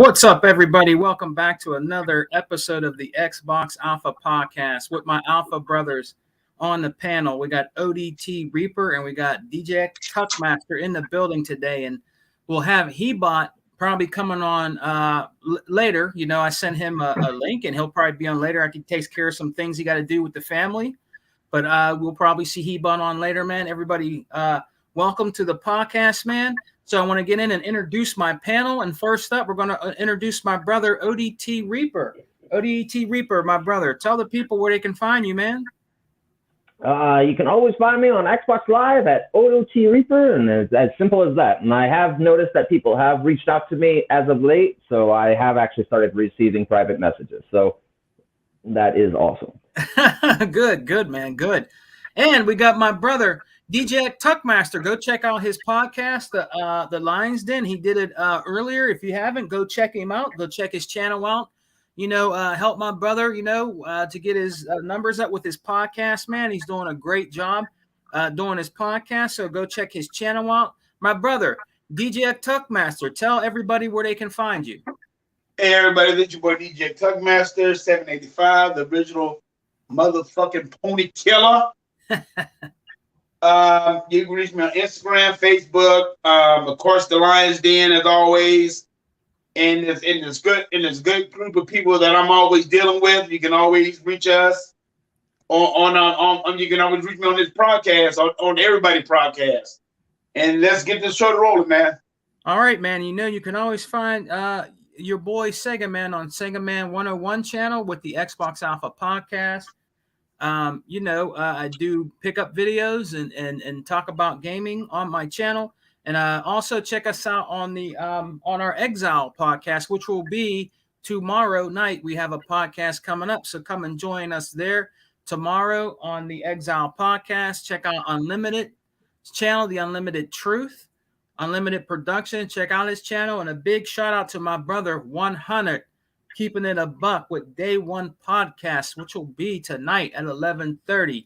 What's up, everybody? Welcome back to another episode of the Xbox Alpha Podcast with my Alpha brothers on the panel. We got ODT Reaper and we got DJ Tuckmaster in the building today, and we'll have Hebot probably coming on later. You know, I sent him a link, and he'll probably be on later after he takes care of some things he got to do with the family. But we'll probably see Hebot on later, man. Everybody, welcome to the podcast, man. So I want to get in and introduce my panel. And first up, we're going to introduce my brother, ODT Reaper. ODT Reaper, my brother. Tell the people where they can find you, man. You can always find me on Xbox Live at ODT Reaper, and it's as simple as that. And I have noticed that people have reached out to me as of late, so I have actually started receiving private messages. So that is awesome. Good, man, good. And we got my brother, DJ Tuckmaster. Go check out his podcast, the Lions Den. He did it earlier. If you haven't, go check him out. Go check his channel out. You know, help my brother, to get his numbers up with his podcast, man. He's doing a great job doing his podcast. So go check his channel out. My brother, DJ Tuckmaster, tell everybody where they can find you. Hey, everybody, this is your boy DJ Tuckmaster, 785, the original motherfucking pony killer. You can reach me on Instagram, Facebook, of course, the Lions Den as always. And it's good group of people that I'm always dealing with. You can always reach us on you can always reach me on this podcast, on everybody podcast. And let's get this show rolling, man. All right, man. You know, you can always find your boy Sega Man on Sega Man 101 channel with the Xbox Alpha podcast. I do pick up videos and talk about gaming on my channel. And also check us out on the on our Exile podcast, which will be tomorrow night. We have a podcast coming up, so come and join us there tomorrow on the Exile podcast. Check out Unlimited channel, the Unlimited Truth, Unlimited Production. Check out his channel, and a big shout out to my brother 100, keeping it a buck with Day One podcast, which will be tonight at 11:30.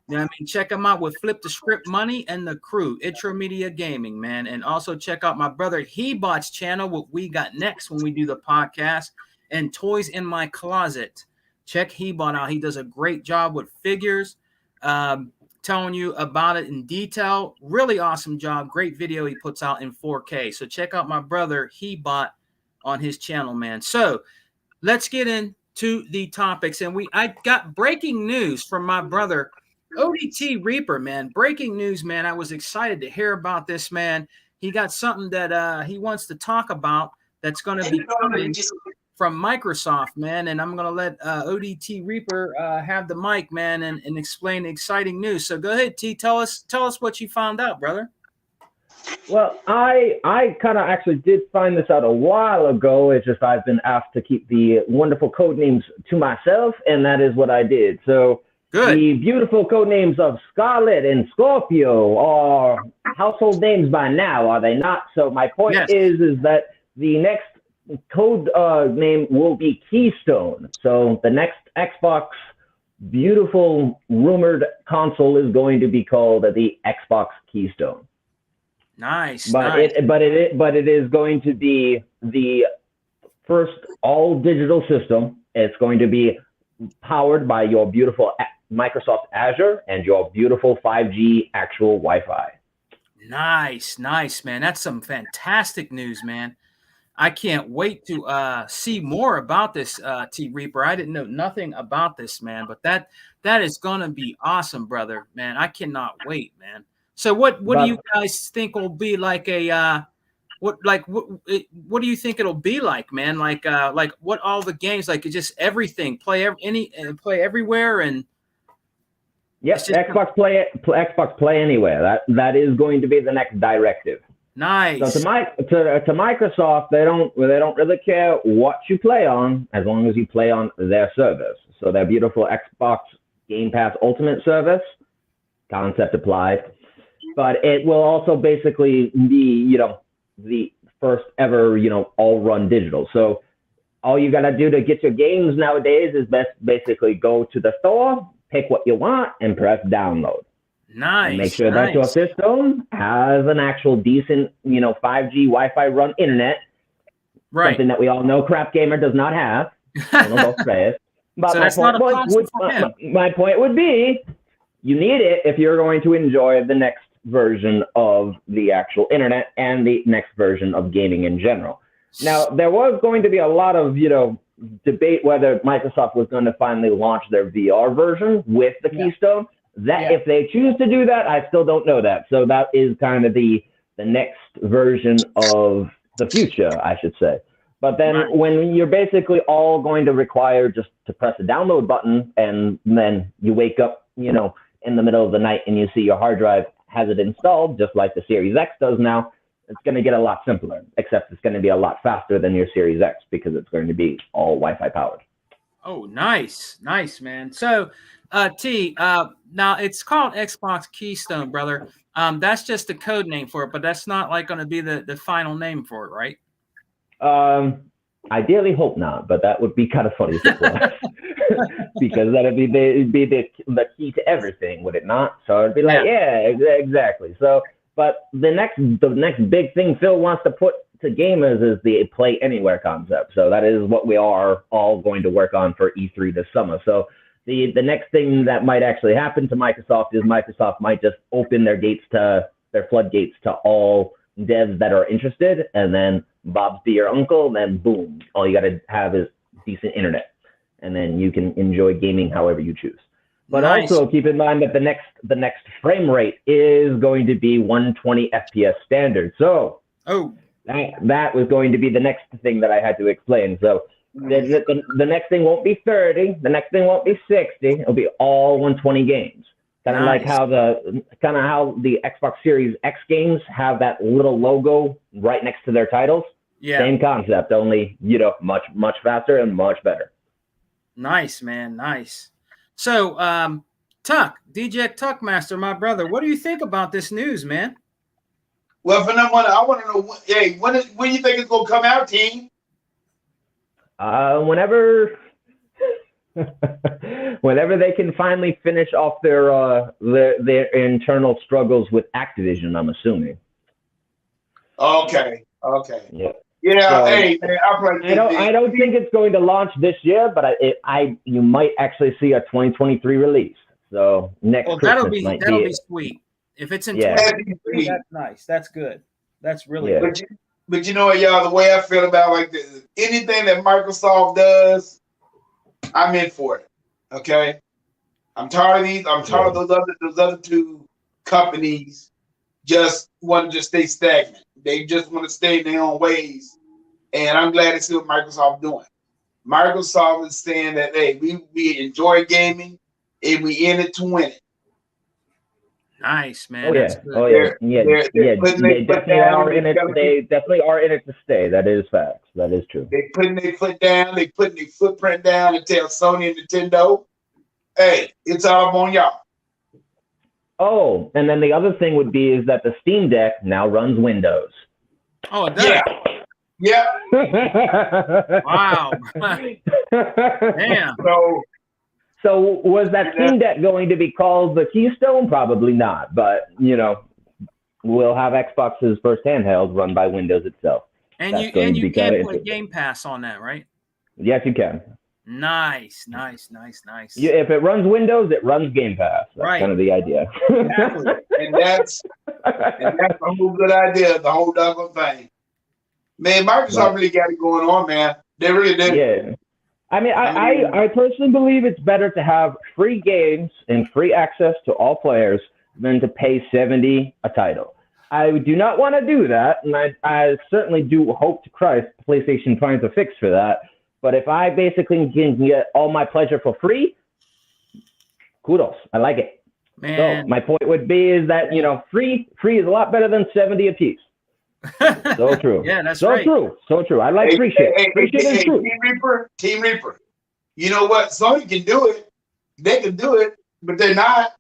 You know what I mean? Check them out with Flip the Script Money and the crew, Itro Media Gaming, man. And also check out my brother Hebot's channel, what we got next when we do the podcast, and Toys in My Closet. Check Hebot out. He does a great job with figures, telling you about it in detail. Really awesome job. Great video he puts out in 4K. So check out my brother Hebot on his channel, man. So let's get into the topics. And I got breaking news from my brother ODT Reaper, man. Breaking news, man. I was excited to hear about this, man. He got something that he wants to talk about that's going to be coming from Microsoft, man. And I'm going to let ODT Reaper have the mic, man, and explain the exciting news. So go ahead, T. Tell us what you found out, brother. Well, I kind of actually did find this out a while ago. It's just I've been asked to keep the wonderful code names to myself, and that is what I did. So good. The beautiful code names of Scarlet and Scorpio are household names by now, are they not? So my point is that the next code name will be Keystone. So the next Xbox beautiful rumored console is going to be called the Xbox Keystone. Nice. But it is going to be the first all digital system. It's going to be powered by your beautiful Microsoft Azure and your beautiful 5G actual Wi-Fi. Nice, man. That's some fantastic news, man. I can't wait to see more about this, T Reaper. I didn't know nothing about this, man, but that is gonna be awesome, brother, man. I cannot wait, man. So what do you guys think will be like a what do you think it'll be like, man? Like what all the games, like just everything, play everywhere, and yes, Xbox Play Anywhere. That is going to be the next directive. Nice. So to Microsoft, they don't really care what you play on as long as you play on their service. So their beautiful Xbox Game Pass Ultimate service, concept applied. But it will also basically be, the first ever, all run digital. So all you got to do to get your games nowadays is basically go to the store, pick what you want, and press download. Nice. And make sure that your system has an actual decent, 5G Wi-Fi run internet. Right. Something that we all know Crap Gamer does not have. But so that's not a console for him. My point would be, you need it if you're going to enjoy the next version of the actual internet and the next version of gaming in general. Now, there was going to be a lot of, debate whether Microsoft was going to finally launch their VR version with the Keystone. If they choose to do that, I still don't know that. So that is kind of the next version of the future, I should say. But then when you're basically all going to require just to press a download button, and then you wake up, in the middle of the night and you see your hard drive has it installed, just like the Series X does now, it's going to get a lot simpler, except it's going to be a lot faster than your Series X because it's going to be all Wi-Fi powered. Oh, nice, man. So, T, now it's called Xbox Keystone, brother. That's just the code name for it, but that's not like going to be the final name for it, right? Ideally, hope not, but that would be kind of funny if it was, because that'd be the key to everything, would it not? So it'd be like, exactly. So, but the next big thing Phil wants to put to gamers is the Play Anywhere concept. So that is what we are all going to work on for E3 this summer. So the next thing that might actually happen to Microsoft is Microsoft might just open their floodgates to all devs that are interested, and then Bob's be your uncle, and then boom, all you got to have is decent internet, and then you can enjoy gaming however you choose. But also keep in mind that the next frame rate is going to be 120 FPS standard. So that was going to be the next thing that I had to explain. So the next thing won't be 30, the next thing won't be 60, it'll be all 120 games. Kind of like how the Xbox Series X games have that little logo right next to their titles. Yeah. Same concept, only much faster and much better. Nice, man, nice. So, Tuck, DJ Tuckmaster, my brother, what do you think about this news, man? Well, for number one, I want to know, hey, when do you think it's gonna come out, team? Whenever they can finally finish off their internal struggles with Activision, I'm assuming. Okay. Yeah. So, hey, I don't think it's going to launch this year, but you might actually see a 2023 release. So next Christmas that'll be sweet. If it's in 2023, that's nice. That's good. That's really good. But you know what, y'all, the way I feel about anything that Microsoft does, I'm in for it. Okay, I'm tired of these. I'm tired of those other two companies just want to stay stagnant. They just want to stay in their own ways, and I'm glad to see what Microsoft doing. Microsoft is saying that hey, we enjoy gaming and we in it to win it. Nice, man. They definitely are in it. They definitely are in it to stay. That is facts. That is true. They putting their foot down. They putting their footprint down and tell Sony and Nintendo, hey, it's all on y'all. Oh, and then the other thing would be is that the Steam Deck now runs Windows. Oh, it does. Yeah. Wow. Damn. So was that Steam Deck going to be called the Keystone? Probably not, but we'll have Xbox's first handheld run by Windows itself. And you can put Game Pass on that, right? Yes, you can. Nice. Yeah, if it runs Windows, it runs Game Pass. That's kind of the idea. Exactly. and that's a whole good idea, the whole doggone thing. Man, Microsoft really got it going on, man. They really did. Yeah. I mean, I personally believe it's better to have free games and free access to all players than to pay $70 a title. I do not want to do that, and I certainly do hope to Christ PlayStation finds a fix for that. But if I basically can get all my pleasure for free, kudos. I like it. Man. So my point would be is that, free is a lot better than 70 a piece. So true. Yeah, that's so right. So true. I like free shit. Free shit is true. Team Reaper. You know what? Sony can do it. They can do it, but they're not.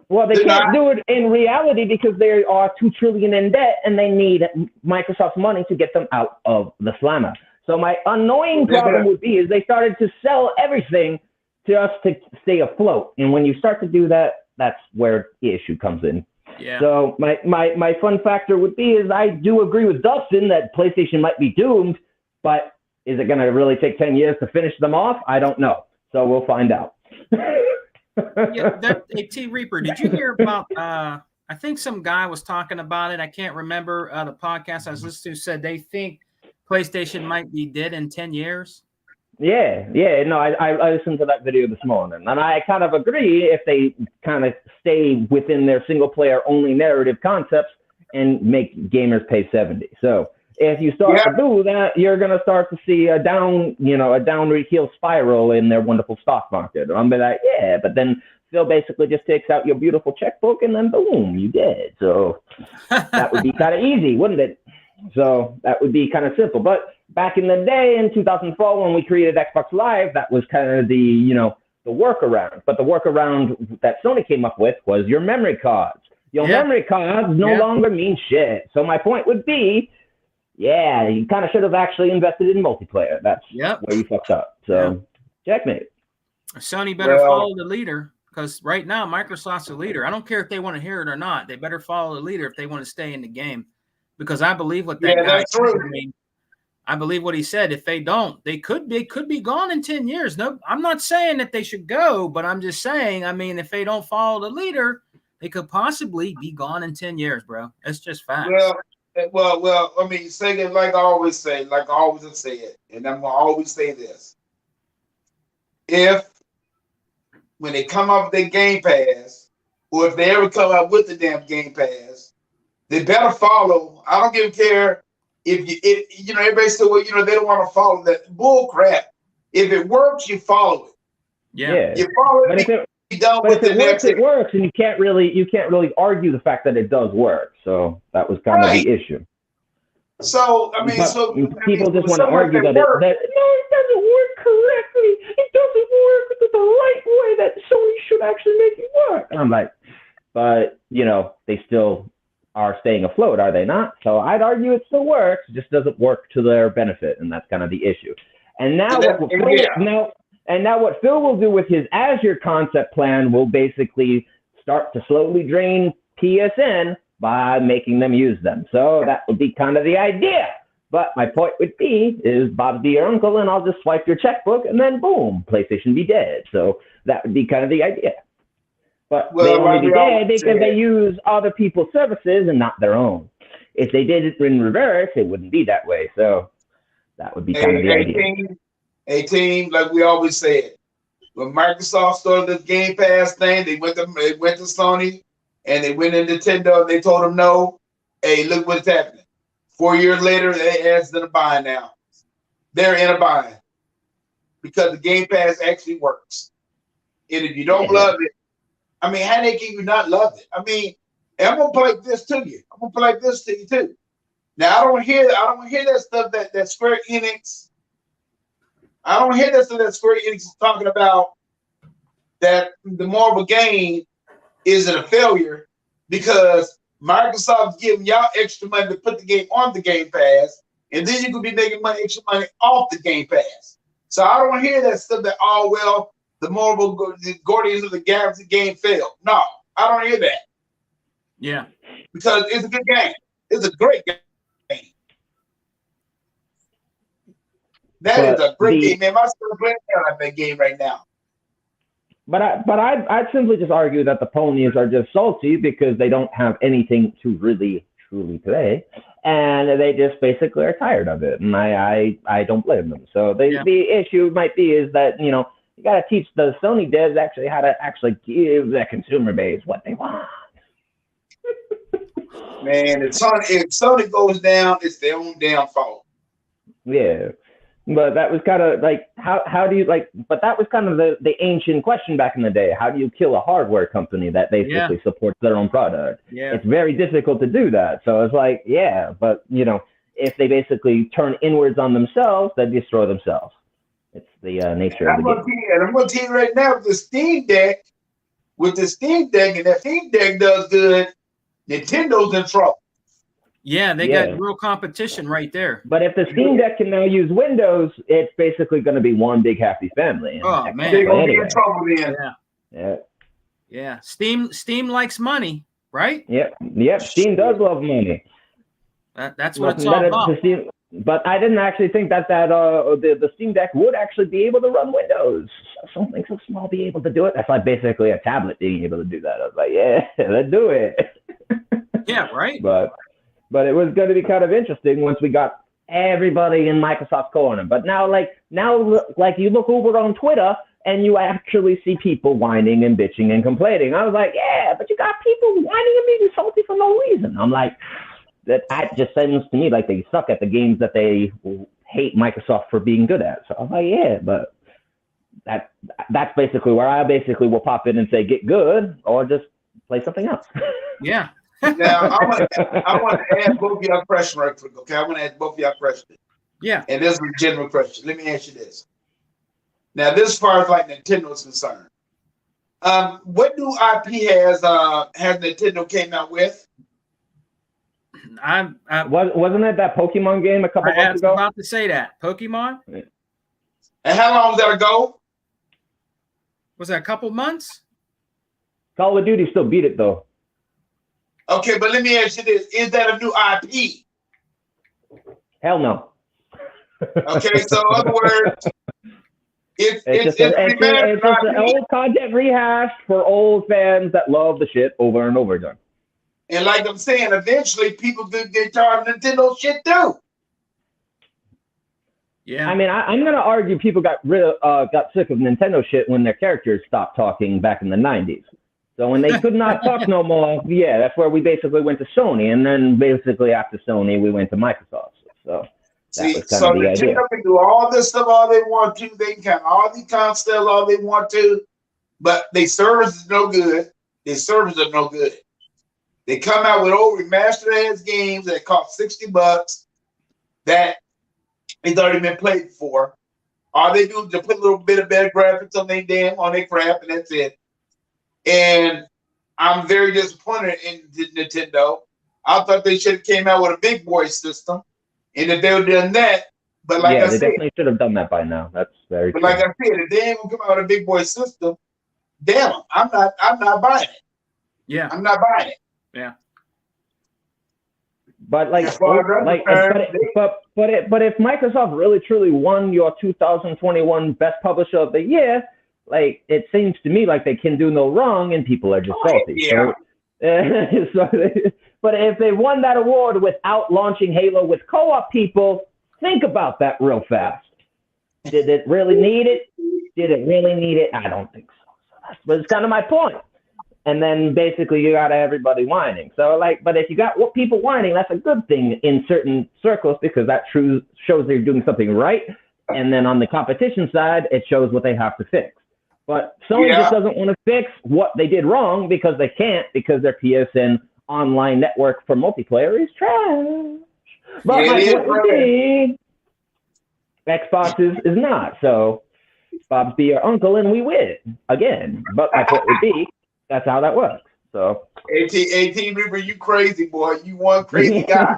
Well, they can't do it in reality because they are $2 trillion in debt, and they need Microsoft's money to get them out of the slammer. So my annoying problem would be is they started to sell everything just to stay afloat, and when you start to do that, that's where the issue comes in. Yeah. So my fun factor would be is I do agree with Dustin that PlayStation might be doomed, But is it going to really take 10 years to finish them off? I don't know. So we'll find out. Hey, T Reaper, did you hear about I think some guy was talking about it. I can't remember the podcast I was listening to said they think PlayStation might be dead in 10 years. Yeah. No, I listened to that video this morning, and I kind of agree if they kind of stay within their single player only narrative concepts and make gamers pay $70. So if you start to do that, you're going to start to see a downward heel spiral in their wonderful stock market. I'm be like, yeah, but then Phil basically just takes out your beautiful checkbook and then boom, you dead. So that would be kind of easy, wouldn't it? So that would be kind of simple. But back in the day in 2004, when we created Xbox Live, that was kind of the workaround. But the workaround that Sony came up with was your memory cards. Your memory cards no longer mean shit. So my point would be, yeah, you kind of should have actually invested in multiplayer. That's where you fucked up. So checkmate. Sony better follow the leader. Because right now, Microsoft's the leader. I don't care if they want to hear it or not. They better follow the leader if they want to stay in the game. Because I believe what that guy said. I believe what he said. If they don't, they could be gone in 10 years. No, I'm not saying that they should go, but I'm just saying, I mean, if they don't follow the leader, they could possibly be gone in 10 years, bro. It's just facts. Well, I mean, say it like I always say, like I always have said, and I'm going to always say this. When they come up with their Game Pass, or if they ever come up with the damn Game Pass, they better follow. I don't give a care if everybody said, well, they don't want to follow that bull crap. If it works, you follow it. Yeah. You follow it. If it works, it works, and you can't really argue the fact that it does work. So that was kind of the issue. So I mean, people just want to argue that it doesn't work correctly. It doesn't work the right way that Sony should actually make it work. And I'm like, but they still are staying afloat, are they not? So I'd argue it still works, it just doesn't work to their benefit, and that's kind of the issue. And now what Phil will do with his Azure concept plan will basically start to slowly drain PSN by making them use them. So that would be kind of the idea. But my point would be is Bob's be your uncle, and I'll just swipe your checkbook, and then boom, PlayStation be dead. So that would be kind of the idea. But they only be dead because they use other people's services and not their own. If they did it in reverse, it wouldn't be that way. So that would be kind of the idea. Team, like we always said, when Microsoft started this Game Pass thing, they went to Sony and they went to Nintendo and they told them no. Hey, look what's happening. 4 years later, they asked in a bind now. They're in a bind because the Game Pass actually works. And if you don't love it, I mean, how can you not love it? I mean, I'm gonna play this to you. I'm gonna play this to you too. Now I don't hear that stuff that Square Enix. I don't hear that stuff that Square Enix is talking about, that the Marvel game isn't a failure because Microsoft's giving y'all extra money to put the game on the Game Pass, and then you could be making extra money off the Game Pass. So I don't hear that stuff that, the Marvel Guardians of the Galaxy game failed. No, I don't hear that. Yeah. Because it's a good game. It's a great game. That is a great game, man. My son's playing that game right now. But I'd simply just argue that the ponies are just salty because they don't have anything to really truly play, and they just basically are tired of it. And I don't blame them. So the issue might be is that you got to teach the Sony devs actually how to actually give their consumer base what they want. Man, if Sony goes down, it's their own damn fault. Yeah. But that was kind of like, how do you but that was kind of the ancient question back in the day. How do you kill a hardware company that basically supports their own product? Yeah. It's very difficult to do that. So it's like, but if they basically turn inwards on themselves, they destroy themselves. It's the nature of the game. And I'm going to tell you right now, with the Steam Deck, and that Steam Deck does good, Nintendo's in trouble. Yeah, they got real competition right there. But if the Steam Deck can now use Windows, it's basically going to be one big happy family. Oh, man. They're going to be in trouble then. Yeah. Steam likes money, right? Yep. Steam does love money. That's what it's all about. But I didn't actually think that the Steam Deck would actually be able to run Windows. Something so small be able to do it. That's like basically a tablet being able to do that. I was like, yeah, let's do it. Yeah, right. But it was going to be kind of interesting once we got everybody in Microsoft's corner. But now you look over on Twitter and you actually see people whining and bitching and complaining. I was like, yeah, but you got people whining and being salty for no reason. I'm like, that just seems to me like they suck at the games that they hate Microsoft for being good at. So I was like, yeah, but that's basically where I basically will pop in and say, get good or just play something else. Yeah. Now, I want to ask both of y'all questions right quick, okay? I want to ask both of y'all questions. Yeah. And this is a general question. Let me ask you this. Now, this as far as like Nintendo is concerned, what new IP has Nintendo came out with? Wasn't it that Pokemon game a couple months ago? I was about to say that. Pokemon? And how long was that ago? Was that a couple months? Call of Duty still beat it though. Okay, but let me ask you this. Is that a new IP? Hell no. Okay, so in other words, it's just an old content rehashed for old fans that love the shit over and over again. And like I'm saying, eventually people get tired of Nintendo shit too. Yeah. I mean, I'm gonna argue people got sick of Nintendo shit when their characters stopped talking back in the 90s. So when they could not talk no more, yeah, that's where we basically went to Sony, and then basically after Sony, we went to Microsoft. So that was kind of the idea. Nintendo can do all this stuff all they want to. They can have all these consoles all they want to, but their service is no good. Their servers are no good. They come out with old remastered ass games that cost $60 that it's already been played before. All they do is just put a little bit of better graphics on their crap, and that's it. And I'm very disappointed in Nintendo. I thought they should have came out with a big boy system, and if they would have done that, but like I said, they definitely should have done that by now. That's very. But true. like I said, if they ain't gonna come out with a big boy system, damn, I'm not buying it. Yeah, I'm not buying it. Yeah. But but if Microsoft really truly won your 2021 Best Publisher of the Year, like it seems to me like they can do no wrong, and people are just salty. Yeah. But if they won that award without launching Halo with co-op, people think about that real fast. Did it really need it? Did it really need it? I don't think so. But it's kind of my point. And then basically you got everybody whining. So but if you got people whining, that's a good thing in certain circles because that shows they're doing something right. And then on the competition side, it shows what they have to fix. But Sony just doesn't want to fix what they did wrong because they can't, because their PSN online network for multiplayer is trash. But my point would be, Xbox is not. So Bob's be your uncle and we win again. But my point would be, that's how that works. So AT Reaper, you crazy boy. You one crazy guy.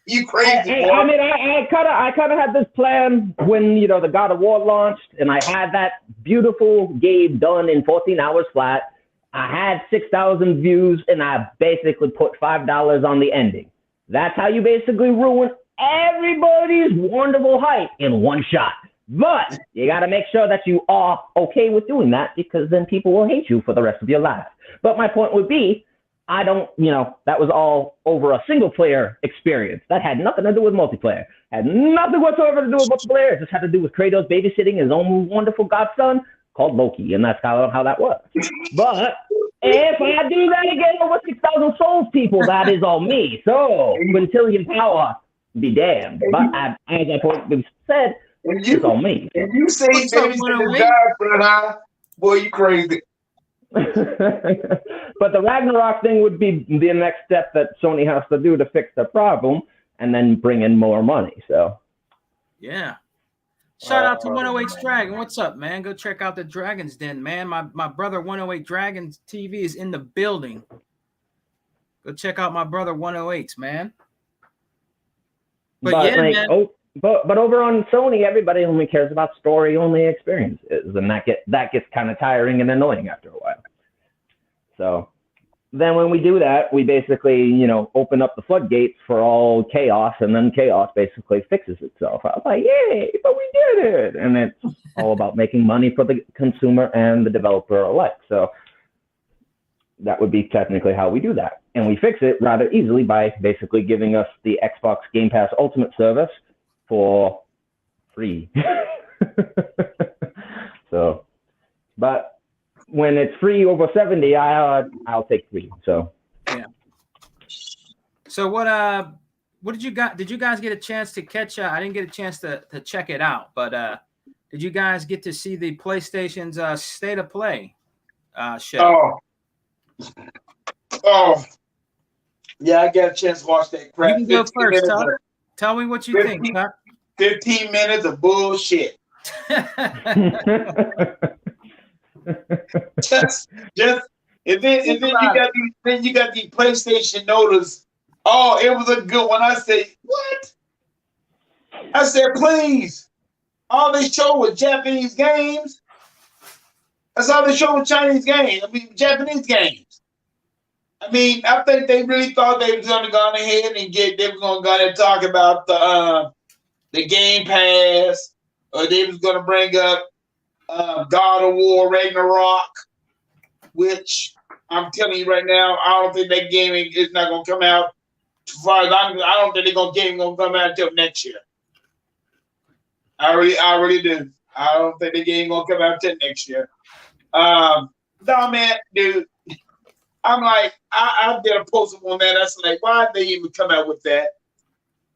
You crazy boy. I mean, I kind of had this plan when the God of War launched, and I had that beautiful game done in 14 hours flat. I had 6,000 views, and I basically put $5 on the ending. That's how you basically ruin everybody's wonderful hype in one shot. But you got to make sure that you are okay with doing that, because then people will hate you for the rest of your life. But my point would be, that was all over a single player experience. That had nothing to do with multiplayer. Had nothing whatsoever to do with multiplayer. It just had to do with Kratos babysitting his own wonderful godson called Loki. And that's how that works. But if I do that again over 6,000 souls people, that is all me. So quintillion power be damned. But as I said, it's all me. And you say God, boy, you crazy. But the Ragnarok thing would be the next step that Sony has to do to fix the problem and then bring in more money. So, yeah. Shout out to 108's Dragon. What's up, man? Go check out the Dragon's Den, man. My brother 108 Dragons TV is in the building. Go check out my brother 108's, man. But yeah, man. But over on Sony, everybody only cares about story-only experiences, and that gets kind of tiring and annoying after a while. So, then when we do that, we basically, open up the floodgates for all chaos, and then chaos basically fixes itself. I was like, yay, but we did it. And it's all about making money for the consumer and the developer alike. So that would be technically how we do that. And we fix it rather easily by basically giving us the Xbox Game Pass Ultimate service for free. So, but when it's free over 70, I'll take free. So yeah. So what did you got? Did you guys get a chance to catch? I didn't get a chance to check it out, but did you guys get to see the PlayStation's State of Play show? Oh, yeah, I got a chance to watch that crap. You can go first. Tell me what you think. 15 minutes of bullshit. just and then you got the PlayStation notice. Oh, it was a good one. I say, what? I said, please. All they show was Japanese games. That's all they show was Chinese games. I mean, Japanese games. I mean, I think they really thought they was going to go ahead and they were going to go ahead and talk about the Game Pass, or they was going to bring up God of War Ragnarok, which I'm telling you right now, I don't think that game is not going to come out. As far as I don't think the game going to come out until next year. I really do. I don't think the game going to come out until next year. No, man, dude. I'm like, I did a post on that. I was like, why did they even come out with that?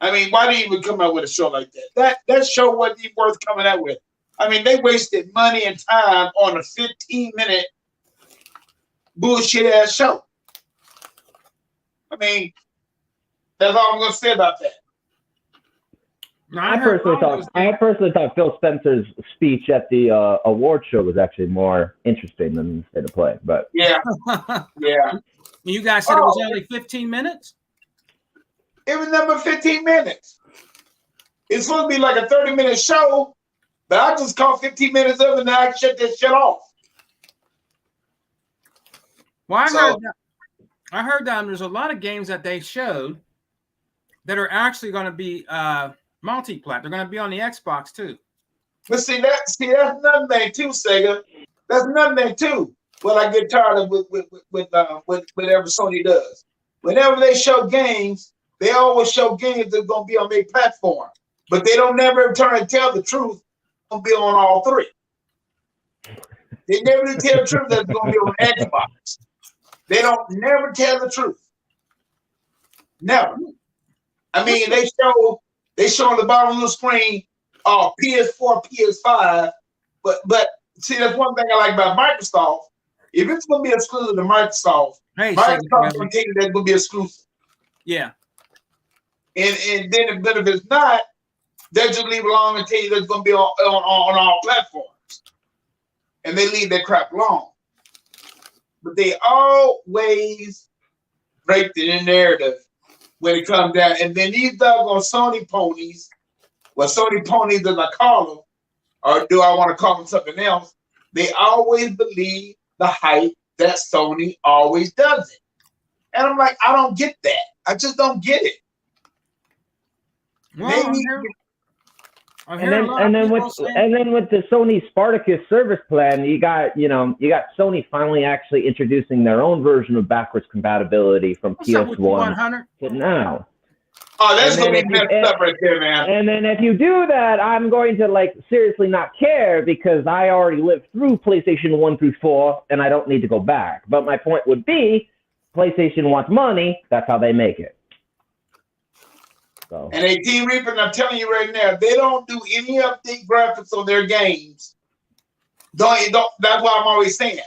I mean, why did they even come out with a show like that? That show wasn't even worth coming out with. I mean, they wasted money and time on a 15-minute bullshit-ass show. I mean, that's all I'm going to say about that. No, I personally thought Phil Spencer's speech at the award show was actually more interesting than the State of Play. But yeah. You guys said it was only 15 minutes? It was number 15 minutes. It's supposed to be like a 30-minute show, but I just caught 15 minutes of it and I shut that shit off. Well, I heard that there's a lot of games that they showed that are actually going to be multi-plat. They're going to be on the Xbox too. But see that's another thing too, Sega. That's another thing too. What I get tired of with whatever Sony does. Whenever they show games, they always show games that's going to be on their platform, but they don't never turn and tell the truth. Going to be on all three. They never tell the truth that's going to be on Xbox. They don't never tell the truth. Never. I mean, they show on the bottom of the screen, PS4, PS5, but see, that's one thing I like about Microsoft. If it's going to be exclusive to Microsoft, Microsoft's going to tell you that's going to be exclusive. Yeah. And then, but if it's not, they just leave it alone and tell you that's going to be on all platforms. And they leave that crap alone. But they always break the narrative when it comes down. And then these doggone Sony ponies, as I call them, or do I want to call them something else, they always believe the hype that Sony always does it. And I'm like, I don't get that. I just don't get it. Well, and then with the Sony Spartacus service plan, you got Sony finally actually introducing their own version of backwards compatibility from PS1 to now. Oh, that's gonna be messed up right there, man. And then if you do that, I'm going to seriously not care because I already lived through PlayStation 1 through 4 and I don't need to go back. But my point would be, PlayStation wants money. That's how they make it. So. And they Team Reaper, I'm telling you right now, they don't do any update graphics on their games. That's why I'm always saying,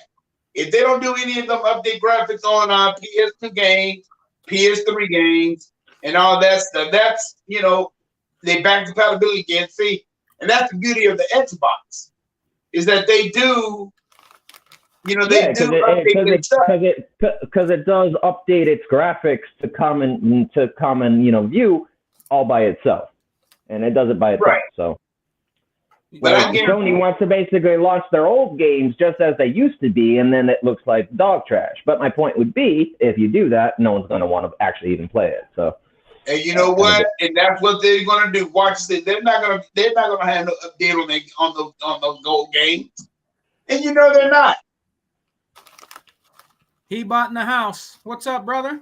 if they don't do any of them update graphics on PS2 games, PS3 games, and all that stuff, that's, they back compatibility again. See, and that's the beauty of the Xbox, is that they do, because it does update its graphics to common view all by itself, and it does it by itself. Right. So But Sony wants to basically launch their old games just as they used to be, and then it looks like dog trash. But my point would be, if you do that, no one's going to want to actually even play it. So, and you know what? And that's what they're going to do. Watch this. They're not going to have no update on those gold games, and you know they're not. He bought in the house. What's up, brother?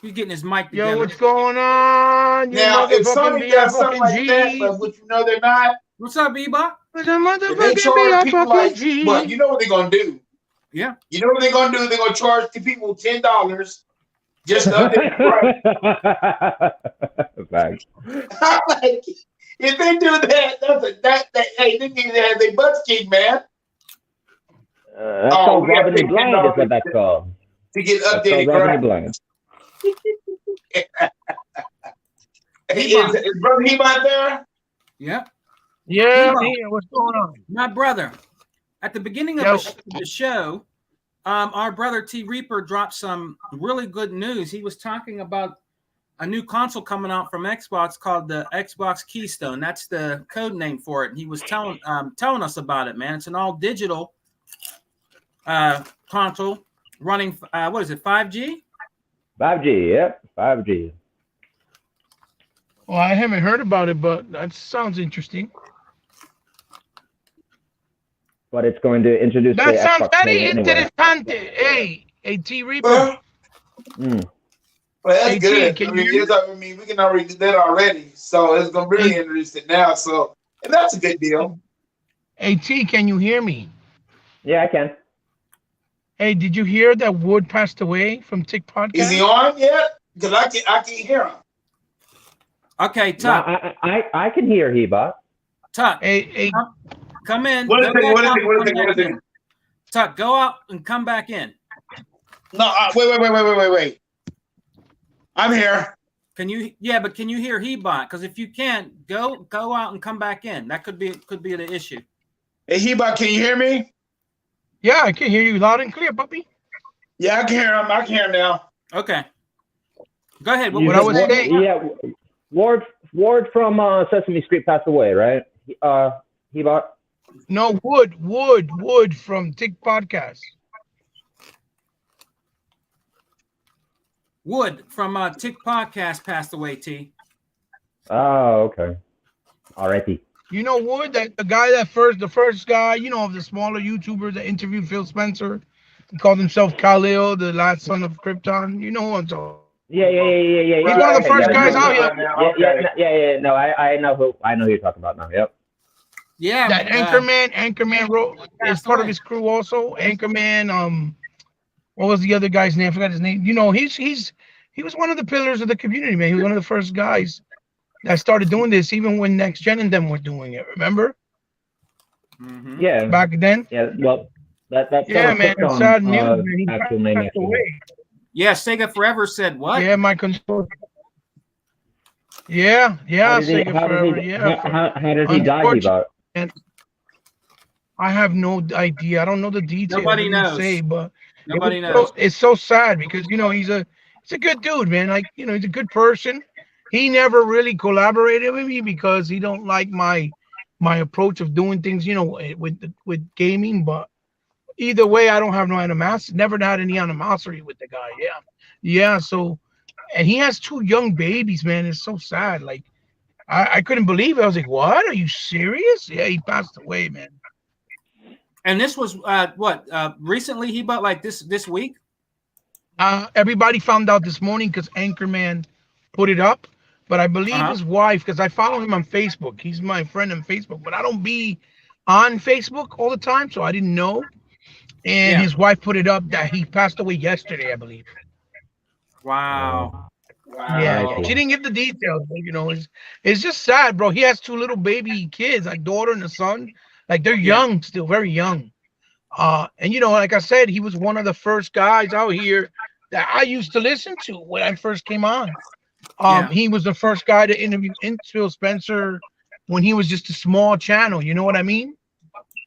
He's getting his mic together. Yo, what's going on? Now, if Sony does something like that, but what you know they're not. What's up, Bebop? They charge people like, but you know what they're gonna do? Yeah. You know what they're gonna do? They're gonna charge the people $10 just to update the price. Like, if they do that, hey, they need to have their butts kicked, man. That's called robbing the blind, is what that's called. To get updated price. Is Brother Hebot there? Yeah. Yeah, what's going on? My brother, at the beginning of the show, our brother T Reaper dropped some really good news. He was talking about a new console coming out from Xbox called the Xbox Keystone. That's the code name for it. He was telling us about it, man. It's an all digital console running, what is it, 5G? 5G, yep, 5G. Well, I haven't heard about it, but that sounds interesting. But it's going to introduce that the sounds Xbox very interessante. Hey, T Reaper. Well, that's good. I mean, we can already do that already, so it's gonna really introduce it now. So, and that's a good deal. Hey, T, can you hear me? Yeah, I can. Hey, did you hear that Wood passed away from Tick Podcast? Is he on yet? Because I can't hear him. Okay, Tuck. No, I can hear Hebot. Tuck. Hey. Come in. What is it? Tuck, go out and come back in. No, wait. I'm here. Can you? Yeah, but can you hear Hebot? Because if you can't, go out and come back in. That could be the issue. Hey, Hebot, can you hear me? Yeah, I can hear you loud and clear, puppy. Yeah, I can hear him. I can hear him now. Okay. Go ahead. What I was saying. Yeah, Ward from Sesame Street passed away, right? Hebot. No, Wood from Tick Podcast. Wood from Tick Podcast passed away, T. Oh, okay. Alrighty. You know Wood, the guy the first guy, of the smaller YouTubers that interviewed Phil Spencer. He called himself Khalil, the last son of Krypton. You know who I'm talking. Yeah. He's one of the first guys out here. Yeah. No, I know who you're talking about now. Yep. Yeah. That Anchorman wrote is part of his crew also. Anchorman, what was the other guy's name? I forgot his name. He was one of the pillars of the community, man. He was one of the first guys that started doing this, even when Next Gen and them were doing it. Remember? Mm-hmm. Yeah. Back then. Yeah. Well, that's man. Sad news. Man. He passed away. Yeah. Sega Forever said what? Yeah, my control. Yeah. Sega Forever. How did he die? About? And I have no idea. I don't know the details. Nobody knows. But nobody knows. It's so sad because he's a good dude, man. Like he's a good person. He never really collaborated with me because he don't like my approach of doing things, with gaming. But either way, I don't have no animosity. Never had any animosity with the guy. Yeah. So, and he has 2 young babies, man. It's so sad. Like I couldn't believe it. I was like, "What? Are you serious?" Yeah, he passed away, man. And this was recently? He bought like this week. Everybody found out this morning because Anchorman put it up. But I believe his wife, because I follow him on Facebook. He's my friend on Facebook, but I don't be on Facebook all the time, so I didn't know. And his wife put it up that he passed away yesterday, I believe. Wow. Yeah. She didn't give the details, but, it's just sad, bro. He has 2 little baby kids, a daughter and a son. Like they're young, still very young. And like I said, he was one of the first guys out here that I used to listen to when I first came on. He was the first guy to interview Phil Spencer when he was just a small channel. You know what I mean?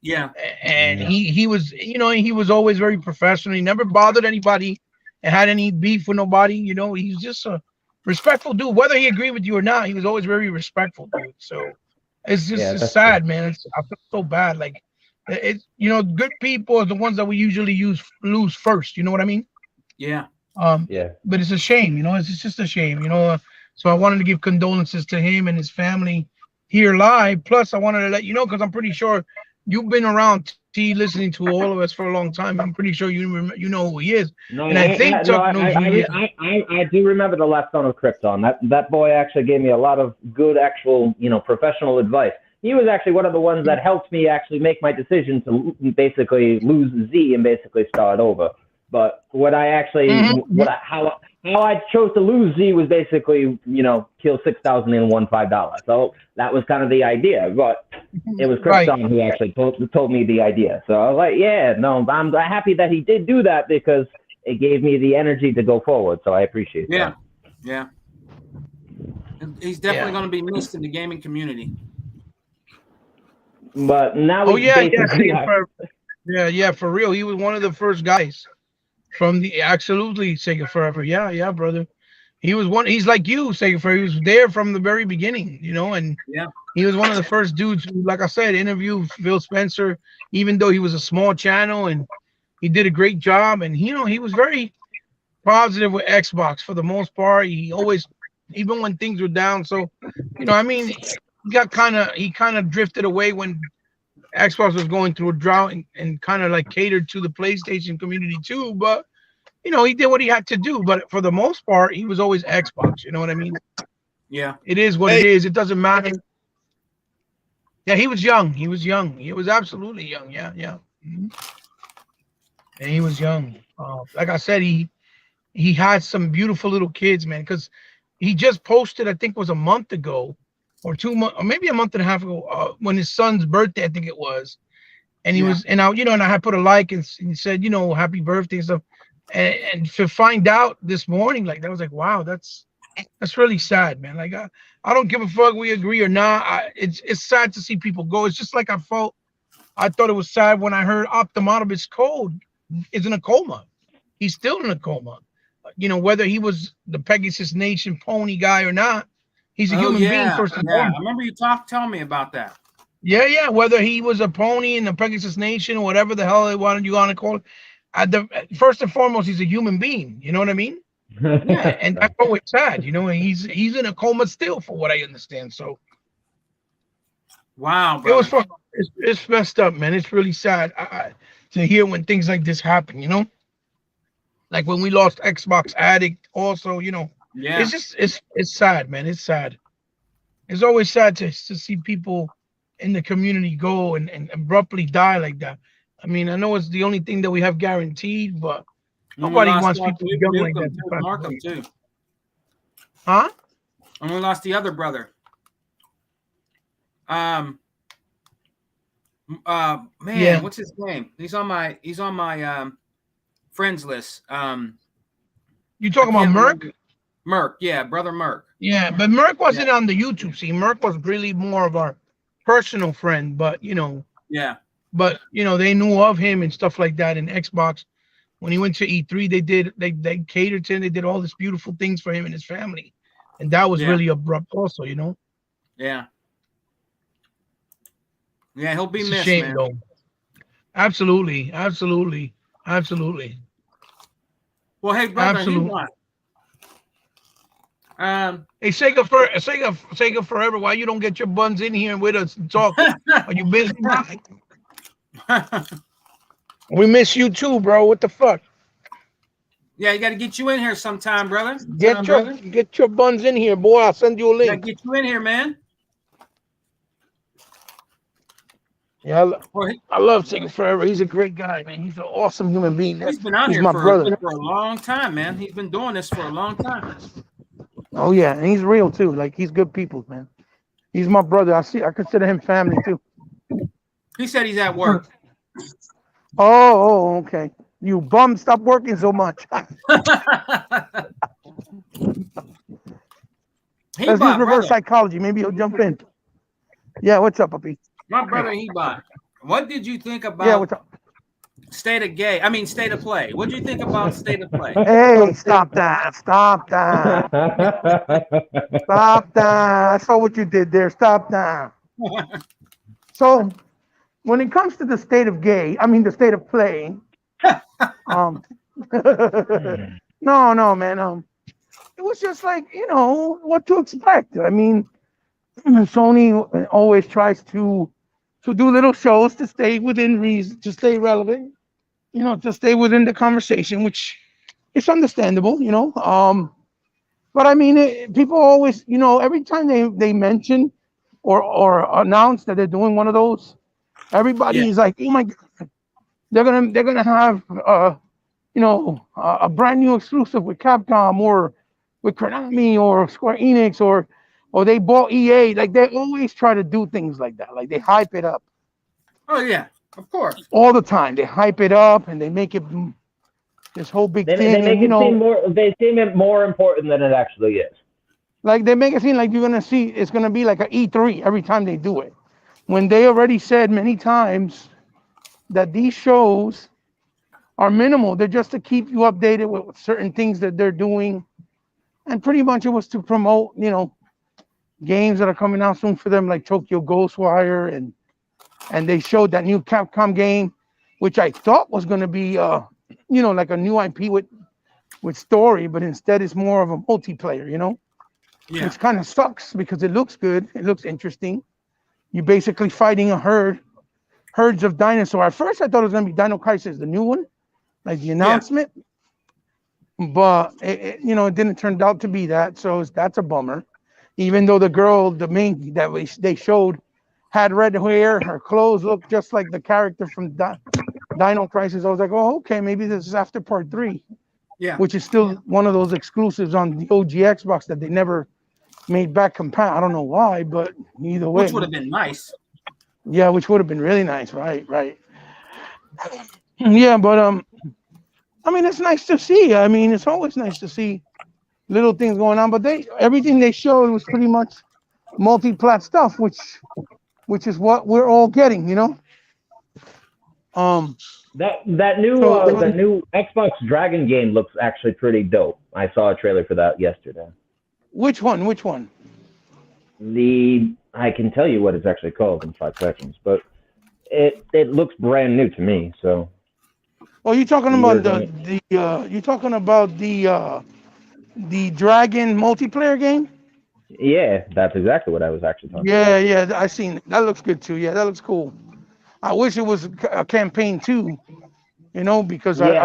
Yeah. And he was, he was always very professional. He never bothered anybody and had any beef with nobody. He's just a respectful dude. Whether he agreed with you or not, he was always very respectful, dude. So, It's just it's sad, man. I feel so bad. Like it's good people are the ones that we usually lose first. You know what I mean? Yeah. But it's a shame. It's just a shame. So I wanted to give condolences to him and his family here live. Plus, I wanted to let you know because I'm pretty sure you've been around T listening to all of us for a long time. I'm pretty sure you know who he is. No, and I think Chuck knows who he is. I do remember the last son of Krypton. That boy actually gave me a lot of good, actual, professional advice. He was actually one of the ones that helped me actually make my decision to basically lose Z and basically start over. But what I actually, how I chose to lose Z was basically, kill 6,001 $5. So that was kind of the idea. But it was Krypton who actually told me the idea. So I was like, yeah, no, I'm happy that he did do that because it gave me the energy to go forward. So I appreciate that. Yeah. He's definitely going to be missed in the gaming community. But now for real. He was one of the first guys from the absolutely Sega Forever. Yeah, brother. He was one. He's like you, Sega Forever. He was there from the very beginning, and he was one of the first dudes who, like I said, interviewed Phil Spencer, even though he was a small channel, and he did a great job. And he was very positive with Xbox for the most part. He always, even when things were down. So, he kind of drifted away when Xbox was going through a drought and kind of like catered to the PlayStation community too. But, he did what he had to do. But for the most part, he was always Xbox. You know what I mean? Yeah. It is what it is. It doesn't matter. Yeah, he was young. He was absolutely young. Yeah. Mm-hmm. And he was young. Like I said, he had some beautiful little kids, man, because he just posted, I think it was a month ago, or 2 months, or maybe a month and a half ago, when his son's birthday, I think it was, and he was, and I had put a like and he said, happy birthday and stuff, and to find out this morning, like that was like, wow, that's really sad, man. Like I don't give a fuck we agree or not. It's sad to see people go. It's just like I thought it was sad when I heard Optimus Code is in a coma. He's still in a coma. Whether he was the Pegasus Nation pony guy or not. He's a human being first and foremost. I remember you telling me about that. Yeah. Whether he was a pony in the Pegasus Nation or whatever the hell you want to call it. First and foremost, he's a human being. You know what I mean? Yeah, and that's always sad. He's in a coma still, for what I understand. So, wow, brother. It was fun. It's messed up, man. It's really sad to hear when things like this happen. Like when we lost Xbox Addict, also. Yeah. It's just it's sad, man. It's sad. It's always sad to see people in the community go and abruptly die like that. I mean, I know it's the only thing that we have guaranteed, but nobody wants people to go like that. Markham too. Huh? And we lost the other brother. Man, what's his name? He's on my friends list. You talking about Merc? Merc, yeah, brother Merc. Yeah, but Merc wasn't on the YouTube. See, Merc was really more of our personal friend, but yeah. But they knew of him and stuff like that in Xbox. When he went to E3, they catered to him. They did all these beautiful things for him and his family, and that was really abrupt, also. Yeah. Yeah, he'll be missed, shame, man. Though. Absolutely. Well, hey, brother, absolutely. Hey, Sega Forever, why you don't get your buns in here with us and talk? Are you busy? We miss you too, bro. What the fuck? Yeah, you got to get you in here sometime, brother. Get your buns in here, boy. I'll send you a link. Got to get you in here, man. Yeah, I love Sega Forever. He's a great guy, man. He's an awesome human being. He's been out here for a long time, man. He's been doing this for a long time. Oh yeah, and he's real too. Like he's good people, man. He's my brother. I consider him family too. He said he's at work. Oh, okay. You bum, stop working so much. Let's use reverse psychology. Maybe he'll jump in. Yeah, what's up, puppy? My brother Hebot. What did you think about what's up? State of Play? What did you think about State of Play? Hey, stop that. Stop that. I saw what you did there. Stop that. So when it comes to the state of the state of play, um, no, man, it was just like what to expect. I mean, Sony always tries to do little shows to stay within reason, to stay relevant, to stay within the conversation, which is understandable. But I mean, people always, every time they mention or announce that they're doing one of those, everybody is like, oh my god, they're gonna have a brand new exclusive with Capcom or with Konami or Square Enix or they bought EA. Like they always try to do things like that. Like they hype it up. Oh yeah, of course. All the time they hype it up and they make it this whole big thing. They make it seem more. They seem it more important than it actually is. Like they make it seem like you're gonna see it's gonna be like an E3 every time they do it, when they already said many times that these shows are minimal. They're just to keep you updated with certain things that they're doing, and pretty much it was to promote, games that are coming out soon for them, like Tokyo Ghostwire, and they showed that new Capcom game, which I thought was gonna be like a new IP with story, but instead it's more of a multiplayer, Yeah. which kind of sucks because it looks good, it looks interesting. You're basically fighting herds of dinosaurs. At first I thought it was gonna be Dino Crisis, the new one, like the announcement, but it didn't turn out to be that, so that's a bummer. Even though the girl, the main that they showed, had red hair, her clothes looked just like the character from Dino Crisis. I was like, oh, okay, maybe this is after part 3. Yeah. Which is still one of those exclusives on the OG Xbox that they never made back compatible. I don't know why, but either way. Which would have been nice. Yeah, which would have been really nice. Right. Yeah, but I mean, it's nice to see. I mean, it's always nice to see little things going on. But everything they showed was pretty much multi-plat stuff, which is what we're all getting, That new Xbox Dragon game looks actually pretty dope. I saw a trailer for that yesterday. Which one? I can tell you what it's actually called in 5 seconds, but it looks brand new to me. So. Oh, you talking about the Dragon multiplayer game? Yeah, that's exactly what I was actually talking about. Yeah, I seen it. That looks good too. Yeah, that looks cool. I wish it was a campaign too, because I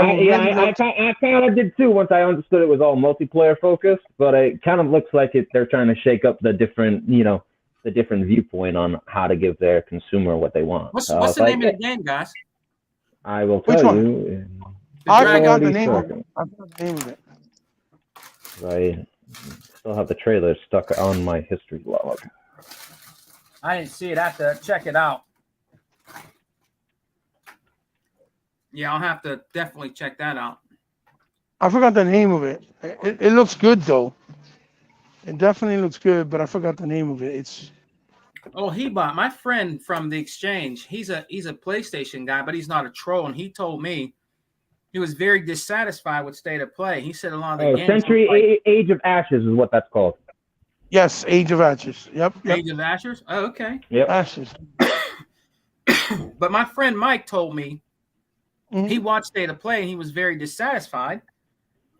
kind of did too once I understood it was all multiplayer focused, but it kind of looks like they're trying to shake up the different viewpoint on how to give their consumer what they want. What's the name of the game, guys? I will tell you. I forgot the name of it. I still have the trailer stuck on my history log. I didn't see it. I have to check it out. Yeah, I'll have to definitely check that out. I forgot the name of it. It looks good though. It definitely looks good, but I forgot the name of it. It's Hebot, my friend from the exchange. He's a PlayStation guy, but he's not a troll. And he told me he was very dissatisfied with State of Play. He said a lot of the games. Century Age of Ashes is what that's called. Yes, Age of Ashes. Yep. Age of Ashes. Oh, okay. Yep. Ashes. But my friend Mike told me he watched State of Play and he was very dissatisfied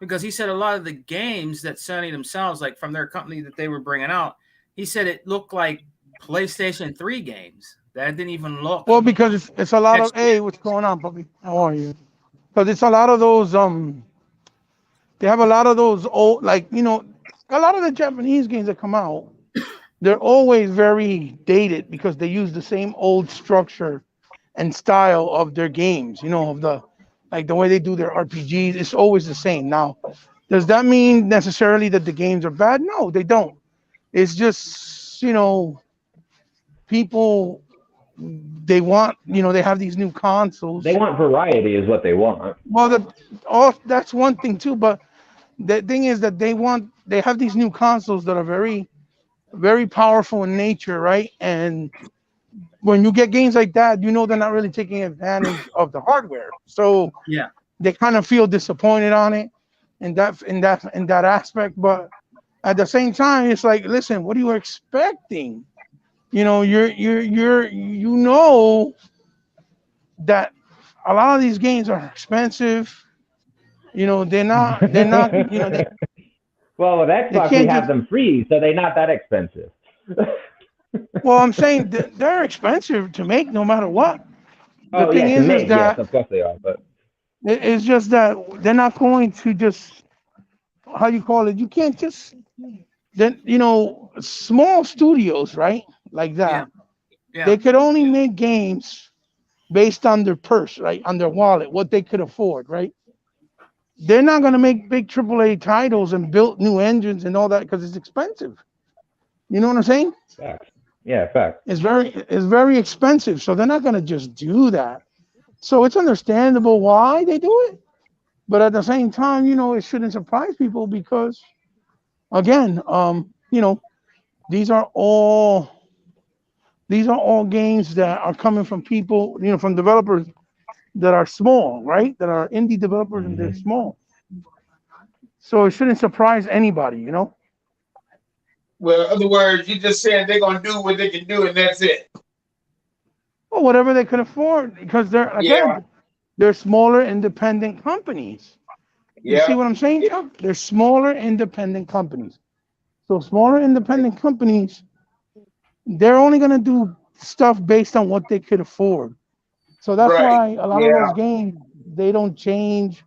because he said a lot of the games that Sony themselves, like from their company that they were bringing out, he said it looked like PlayStation 3 games. That didn't even look. Well, because it's a lot of, hey, what's going on, puppy? How are you? Because it's a lot of those, they have a lot of those old, like, a lot of the Japanese games that come out, they're always very dated because they use the same old structure and style of their games, of the way they do their RPGs. It's always the same. Now, does that mean necessarily that the games are bad? No, they don't. It's just, people, they want, they have these new consoles. They want variety is what they want. Well, that's one thing too, but the thing is that they have these new consoles that are very, very powerful in nature, right? And when you get games like that, they're not really taking advantage of the hardware. So yeah, they kind of feel disappointed on it in that aspect. But at the same time, it's like, listen, what are you expecting? you know, you know that a lot of these games are expensive. You know, they're not, you know, well, with they Xbox, we can't have just. them free, so they're not that expensive. Well, I'm saying they're expensive to make no matter what. The Oh thing yeah, to is make, yes, that of course they are, but it's just that they're not going to just, how you call it. You can't just then, you know, small studios, right? Like Yeah. that. Yeah. They could only make games based on their purse, right? On their wallet, what they could afford, right? They're not going to make big AAA titles and build new engines and all that because it's expensive. You know what I'm saying? facts. Yeah, facts. It's very expensive. So they're not going to just do that. So it's understandable why they do it. But at the same time, you know, it shouldn't surprise people because, again, you know, these are all these are all games that are coming from people, you know, from developers that are small, right? That are indie developers and they're Mm-hmm. small. So it shouldn't surprise anybody, you know? Well, in other words, you just saying they're gonna do what they can do, and that's it. Or whatever they can afford, because they're, Yeah, again, they're smaller independent companies. You see yeah, what I'm saying, Chuck? They're smaller independent companies. So smaller independent companies, they're only gonna do stuff based on what they could afford. So that's right. why a lot of those Yeah, games they don't change,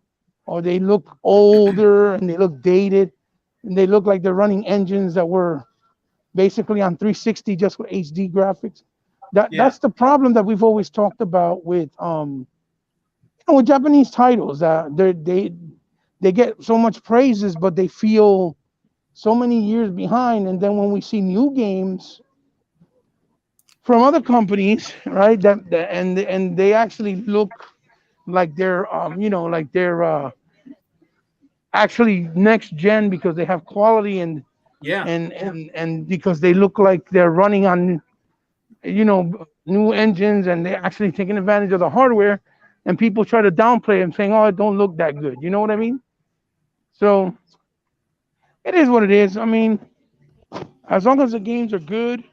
or they look older and they look dated, and they look like they're running engines that were basically on 360 just with HD graphics. Yeah. That's the problem that we've always talked about with with Japanese titles, that they get so much praises, but they feel so many years behind. And then when we see new games from other companies, right, and they actually look like they're like they're actually next gen because they have quality, and Yeah. and because they look like they're running on, new engines, and they're actually taking advantage of the hardware, and people try to downplay them saying, oh, it don't look that good, you know what I mean? So it is what it is. I mean, as long as the games are good,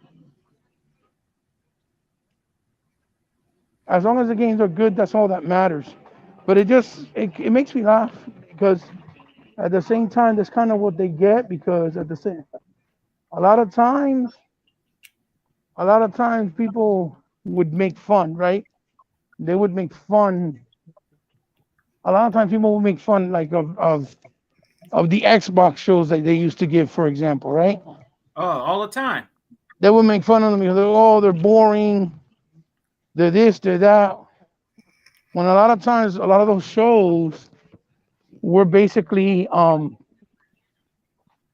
that's all that matters. But it makes me laugh because at the same time, that's kind of what they get, because at the same a lot of times people would make fun, right? They would make fun. A lot of times people would make fun, like, of the Xbox shows that they used to give, for example, right? Oh, all the time. They would make fun of them because they're boring, they're this, they're that. When a lot of times, a lot of those shows were basically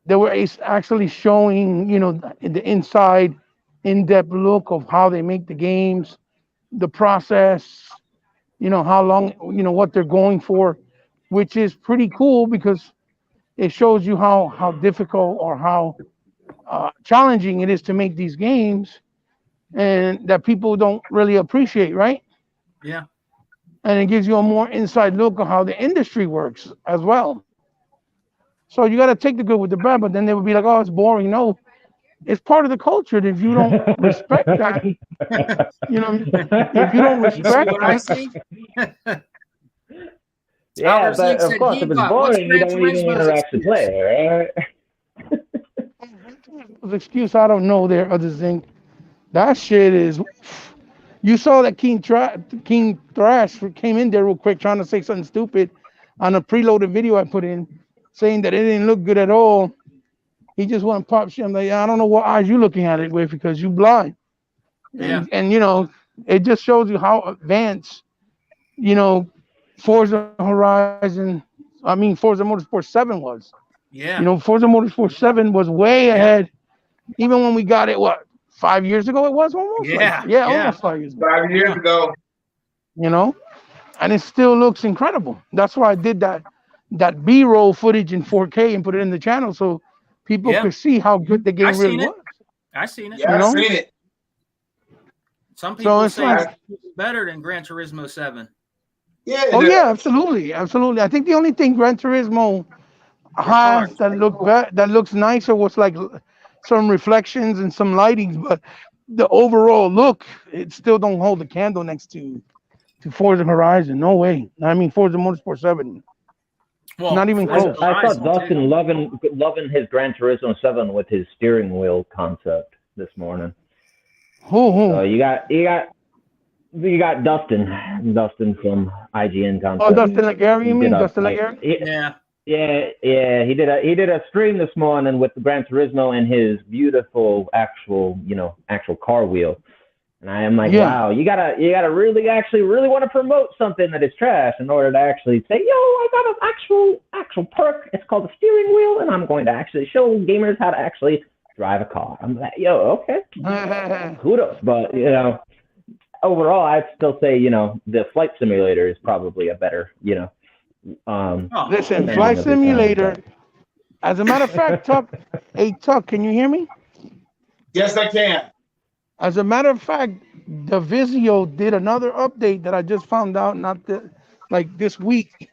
they were actually showing, the inside, in-depth look of how they make the games, the process, how long, what they're going for, which is pretty cool because it shows you how difficult or how challenging it is to make these games, and that people don't really appreciate, right? Yeah. And it gives you a more inside look of how the industry works as well. So you got to take the good with the bad, but then they would be like, oh, it's boring. No, it's part of the culture. And if you don't respect that, if you don't You see respect what I that, see? yeah, Albert but Zink of said, course, if it's G-Bot, what's boring, you Gran don't even Turismo's interact the excuse? player, right? excuse, I don't know their other thing. That shit is. You saw that King Thrash came in there real quick trying to say something stupid on a preloaded video I put in, saying that it didn't look good at all. He just want to pop shit. I'm like, I don't know what eyes you looking at it with because you blind. Yeah. And it just shows you how advanced, Forza Horizon, Forza Motorsport 7 was. Yeah. Forza Motorsport 7 was way Yeah. ahead, even when we got it, what, 5 years ago? It was almost Yeah. almost 5 years ago. 5 years Yeah. ago. And it still looks incredible. That's why I did that B-roll footage in 4K and put it in the channel so people Yeah. could see how good the I game really seen it. was. I seen it. Yeah, I've seen it. Some people it's say like, it's better than Gran Turismo 7. Yeah. oh yeah, absolutely. I think the only thing Gran Turismo has cars. that looks nicer was like some reflections and some lightings, but the overall look, it still don't hold the candle next to Forza Horizon. No way. I mean Forza Motorsport 7. Well, Not even close. I saw Dustin loving his Gran Turismo 7 with his steering wheel concept this morning. So you got Dustin from IGN Concept. Oh, Dustin Laguerre, you mean Dustin Laguerre? Yeah. He did a stream this morning with the Gran Turismo and his beautiful actual car wheel. And I am like, wow, you gotta really want to promote something that is trash in order to actually say, yo, I got an actual perk. It's called the steering wheel, and I'm going to actually show gamers how to actually drive a car. I'm like, yo, okay, kudos. But overall, I'd still say the Flight Simulator is probably a better Listen, Flight Simulator. As a matter of fact, Tuck, can you hear me? Yes, I can. As a matter of fact, the Vizio did another update that I just found out this week.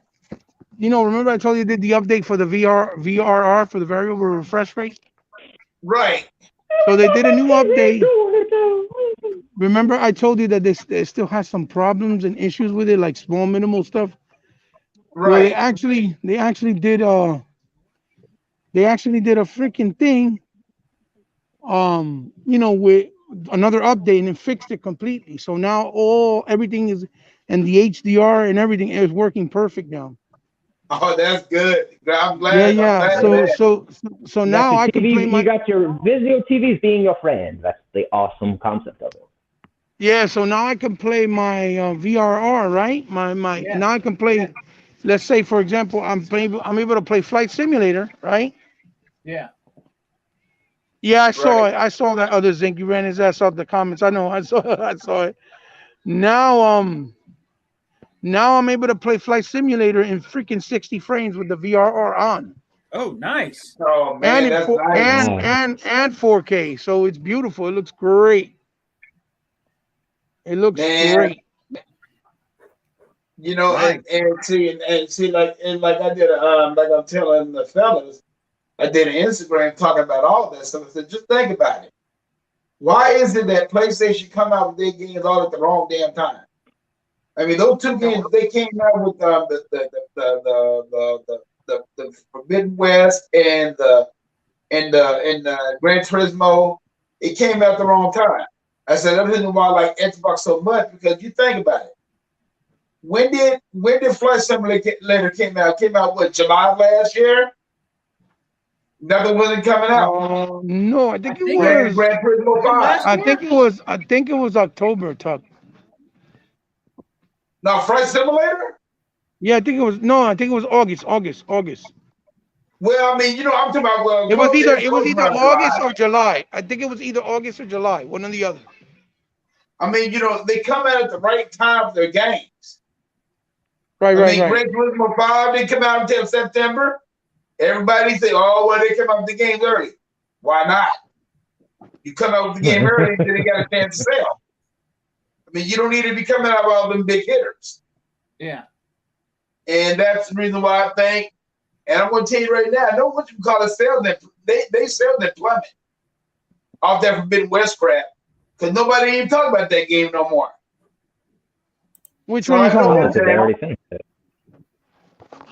Remember I told you did the update for the VRR for the variable refresh rate? Right. So they did a new update. Remember I told you that they still has some problems and issues with it, like small minimal stuff. Right. Well, they actually did a freaking thing. With another update and fixed it completely. So now everything is, and the HDR and everything is working perfect now. Oh, that's good. I'm glad. Yeah. So now I can play you got your Vizio TVs being your friend. That's the awesome concept of it. Yeah. So now I can play my VRR, right? Now I can play. Let's say, for example, I'm able to play Flight Simulator, right? Yeah. Yeah, I saw it. I saw that other Zinc. You ran his ass off the comments. I know. I saw it. Now I'm able to play Flight Simulator in freaking 60 frames with the VRR on. Oh, nice. Oh man, and that's nice. And 4K. So it's beautiful. It looks great. It looks great. Nice. and see, like I did, like I'm telling the fellas. I did an Instagram talking about all that stuff. I said, just think about it. Why is it that PlayStation come out with their games all at the wrong damn time? I mean, those two games they came out with the Forbidden West and the Gran Turismo. It came out the wrong time. I said that's the reason why I like Xbox so much, because you think about it. When did Flight Simulator came out? It came out what, July last year? Nothing wasn't coming out. No, I think it was. Gran Turismo 5. I think it was October, Tuck. No, Flight Simulator? Yeah, I think it was August. Well, I mean, I'm talking about. It was either August or July. I think it was either August or July, one or the other. I mean, they come out at the right time for their games. Right. Gran Turismo 5 didn't come out until September. Everybody say, oh, well, they come out with the games early. Why not? You come out with the game early, then they got a chance to sell. I mean, you don't need to be coming out with all them big hitters. Yeah. And that's the reason why I think, and I'm going to tell you right now, I know what you call it sales. They sell their plummet off that Forbidden West crap, because nobody even talk about that game no more. Which one are you talking about?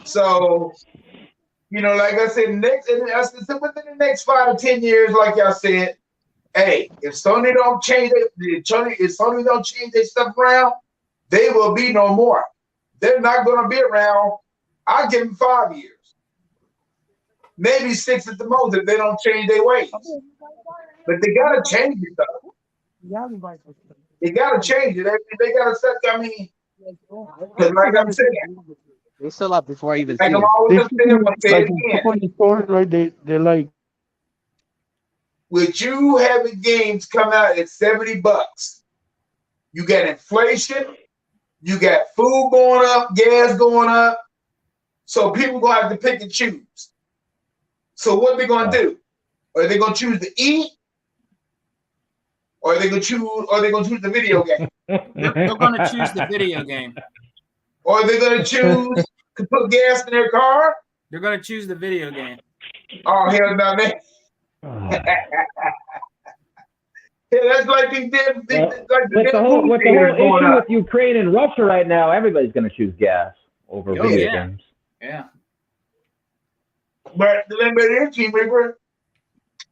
So, like I said, within the next 5 to 10 years, like y'all said, hey, if Sony don't change their stuff around, they will be no more. They're not going to be around. I'll give them 5 years, maybe 6 at the most if they don't change their ways. But they got to change it though. They got to change it. They got to set. I mean, because like I'm saying. They sell out before I even like see I'm it. always saying, they're like, with you having games come out at $70, you got inflation, you got food going up, gas going up, so people gonna have to pick and choose. So what they gonna do? Are they gonna choose to eat, or are they gonna choose the video game? They're gonna choose the video game. Or are they going to choose to put gas in their car? They're going to choose the video game. Oh, hell no, man. Yeah, that's like they did. With the whole issue with Ukraine and Russia right now, everybody's going to choose gas over video games. Yeah. But the limit is, remember,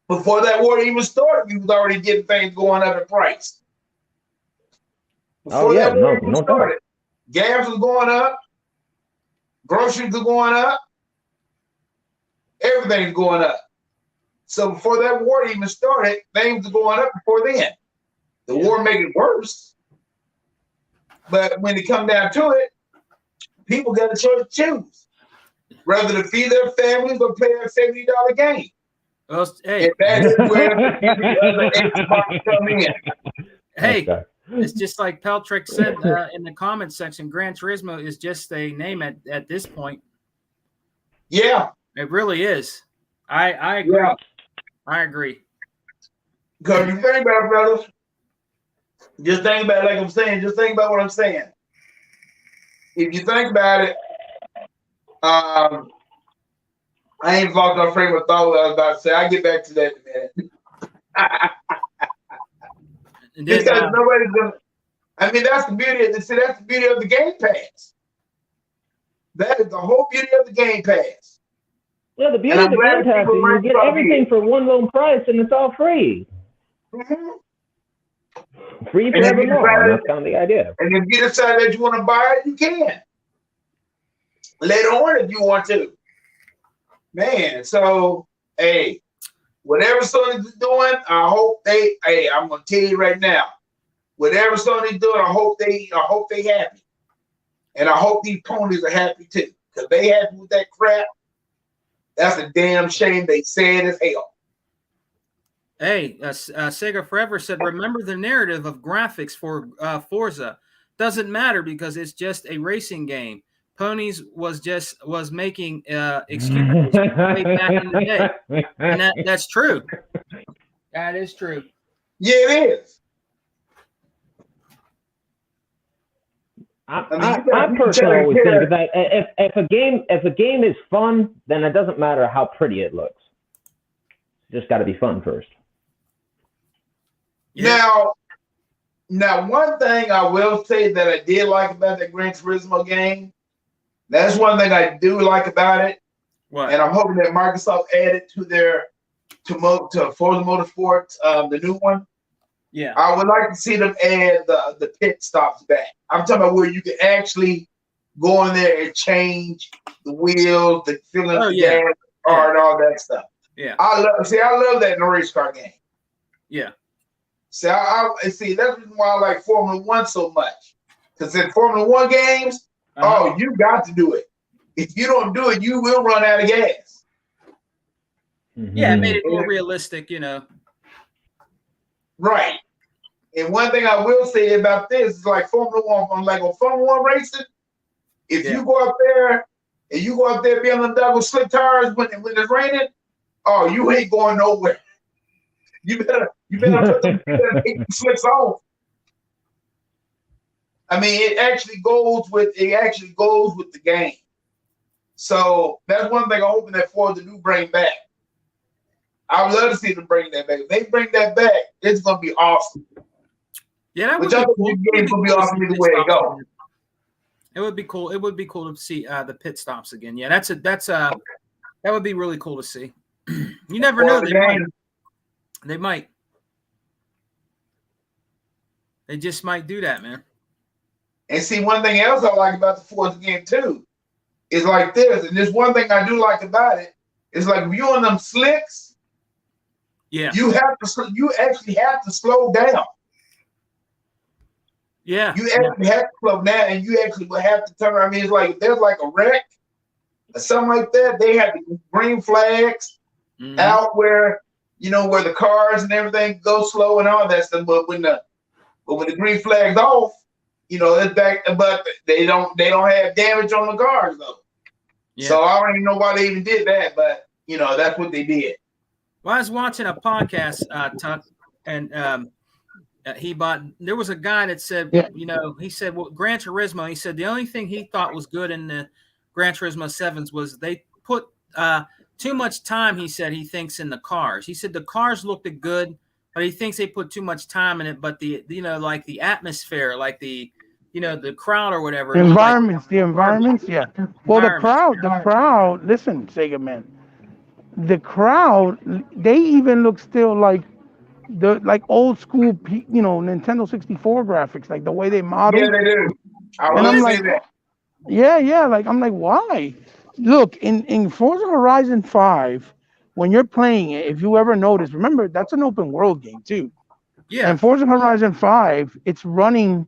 before that war even started, we was already getting things going up in price. Before that war even started, gas was going up, groceries are going up, everything's going up. So before that war even started, things were going up before then. The war made it worse. But when it come down to it, people got a choice to choose. Rather to feed their families or play a $70 game. Well, hey. And that is where the other Xbox come in. Hey, it's just like Peltrick said in the comment section, Gran Turismo is just a name at this point. Yeah. It really is. I agree. Yeah. I agree. Because you think about it, brothers, just think about it like I'm saying. Just think about what I'm saying. If you think about it, I ain't lost no frame of thought what I was about to say. I'll get back to that in a minute. Because nobody's gonna. I mean, that's the beauty of that's the beauty of the Game Pass. That is the whole beauty of the Game Pass. Yeah, the beauty of the Game Pass is you get everything for one low price and it's all free. Mm-hmm. Free forevermore. That's kind of the idea. And if you decide that you want to buy it, you can. Later on, if you want to. Man, so hey, whatever Sony's doing, I hope they. Hey, I'm gonna tell you right now, whatever Sony's doing, I hope they happy, and I hope these ponies are happy too, because they happy with that crap. That's a damn shame. They sad as hell. Hey, Sega Forever said, remember the narrative of graphics for Forza. Doesn't matter because it's just a racing game. Ponies was making excuses way back in the day. And that's true. That is true. Yeah, it is. I personally always think that if a game is fun, then it doesn't matter how pretty it looks. It's just got to be fun first. Now, one thing I will say that I did like about the Gran Turismo game, that's one thing I do like about it. What? And I'm hoping that Microsoft added to Forza Motorsports, the new one. Yeah. I would like to see them add the pit stops back. I'm talking about where you can actually go in there and change the wheels, the filling the gas, car, and all that stuff. Yeah. I love that in a race car game. Yeah. See, that's the reason why I like Formula One so much. Because in Formula One games, you got to do it. If you don't do it, you will run out of gas. Yeah, it made it more realistic, you know. Right. And one thing I will say about this is like Formula One, like on Formula One racing, if you go up there and you go up there being on double slick tires when it's raining, you ain't going nowhere. You better take the slicks off. I mean, it actually goes with the game. So that's one thing I'm hoping that Forza do bring back. I would love to see them bring that back. If they bring that back, it's gonna be awesome. Yeah, that would be cool. It's gonna be awesome either way it goes. It would be cool. It would be cool to see the pit stops again. Yeah, that would be really cool to see. You never know. They might. They just might do that, man. And see, one thing else I like about the Forza game too is like this. And there's one thing I do like about it. It's like if you're on them slicks, you actually have to slow down. Yeah. You actually have to slow down, and you actually will have to turn. I mean, it's like if there's like a wreck or something like that, they have the green flags out where the cars and everything go slow and all that stuff. But when the green flag's off, it's back. But they don't have damage on the cars though. Yeah. So I don't even know why they even did that, but that's what they did. Well, I was watching a podcast, Tuck, and there was a guy that said, he said, well, Gran Turismo, he said the only thing he thought was good in the Gran Turismo 7s was they put too much time, he said, he thinks, in the cars. He said the cars looked good, but he thinks they put too much time in it. But the like the atmosphere, like the the crowd or whatever. The environments, yeah. Well, the crowd. Listen, Sega man, the crowd, they even look still like old school, Nintendo 64 graphics, like the way they model. Yeah, they do. I'm like, yeah, like I'm like, why? Look, in Forza Horizon 5, when you're playing it, if you ever notice, remember that's an open world game too. Yeah. And Forza Horizon 5, it's running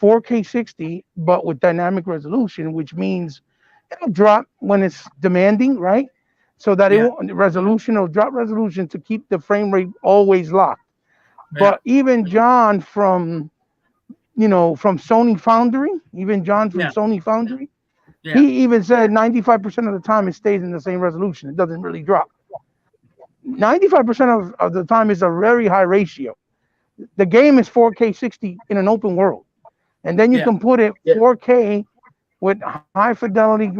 4K 60, but with dynamic resolution, which means it'll drop when it's demanding, right? So that it'll drop resolution to keep the frame rate always locked. But even John from Sony Foundry, he even said 95% of the time it stays in the same resolution. It doesn't really drop. 95% of the time is a very high ratio. The game is 4K 60 in an open world. And then you can put it 4K with high fidelity,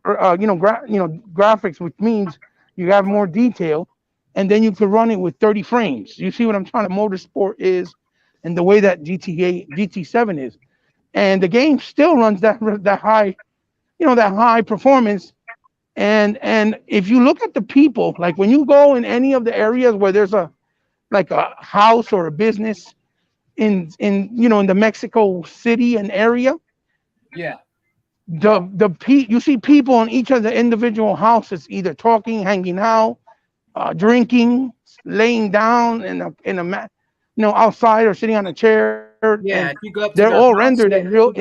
graphics, which means you have more detail, and then you can run it with 30 frames. You see what I'm trying to? Motorsport is, and the way that GT7 is, and the game still runs that high, that high performance. And if you look at the people, like when you go in any of the areas where there's a house or a business in the Mexico City and area, you see people in each of the individual houses either talking, hanging out, drinking, laying down in a mat, outside or sitting on a chair. Yeah, if you go up to they're all rendered in real.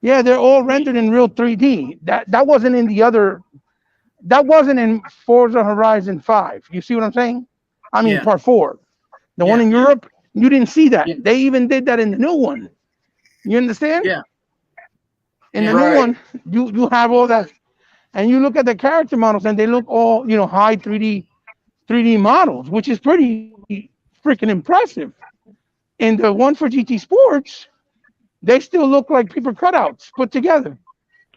They're all rendered in real 3D. That wasn't in the other. That wasn't in Forza Horizon 5. You see what I'm saying? I mean, Part 4. The one in Europe, you didn't see that. They even did that in the new one. You understand? Yeah. In the new one, you have all that, and you look at the character models, and they look all high 3D models, which is pretty freaking impressive. In the one for GT Sports, they still look like paper cutouts put together.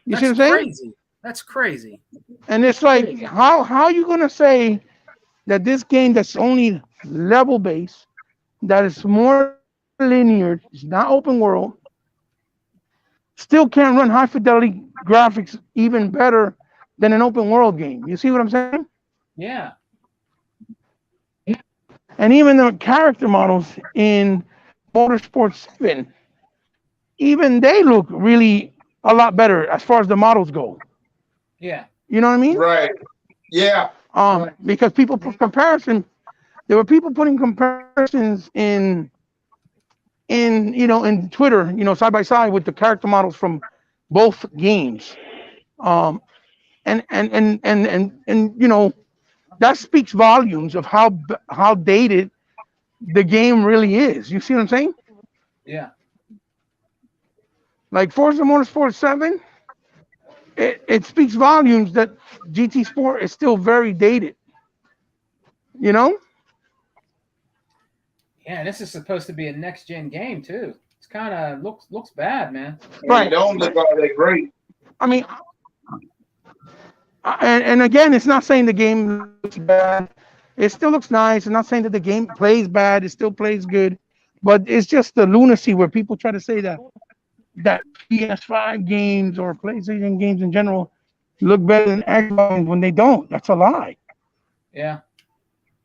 You see what I'm saying? Crazy. That's crazy. And it's like, how are you gonna say that this game that's only level based, that is more linear, it's not open world, still can't run high fidelity graphics even better than an open world game? You see what I'm saying? Yeah. And even the character models in Motorsport 7, even they look really a lot better as far as the models go. Yeah. You know what I mean? Right. Yeah. Because people put comparison. There were people putting comparisons in Twitter, side by side with the character models from both games. And that speaks volumes of how dated the game really is. You see what I'm saying? Yeah. Like Forza Motorsport 7, it speaks volumes that GT Sport is still very dated. Yeah, this is supposed to be a next gen game too. It's kind of looks bad, man. Right. It don't look all that great. I mean, and again, it's not saying the game looks bad. It still looks nice. I'm not saying that the game plays bad. It still plays good. But it's just the lunacy where people try to say that PS5 games or PlayStation games in general look better than Xbox when they don't. That's a lie. Yeah.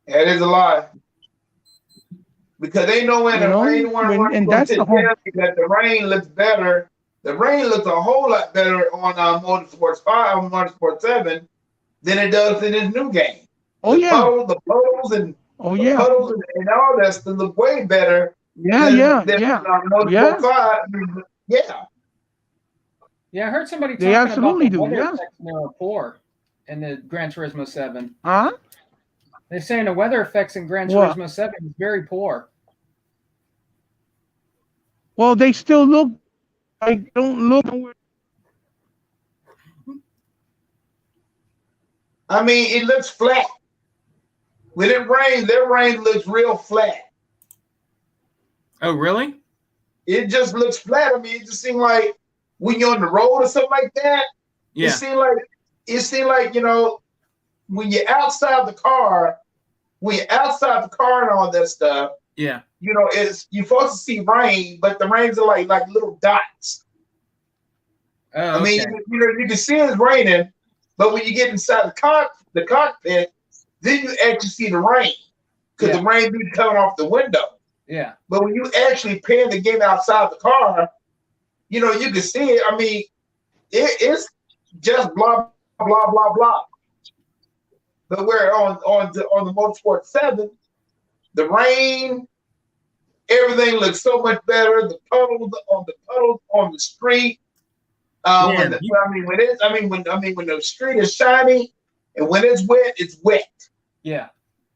That is a lie. Because they know when the rain that the rain looks better. The rain looks a whole lot better on Motorsport 5, on Motorsport 7 than it does in this new game. The puddles and puddles and all that stuff look way better. Motorsport 5. Yeah, I heard somebody talking they absolutely about the do. weather effects were poor in the Gran Turismo 7. Huh? They're saying the weather effects in Gran Turismo 7 is very poor. Well, they still look like don't look. I mean, it looks flat. When it rains, their rain looks real flat. Oh, really? It just looks flat. I mean, it just seems like when you're on the road or something like that. Yeah. It seems like when you're outside the car, when you're outside the car and all that stuff, yeah, you know, you're supposed to see rain, but the rains are like little dots. oh, I mean, okay. you know, you can see it's raining, but when you get inside the cockpit, then you actually see the rain because the rain be coming off the window. Yeah. But when you actually pan the game outside the car, you know, you can see it. I mean, it's just blah blah blah blah. But where on the Motorsport 7, the rain, everything looks so much better. The puddles on the street. When the street is shiny and when it's wet, it's wet. Yeah.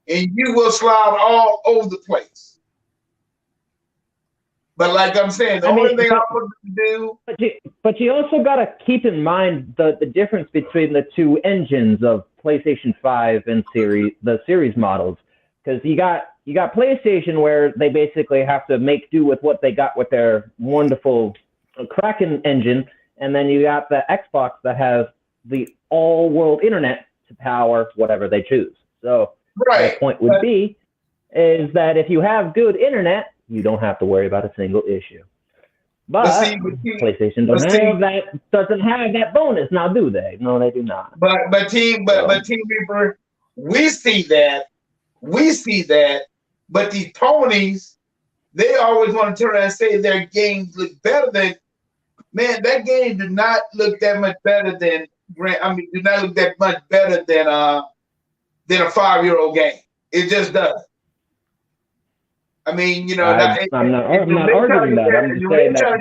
And you will slide all over the place. But like I'm saying, the only thing I want to do. But you also got to keep in mind the difference between the two engines of PlayStation 5 and the series models, because you got PlayStation where they basically have to make do with what they got with their wonderful Kraken engine, and then you got the Xbox that has the all-world internet to power whatever they choose. So my point would be is that if you have good internet, you don't have to worry about a single issue. But PlayStation doesn't have that bonus now, do they? No, they do not. But Team Reaper, we see that, but these ponies, they always want to turn around and say their games look better than. Man, that game did not look that much better than. Did not look that much better than a 5-year-old game. It just does. I mean, you know, I'm not arguing that. I'm just saying that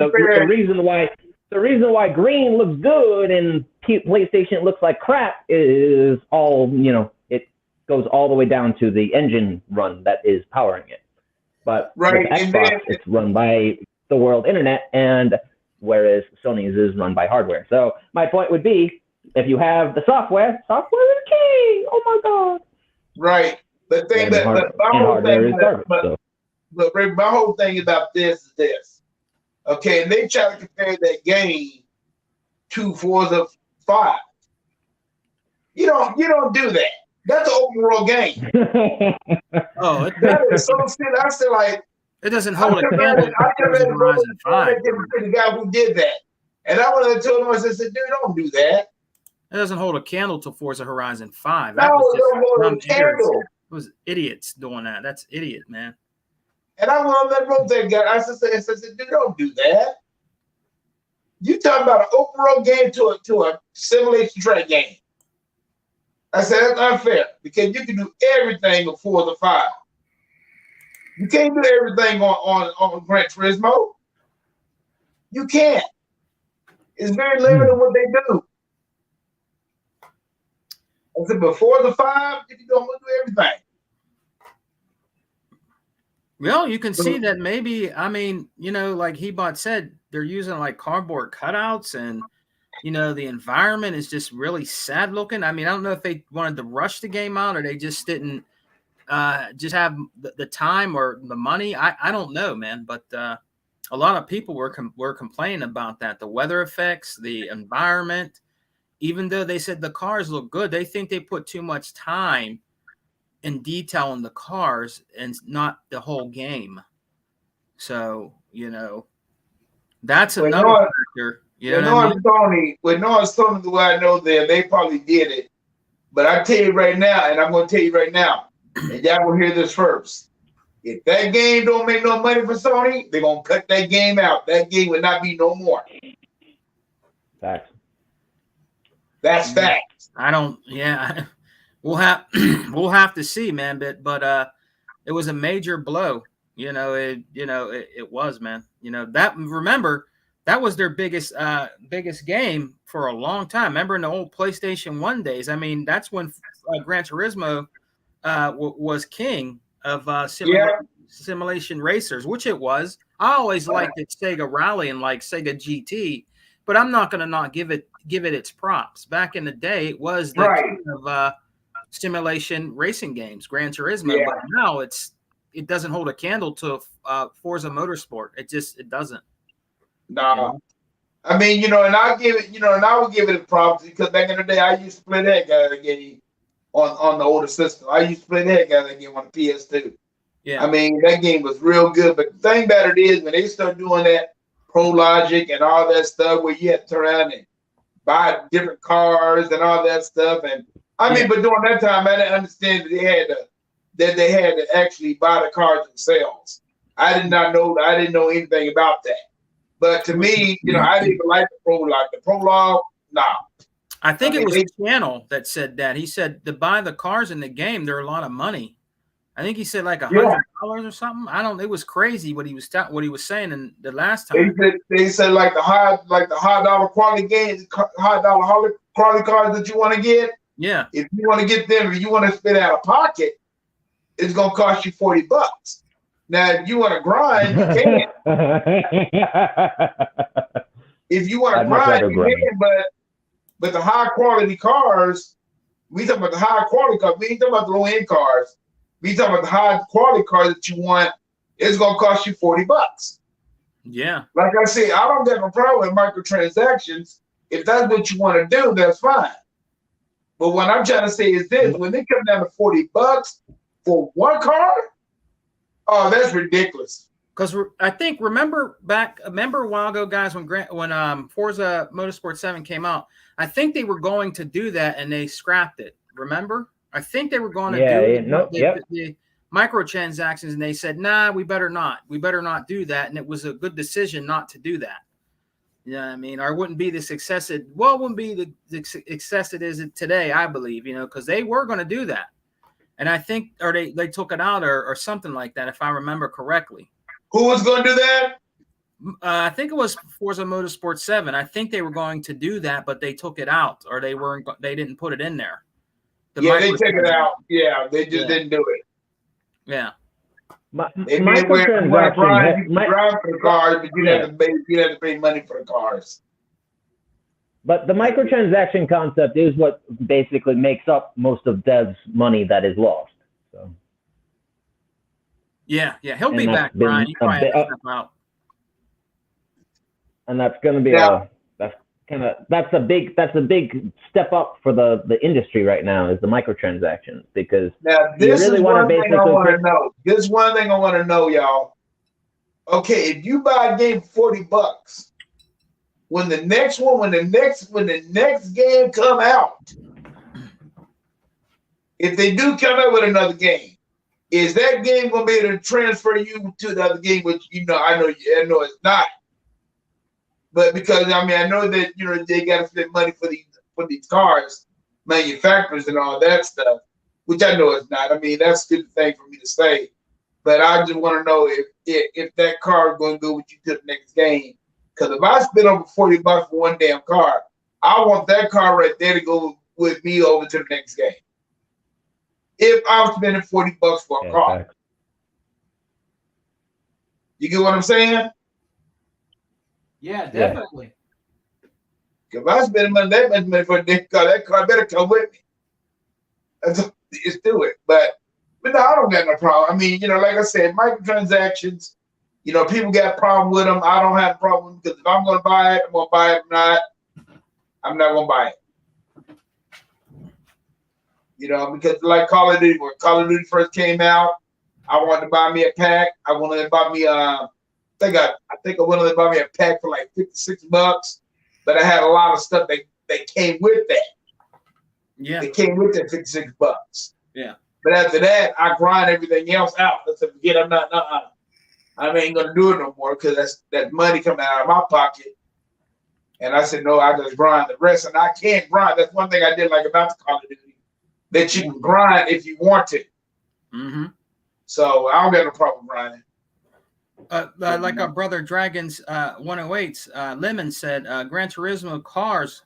the reason why green looks good and PlayStation looks like crap is all, you know, it goes all the way down to the engine run that is powering it. But with Xbox, it's run by the world internet, and whereas Sony's is run by hardware. So my point would be, if you have the software is king. Oh my God. Right. But my whole thing about this is this. Okay, and they try to compare that game to Forza 5. You don't do that. That's an open world game. That is so silly. I said, like, it doesn't hold a candle to Horizon 5. The guy who did that. And I would have told him, I said, dude, don't do that. It doesn't hold a candle to Forza Horizon 5. That was just it was idiots doing that. That's idiot, man. And I want to let that guy. I said, dude, don't do that. You talking about an open world game to a simulation track game. I said, that's unfair because you can do everything on Forza 5. You can't do everything on Gran Turismo. You can't. It's very limited what they do. I said, before the 5, you can do everything. Well, you can see that maybe, I mean, you know, like Hebot said, they're using like cardboard cutouts, and, you know, the environment is just really sad looking. I mean, I don't know if they wanted to rush the game out or they just didn't just have the time or the money. I don't know, man. But a lot of people were complaining about that. The weather effects, the environment, even though they said the cars look good, they think they put too much time in detail on the cars and not the whole game. So, you know, that's another factor. You know what I mean? With Sony, the way I know them, they probably did it. But I tell you right now, and I'm going to tell you right now, and y'all will hear this first. If that game don't make no money for Sony, they're going to cut that game out. That game will not be no more. Facts. That's facts. I don't, yeah. We'll have to see, man. But it was a major blow. You know, it was, man. You know, remember, that was their biggest game for a long time. Remember in the old PlayStation 1 days? I mean, that's when Gran Turismo was king of simulation racers, which it was. I always liked it, Sega Rally and like Sega GT, but I'm not going to not give it its props. Back in the day, it was the king of simulation racing games, Gran Turismo. But now it doesn't hold a candle to Forza Motorsport. It doesn't. No, you know? I mean, you know, and I'll give it, you know, and I will give it a props because back in the day I used to play that guy again on the older system. I used to play the heck out of that game on the PS2. Yeah. I mean, that game was real good. But the thing about it is when they start doing that Pro Logic and all that stuff where you have to turn around and buy different cars and all that stuff. And I mean, but during that time, I didn't understand that they had to actually buy the cars themselves. I didn't know anything about that. But to me, I didn't even like the prologue. The prologue, nah. I think it was a channel that said that. He said to buy the cars in the game, they're a lot of money. I think he said like $100 or something. It was crazy what he was saying in the last time. They said like the high dollar quality games, high dollar quality cars that you want to get. Yeah. If you want to get them, if you want to spend out of pocket, it's gonna cost you $40. Now, if you want to grind, you can. If you want to grind, you can. But the high quality cars, we talking about the high quality cars. We ain't talking about the low end cars. We talking about the high quality cars that you want. It's gonna cost you $40. Yeah. Like I said, I don't get no problem with microtransactions. If that's what you want to do, that's fine. But what I'm trying to say is this: when they come down to $40 for one car, oh, that's ridiculous. Because I think remember a while ago, guys, when Forza Motorsport 7 came out, I think they were going to do that and they scrapped it. Remember? I think they were going to do the microtransactions, and they said, "Nah, we better not. We better not do that." And it was a good decision not to do that. You know what I mean? Or it wouldn't be the success it wouldn't be the success it is today, I believe, because they were going to do that. And I think, or they took it out or something like that, if I remember correctly. Who was going to do that? I think it was Forza Motorsport 7. I think they were going to do that, but they took it out, or they didn't put it in there. They took it out. Yeah, they just didn't do it. Yeah. You drive for the cars, but you have to pay money for the cars. But the microtransaction concept is what basically makes up most of Dev's money that is lost. So. Yeah, he'll be back, Brian. You probably have to step out. And that's going to be that's a big step up for the industry right now is the microtransactions, because now this is one thing I want to know. This is one thing I want to know, y'all. Okay, if you buy a game for $40, when the next game come out, if they do come out with another game, is that game gonna be able to transfer you to the other game? Which I know it's not. But because I know that they got to spend money for these cars, manufacturers and all that stuff, which I know it's not. I mean, that's a good thing for me to say. But I just want to know if that car is going to go with you to the next game. Because if I spend over $40 for one damn car, I want that car right there to go with me over to the next game. If I'm spending $40 for a car. Thanks. You get what I'm saying? Yeah, definitely. If I spend that much money for a damn car, that car better come with me. Just do it. But no, I don't got no problem. I mean, like I said, microtransactions, people got a problem with them. I don't have a problem because if I'm going to buy it, I'm going to buy it. If not, I'm not going to buy it. Because like Call of Duty, when Call of Duty first came out, I wanted to buy me a pack. I wanted to buy me I think I wanted to buy me a pack for like $56, but I had a lot of stuff that came with that. Yeah. It came with that $56. Yeah. But after that, I grind everything else out. I said, forget, I ain't gonna do it no more because that money coming out of my pocket. And I said, no, I just grind the rest. And I can't grind. That's one thing I did like about the Call of Duty, that you can grind if you want to. Mm-hmm. So I don't got no problem grinding. Like our brother Dragons 108's Lemon said, Gran Turismo cars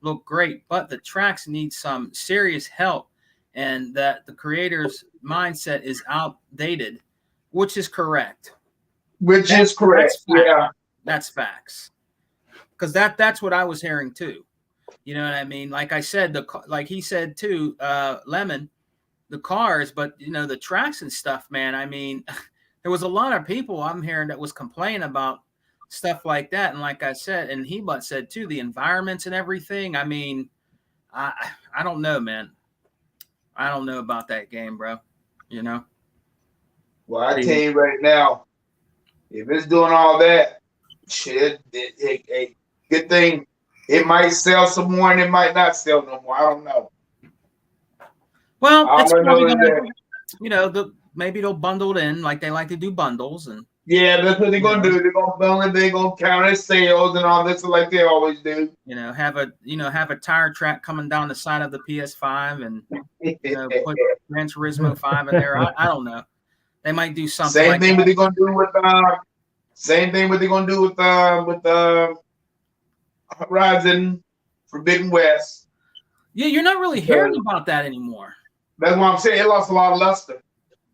look great, but the tracks need some serious help, and that the creator's mindset is outdated, which is correct. That's correct. Yeah, that's facts. Because that's what I was hearing too. You know what I mean? Like I said, like he said too, Lemon, the cars, but the tracks and stuff, man. I mean, there was a lot of people I'm hearing that was complaining about stuff like that. And like I said, and He-Butt said too, the environments and everything. I mean, I don't know, man. I don't know about that game, bro. You know. Well, I tell you right now, if it's doing all that, shit, good thing. It might sell some more and it might not sell no more. I don't know. Well, it's probably gonna, maybe they'll bundle it in like they like to do bundles and. Yeah, that's what they're gonna do. They're gonna bundle it. They're gonna count as sales and all this, like they always do. Have a tire track coming down the side of the PS5 and put Gran Turismo 5 in there. I don't know. They might do something. Same thing what they're gonna do with same thing what they're gonna do with Horizon Forbidden West. Yeah, you're not really hearing about that anymore. That's why I'm saying it lost a lot of luster.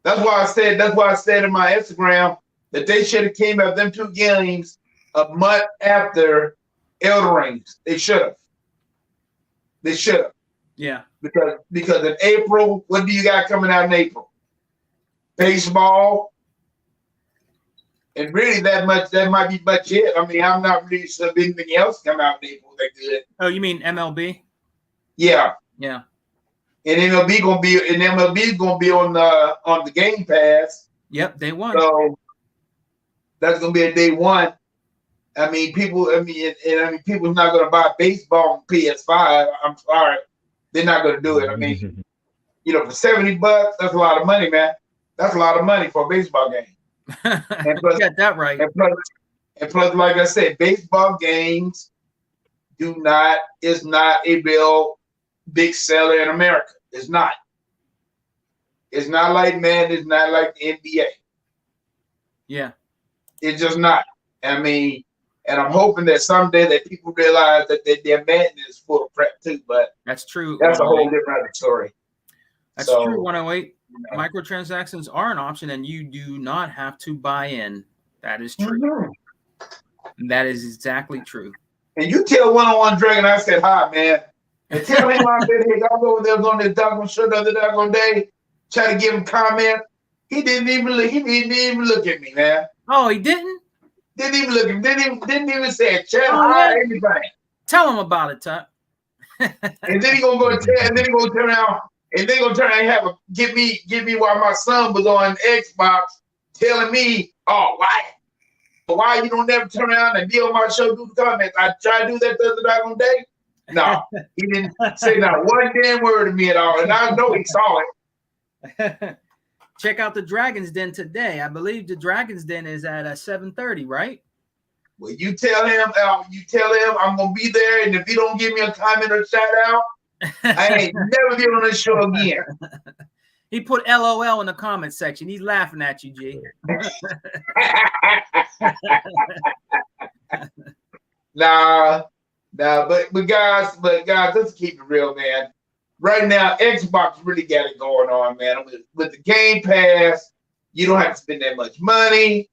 That's why I said in my Instagram that they should have came out them 2 games a month after Elden Rings. They should have. They should have. Yeah. Because in April, what do you got coming out in April? Baseball. And really that might be much it. I mean, I'm not really sure if anything else come out in April that good. Oh, you mean MLB? Yeah. Yeah. And MLB gonna be on the Game Pass. Yep, day one. So that's gonna be a day one. I mean, people's not gonna buy baseball on PS5. I'm sorry, they're not gonna do it. I mean, for $70, that's a lot of money, man. That's a lot of money for a baseball game. And plus, you got that right. And plus, like I said, baseball games is not a real big seller in America. It's not. It's not like Madden. It's not like the NBA. Yeah. It's just not. I mean, and I'm hoping that someday that people realize that their Madden is full of crap too. But that's true. That's a whole different story. That's true. 108. Microtransactions are an option, and you do not have to buy in. That is true. Mm-hmm. That is exactly true. And you tell 101 Dragon I said hi, man. And tell him I said, hey, I was over there on this doggone show the other doggone day, try to give him comment. He didn't even look at me, man. Oh, he didn't? Didn't even look at me. Didn't even say chat, hi, anything. Tell him about it, Tuck. And then he gonna go tell, and then he gonna turn around, and then gonna turn around and have give me while my son was on Xbox telling me, oh, why you don't never turn around and be on my show, do the comments. I tried to do that the other doggone day. No, he didn't say not one damn word to me at all, and I know he saw it. Check out the Dragon's Den today. I believe the Dragon's Den is at 7:30, right? Well, you tell him I'm gonna be there, and if you don't give me a comment or shout out, I ain't never be on this show again. He put LOL in the comment section. He's laughing at you, G. Nah, but guys, let's keep it real, man. Right now, Xbox really got it going on, man. With the Game Pass, you don't have to spend that much money.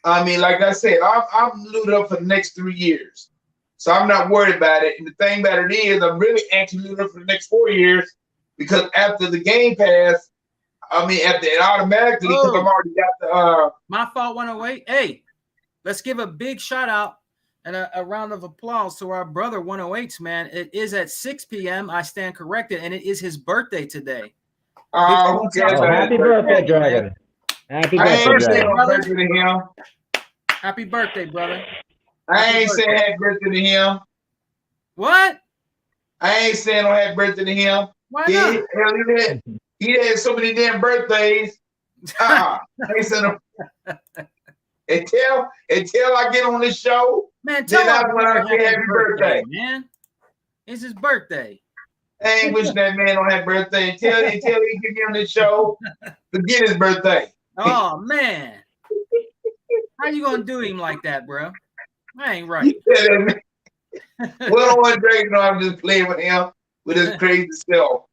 I mean, like I said, I'm looted up for the next 3 years, so I'm not worried about it. And the thing about it is, I'm really actually looted up for the next 4 years because after the Game Pass, after it automatically, because I've already got the. My fault, 108. Hey, let's give a big shout out and a round of applause to our brother 108's, man. It is at 6 p.m. I stand corrected, and it is his birthday today. Happy birthday, Dragon. Happy birthday, brother. To him. Happy birthday, brother. I ain't saying happy birthday to him. What? I ain't saying no happy birthday to him. Why not? He had so many damn birthdays. I ain't saying no. Until I get on this show, man, tell him when I say happy birthday, man. It's his birthday. I ain't wishing that man on that birthday. Until he get me on this show, forget his birthday. Oh man, how you gonna do him like that, bro? That ain't right. Well, one Drake, I'm just playing with him with his crazy self,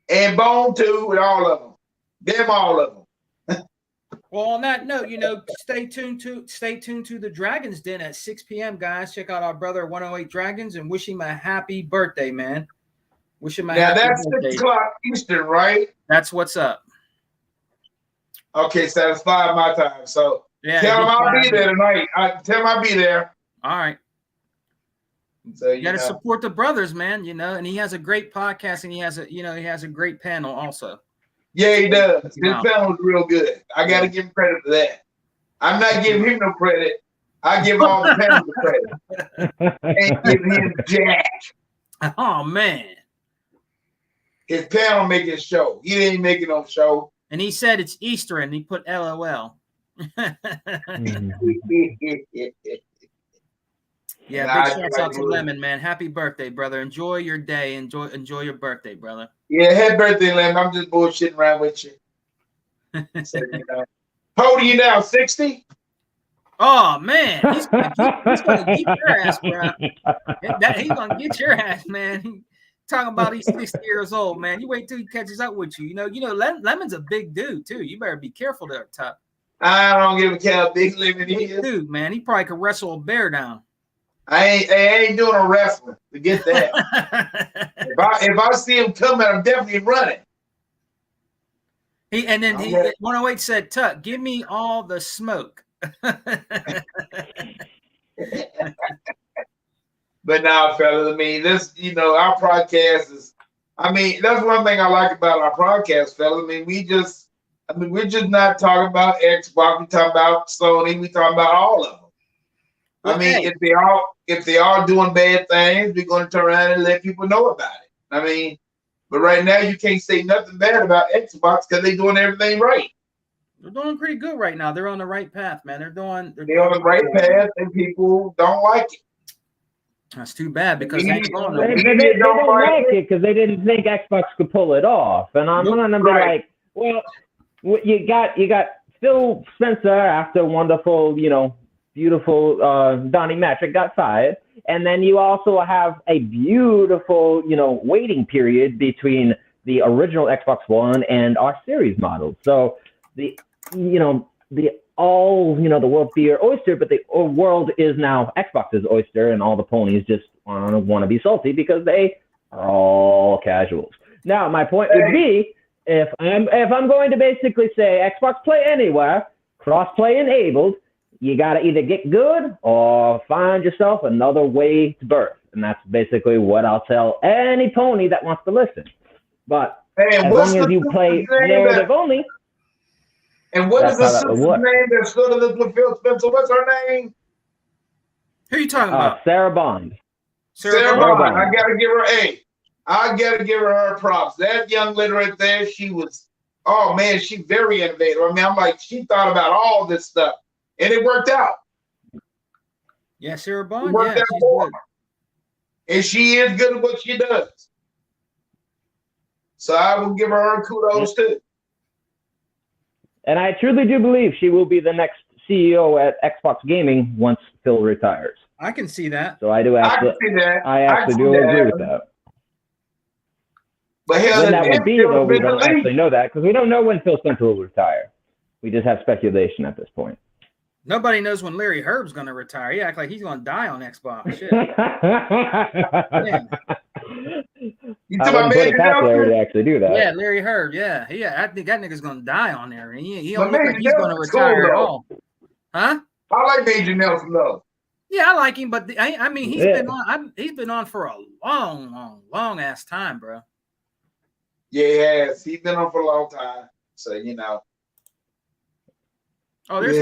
and Bone too, with all of them. All of them. Well, on that note, stay tuned to the Dragon's Den at 6 p.m. guys. Check out our brother 108 Dragons and wish him a happy birthday, man. Wish him a happy birthday. Now that's 6 o'clock Eastern, right? That's what's up. Okay, so that's 5 my time. So yeah, tell him I'll be there tonight. Tell him I'll be there. All right. So you got to support the brothers, man. And he has a great podcast, and he has a great panel also. Yeah, he does. His panel is real good. I got to give him credit for that. I'm not giving him no credit. I give all the panel the credit. Ain't giving him jack. Oh man. His panel making a show. He didn't make it no show. And he said it's Easter, and he put LOL. Yeah, big shouts out to Lemon, man. Happy birthday, brother. Enjoy your day. Enjoy your birthday, brother. Yeah, happy birthday, Lemon. I'm just bullshitting around with you. So, how old are you now? 60? Oh man, he's gonna get your ass, bro. He's gonna get your ass, man. Talking about he's 60 years old, man. You wait till he catches up with you. You know, Lemon's a big dude too. You better be careful there, Tuck. I don't give a care how big Lemon is. Dude, man, he probably could wrestle a bear down. I ain't doing a wrestling. Forget that. if I see him coming, I'm definitely running. He 108 said, "Tuck, give me all the smoke." But now, fellas, I mean, this, our podcast is, that's one thing I like about our podcast, fellas. We're just not talking about Xbox. We talking about Sony. We talking about all of them. Okay. If they are doing bad things, we're going to turn around and let people know about it. But right now you can't say nothing bad about Xbox because they're doing everything right. They're doing pretty good right now. They're on the right path, man. They're on the right path, and people don't like it. That's too bad because they don't like it because they didn't think Xbox could pull it off. And I'm going to be like, well, you got Phil Spencer after wonderful, beautiful Donnie Matrick got fired. And then you also have a beautiful, waiting period between the original Xbox One and our series models. So the world be your oyster, but the world is now Xbox's oyster, and all the ponies just want to be salty because they are all casuals. Now, my point would be, if I'm going to basically say Xbox Play Anywhere, cross-play enabled, you got to either get good or find yourself another way to birth. And that's basically what I'll tell any pony that wants to listen. But as long as you play narrative only. And what is the sister's name that's good to this Phil Spencer? What's her name? Who are you talking about? Sarah Bond. Sarah Bond. I gotta give her her props. That young lady right there, she's very innovative. I'm like, she thought about all this stuff. And it worked out. Yeah, Sarah Bond. It worked out for her. And she is good at what she does. So I will give her kudos too. And I truly do believe she will be the next CEO at Xbox Gaming once Phil retires. I can see that. So I do actually, I actually do agree with that. But when that would be, though, we don't actually know that because we don't know when Phil Spencer will retire. We just have speculation at this point. Nobody knows when Larry Herb's going to retire. He acts like he's going to die on Xbox. Shit. I wouldn't put it past Larry to actually do that. Yeah, Larry Herb. Yeah. I think that nigga's going to die on there. He don't look like he's going to retire at all. Huh? I like Major Nelson though. Yeah, I like him, but he's been on for a long ass time, bro. Yeah, he has. He's been on for a long time. So Oh, there's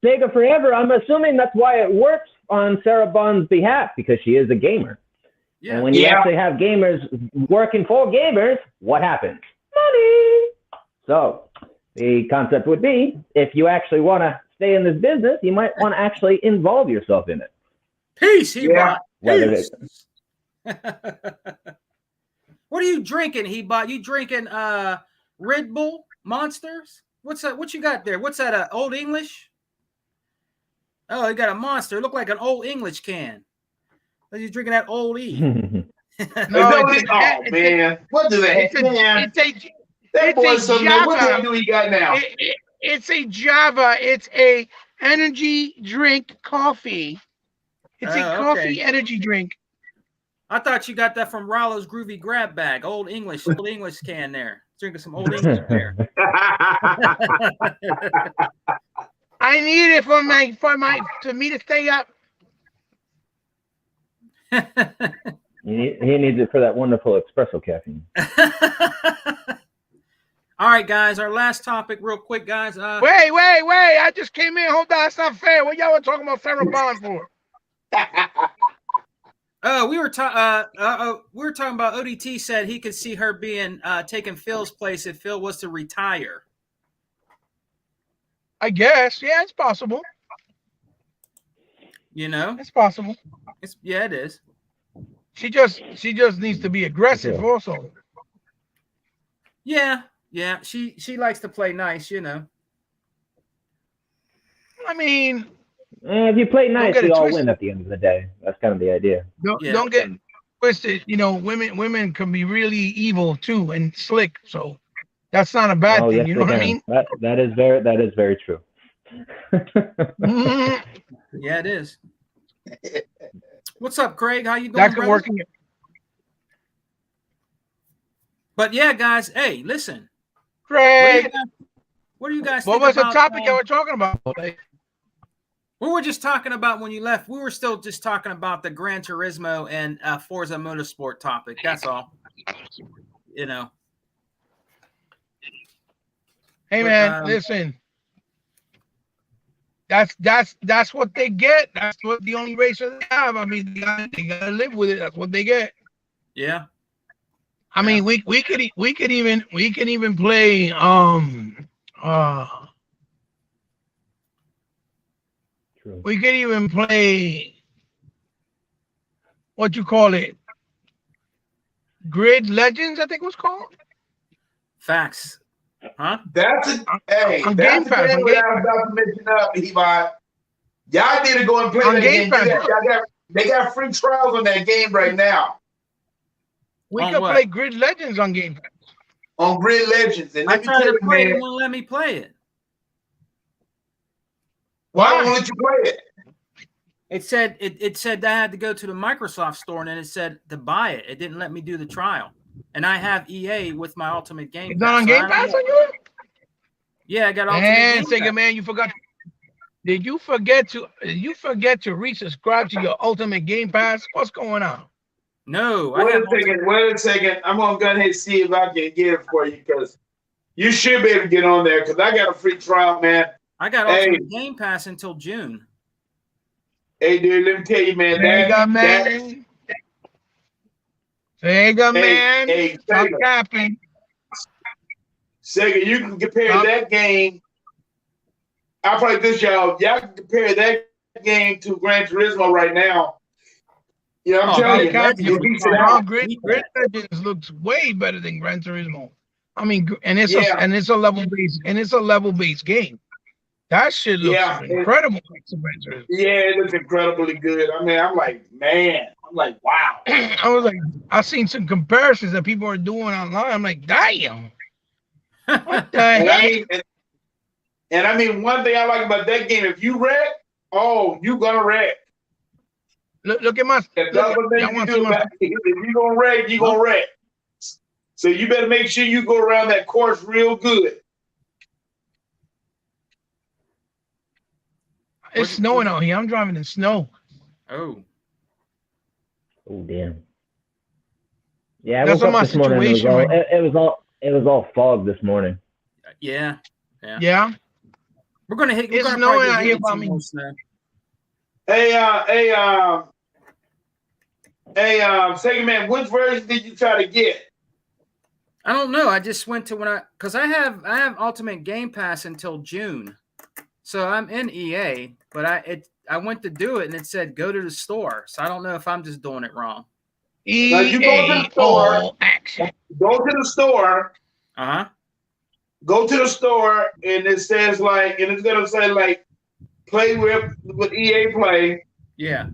Sega Forever. I'm assuming that's why it works on Sarah Bond's behalf, because she is a gamer. Yeah. And when you actually have gamers working for gamers, what happens? Money. So the concept would be, if you actually want to stay in this business, you might want to actually involve yourself in it. Peace, Peace. What are you drinking, Hebot? You drinking Red Bull Monsters? What's that? What you got there? What's that? Old English? Oh, you got a Monster. It looked like an Old English can. Are you drinking that Old E? Man. What do they? What do he got now? It's a Java. It's a energy drink coffee. It's a coffee energy drink. I thought you got that from Rollo's Groovy Grab Bag. Old English can there. Drinking some Old English there. I need it for me to stay up. He needs it for that wonderful espresso caffeine. All right, guys. Our last topic, real quick, guys. Wait! I just came in. Hold on, that's not fair. What y'all were talking about Sarah Bond for? We were talking about ODT said he could see her being taking Phil's place if Phil was to retire. I guess, yeah, it's possible. You know, it's possible. It is. She just needs to be aggressive, also. Yeah. She likes to play nice, you know. I mean, if you play nice, we all win at the end of the day. That's kind of the idea. Don't get twisted. You know, women can be really evil too and slick. So that's not a bad thing. Yes, you know what I mean? That is very true. Yeah, it is. What's up, Craig? How you doing? That could work. But yeah, guys. Hey, listen. Craig, what do you guys? What was the topic that we're talking about? We were just talking about when you left. We were still just talking about the Gran Turismo and Forza Motorsport topic. That's all. You know. Hey, man, listen. That's what they get. That's what the only racer they have. I mean, they gotta live with it. That's what they get. Yeah. I mean, we could even play True. We could even play what you call it, Grid Legends, I think it was called. Facts. Huh? That's on that's Game Pass, the thing I was about to mention up, Levi. Y'all need to go and play on that Game game. Pass. They got free trials on that game right now. We could play Grid Legends on Game Pass. On Grid Legends. And I tried to play it, it won't let me play it. Why won't let you play it? It said I had to go to the Microsoft store, and then it said to buy it. It didn't let me do the trial. And I have EA with my Ultimate Game Pass. It's not on Game Pass on you? Yeah, I got Ultimate Game Pass. Man, you forgot. Did you forget to resubscribe to your Ultimate Game Pass? What's going on? No. Wait a second. I'm going to go ahead and see if I can get it for you, because you should be able to get on there, because I got a free trial, man. I got Ultimate Game Pass until June. Hey, dude, let me tell you, man. Sega, man. Hey, Stop capping. Sega, you can compare that game. I'll play this, y'all. Y'all can compare that game to Gran Turismo right now. You know, I'm telling you. Grid Legends looks way better than Gran Turismo. I mean, and it's a level based game. That shit looks incredible. Yeah, it looks incredibly good. I mean, I'm like, wow. I was like, I've seen some comparisons that people are doing online. I'm like, damn. What the heck? I mean, one thing I like about that game, if you wreck, you gonna wreck. Look at my. If you gonna wreck, you gonna wreck. So you better make sure you go around that course real good. It's snowing out here. I'm driving in snow. Oh, damn. Yeah, that's my situation. It was all fog this morning. Yeah. We're gonna hit. It's snowing out here by me. Sega Man, which version did you try to get? I don't know. I just went to because I have Ultimate Game Pass until June, so I'm in EA. But I went to do it and it said go to the store. So I don't know if I'm just doing it wrong. Now you go to the store. Action. Go to the store. Go to the store and it says and it's gonna say play with EA Play. Yeah.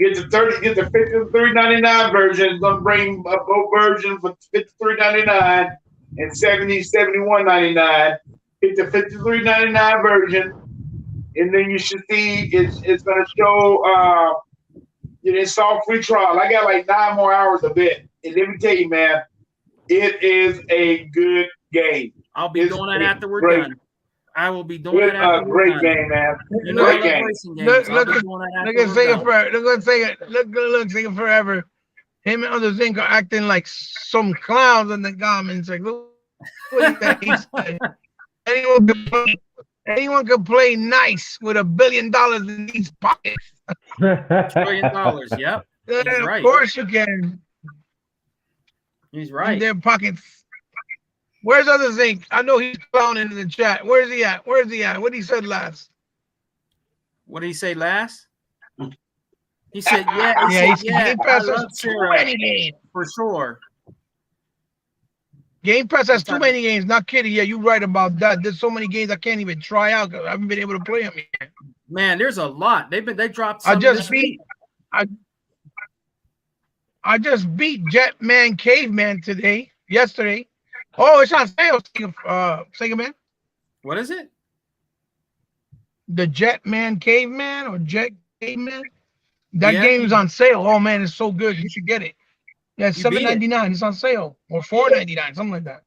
Get the $53.99 version. It's gonna bring both versions for $53.99 and $71.99. Get the $53.99 version, and then you should see it's gonna show install free trial. I got 9 more hours of it, and let me tell you, man, it is a good game. I'll be doing it after we're done. I will be doing it after great game, man. You know, Great I love game. racing games. Look at Sega Forever. Look Sega Forever. Him and other Zinc are acting like some clowns in the comments. Like, look what he said. Anyone can play nice with $1 billion in these pockets. $1 billion. Yep. Yeah, right. Of course you can. He's right. In their pockets. Where's other Zinc? I know he's clowning in the chat. Where's he at? What he said last? What did he say last? He said, yeah. He said, Game Pass has too Sarah, many games. for sure. Game Pass has too many games. Not kidding. Yeah, you're right about that. There's so many games I can't even try out because I haven't been able to play them yet. Man, there's a lot. They dropped some I just beat Jetman Caveman yesterday. Oh, it's on sale, Sega Man. What is it? The Jetman Caveman or Jet Caveman? That game is on sale. Oh man, it's so good. You should get it. Yeah, it's $7.99. It's on sale. Or $4.99, something like that.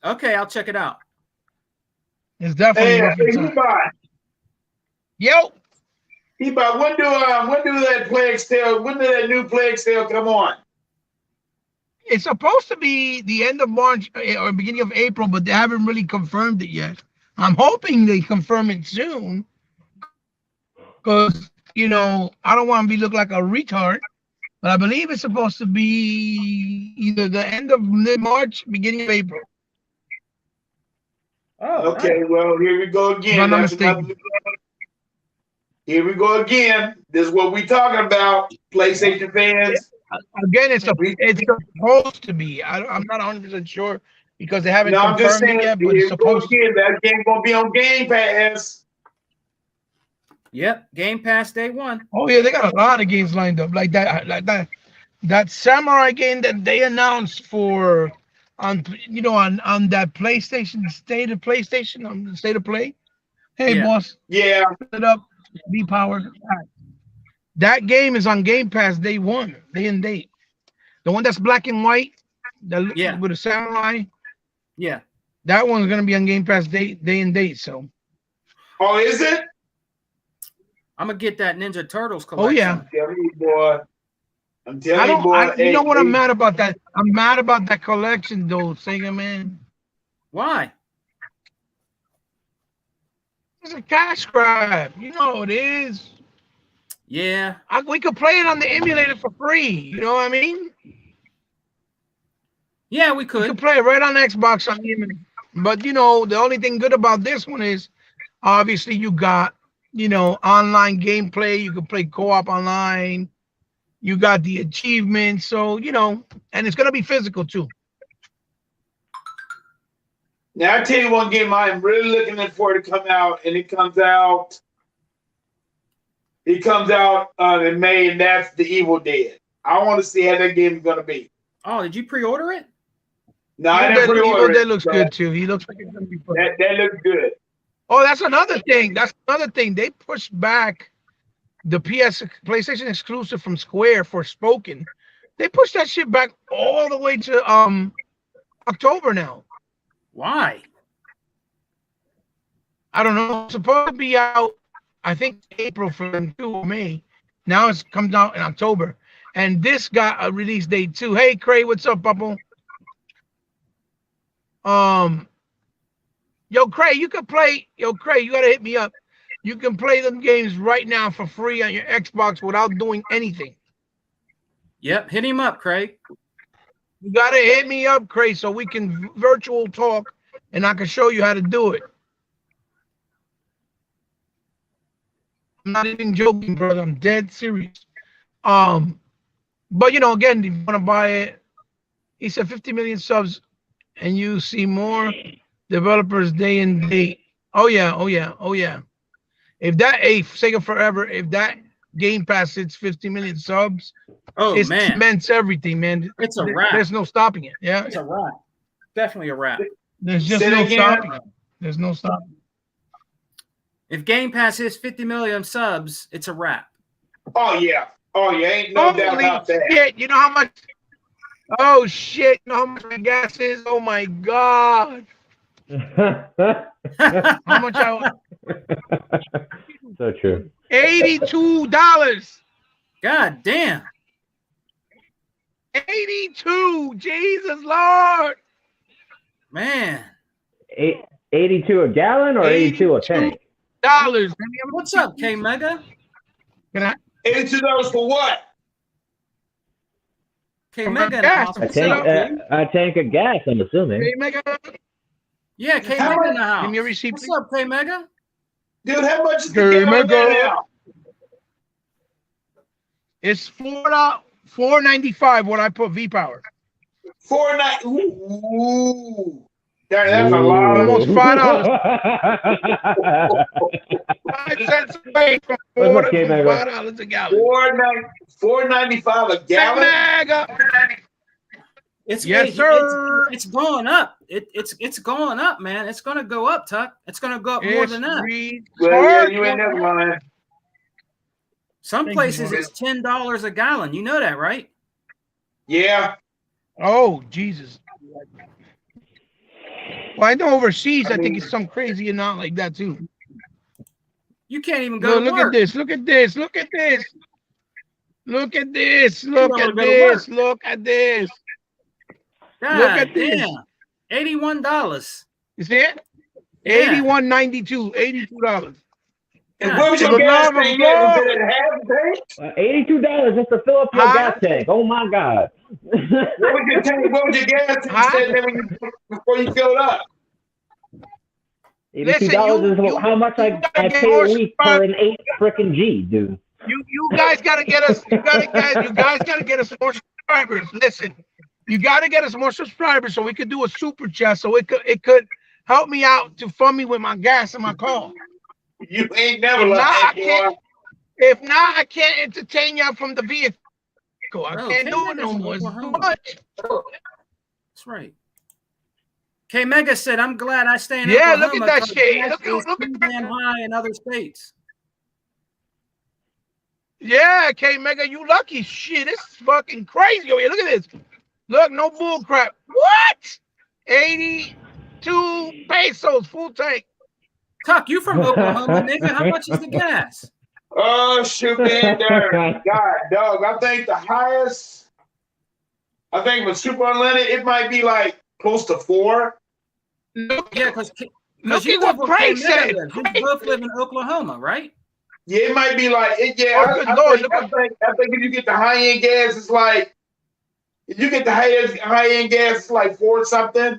Okay, I'll check it out. It's definitely worth your time. Yo. Eba, when do that Plague Tale? When did that new Plague Tale come on? It's supposed to be the end of March or beginning of April, but they haven't really confirmed it yet. I'm hoping they confirm it soon, because I don't want to look like a retard. But I believe it's supposed to be either the end of mid-March, beginning of April. Oh, okay. Nice. Well, here we go again. Here we go again. This is what we're talking about, PlayStation fans. Again, it's supposed to be. I'm not 100% sure because they haven't confirmed it yet, but it's supposed to. That game going to be on Game Pass. Yep, Game Pass day one. Oh yeah, they got a lot of games lined up like that Samurai game that they announced for on that PlayStation State of PlayStation on the State of Play. Hey boss. Yeah. Put it up. Be powered. That game is on Game Pass day one, day and date. The one that's black and white, with a samurai. Yeah. That one's gonna be on Game Pass day and date. So. Oh, is it? I'm gonna get that Ninja Turtles collection. Oh yeah. I'm telling you, boy. You know what I'm mad about that? I'm mad about that collection though, Sega man. Why? It's a cash grab. You know it is. Yeah. We could play it on the emulator for free. You know what I mean? Yeah, we could. You could play it right on Xbox on the emulator. But the only thing good about this one is obviously you got online gameplay. You can play co-op online. You got the achievements. So, and it's going to be physical too. Now, I'll tell you one game I'm really looking for to come out, and it comes out in May, and that's The Evil Dead. I want to see how that game is going to be. Oh, did you pre-order it? No, I didn't pre-order it. That looks good too. He looks like it's going to be fun. That looks good. Oh, that's another thing. They pushed back the PlayStation exclusive from Square for Spoken. They pushed that shit back all the way to October now. Why? I don't know. It's supposed to be out, I think, April for them too, or May. Now it's comes out in October. And this got a release date too. Hey, Cray, what's up, Bubble? Yo, Cray, you can play. Yo, Cray, you gotta hit me up. You can play them games right now for free on your Xbox without doing anything. Yep, hit him up, Craig. You gotta hit me up, Cray, so we can virtual talk, and I can show you how to do it. I'm not even joking, brother. I'm dead serious. But again, if you want to buy it, he said 50 million subs, and you see more developers day and date. Oh yeah. If Sega Forever, if that Game Pass hits 50 million subs, it cements everything, man. It's a wrap. There's no stopping it. Yeah, it's a wrap. Definitely a wrap. There's just no stopping it. There's no stopping. If Game Pass hits 50 million subs, it's a wrap. Oh yeah. Ain't no doubt about that. Shit, you know how much? Oh shit! You know how much my gas is? Oh my god! How much So true. $82. God damn. 82. Jesus Lord. Man. 82 a gallon or 82 a tank? $82. What's up, K Mega? Can I? $82 for what? K For Mega. gas. A tank of gas, I'm assuming. Hey, Mega. Yeah, K How Mega in the much- house. Give me a receipt, What's please. up, K Mega? Dude, how much is the Hey, gallon Mega. now? It's $4.95 what I put V power. $4.90. Ooh. That's a lot. Almost $5. 5 cents away from What's up, K Mega? $5 a gallon. $4.95 a gallon. Mega. It's Yes, sir. It's going up. It's going up, man. It's gonna go up, Tuck. It's gonna go up more than that. Well, yeah, you ain't never lying. Some Thank places you. it's $10 a gallon. You know that, right? Yeah. Oh, Jesus. Well, I know overseas, I think it's some crazy amount like that too. You can't even go to Look work. at this. Look at this. Look at this. Look at this. Look wanna at go to this. work. Look at this. God Look at this. damn. $81. You see it? Yeah. $81.92. $82. And God, what was for your the gas love of tank? love. Is it half a tank? $82 just to fill up your Huh? gas tank. Oh my God. What was your tank? What was your gas tank Huh? sitting there when before you filled up? $82 Listen, is how much I gotta get pay more a week for an 8 frickin' G, dude. You guys gotta get us. You guys gotta get us more subscribers. Listen, you gotta get us more subscribers so we could do a super chat. So it could help me out to fund me with my gas and my car. You ain't never If not, I left can't. If not, I can't entertain y'all from the vehicle. I Oh, can't do it K-Mega's no from more. It's too Oklahoma. much. That's right. K Mega said, "I'm glad I stay in Yeah, Oklahoma. look at that 'cause shit. gas Look is at too damn high in other states." Yeah, K Mega, you lucky. Shit, this is fucking crazy over here. Look at this. Look, no bull crap. What? 82 pesos full tank. Tuck, you from Oklahoma, nigga? How much is the gas? Oh shoot, man, there. God, dog. I think the highest. I think with Super Unlimited, it might be like close to 4. Look, Yeah, because look you at live what where K Craig Mega said. lives. You both live in Oklahoma, right? Yeah, it might be like it. Yeah, Oh, good Lord, look I think if you get the high end gas, it's like if you get the high end gas, it's like 4 something.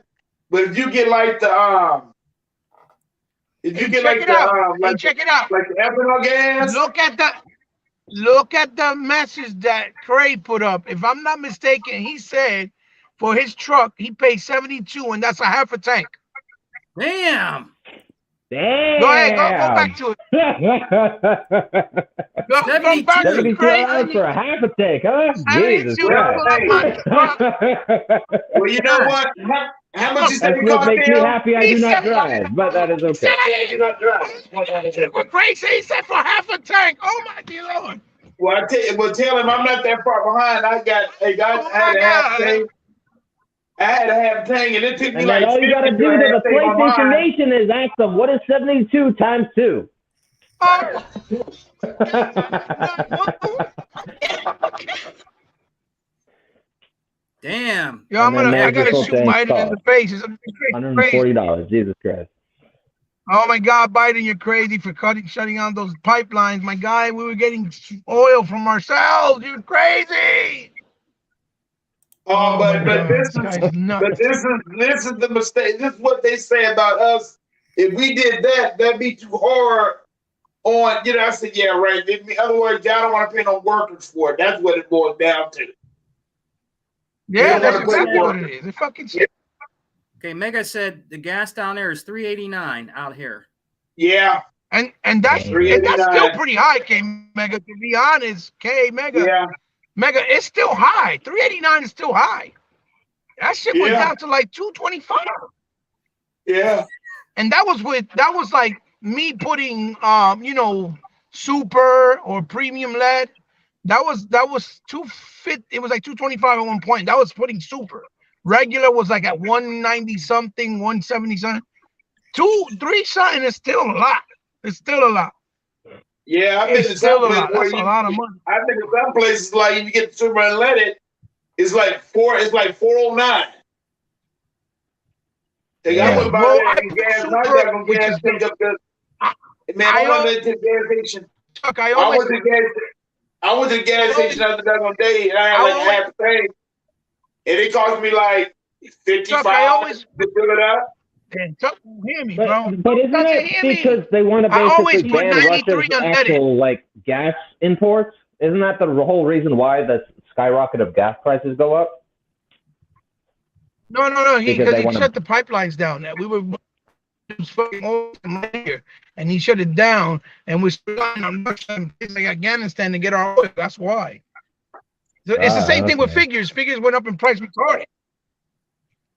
But if you get like the if you Hey, get check like it the out. Hey, check it out. like the ethanol gas, Look at the message that Craig put up. If I'm not mistaken, he said for his truck he paid 72, and that's a half a tank. Damn. Damn. Go ahead, go back to it. Go back to it, Craig. $72 for a half a tank, huh? 72 Jesus for Christ. my truck. well, you know what? How much you say That's it what cost makes me him? happy I do not drive, but that is okay. What Craig said, he said for half a tank. Oh my dear Lord. Well, tell him I'm not that far behind. I had a half tank. I had a half tank, and it took me And like then all you gotta 50 do to to the have tank on PlayStation mine. Nation is ask them, what is 72 times 2? Oh. Damn. Yo, I And then gotta magical shoot thing Biden in cost the face. It's crazy. $140. Jesus Christ. Oh my God, Biden, you're crazy for shutting down those pipelines. My guy, we were getting oil from ourselves. You're crazy. Oh, my but God, this this guy's nuts. this is the mistake. This is what they say about us. If we did that, that'd be too hard on. I said, yeah, right. In other words, y'all don't want to pay no workers for it. That's what it boils down to. Yeah, don't that's wanna put exactly what work. it is. It fucking shit. Okay, Mega said the gas down there is $3.89 out here. Yeah, And that's still $3.89. pretty high, K Mega. To be honest, K Mega, yeah. Mega, it's still high. 389 is still high. That shit went Yeah. down to like 225. Yeah. And that was like me putting super or premium lead. That was 250. It was like 225 at one point. That was putting super. Regular was like at 190 something, 170 something. 2, 3 something is still a lot. It's still a lot. Yeah, I've been It's to still some a lot. places That's a lot of money. I've been to some places like if you get the Super Unleaded, it's like 409. I went by there and gas, my doggone gas picked up the man. I went to the gas station. Chuck, I went to the gas station the other doggone day, and I had like half the thing, and it cost me like 55 to fill it up. Chuck, hear me, bro. But isn't it because they want to basically ban Russia's actual like gas imports? Isn't that the whole reason why the skyrocket of gas prices go up? No. Because he shut the pipelines down. We were fucking oil here, and he shut it down, and we're relying on Russia and places like Afghanistan to get our oil. That's why. So it's the same thing with figures. Figures went up in price retarded.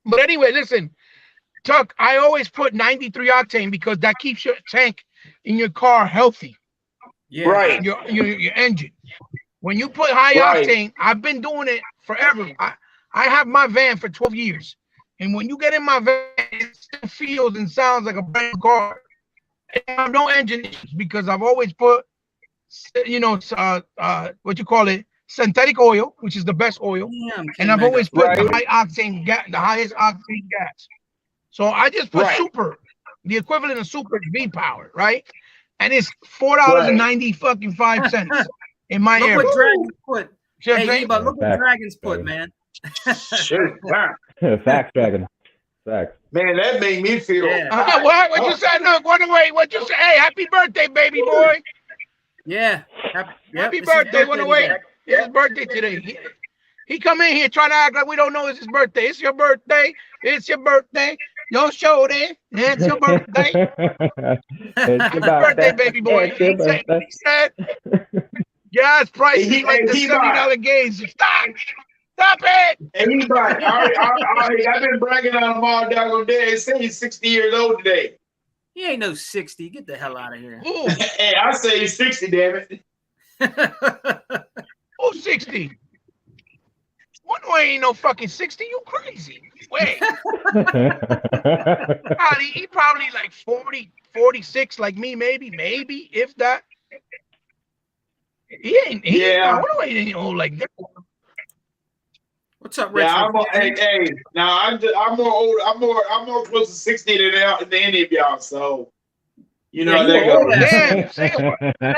But anyway, listen, Tuck, I always put 93 octane because that keeps your tank in your car healthy. Yeah. Right. Your engine. When you put high octane, I've been doing it forever. I have my van for 12 years. And when you get in my van, it still feels and sounds like a brand new car. And I have no engine issues because I've always put, what you call it, synthetic oil, which is the best oil. Yeah, and I've always put the high octane gas, the highest octane gas. So I just put super, the equivalent of super V-Power, right? And it's $4.95 in my area. Look what Dragons put. Hey, but look what Dragons put, man. Sure. Facts, Dragon. Facts. Man, that made me feel. Yeah. What you said? No, wait. What you say? Hey, happy birthday, baby boy. Yeah. Happy birthday. It's his birthday today. He come in here trying to act like we don't know it's his birthday. It's your birthday. It's your birthday. Don't show it. It's your birthday. It's your birthday, baby boy. He said, gas prices like the $70 gains. Stop it! And he's like, I've been bragging on him all doggone day. They say he's 60 years old today. He ain't no 60. Get the hell out of here. Hey, I say he's 60, damn it. Who's 60? One way ain't no fucking 60. You crazy. Wait. He probably like 40, 46 like me, maybe, if that. He ain't old like that. What's up, Rich? Yeah, now I'm more old. I'm more close to 60 than any of y'all. So, you know that goes. I'm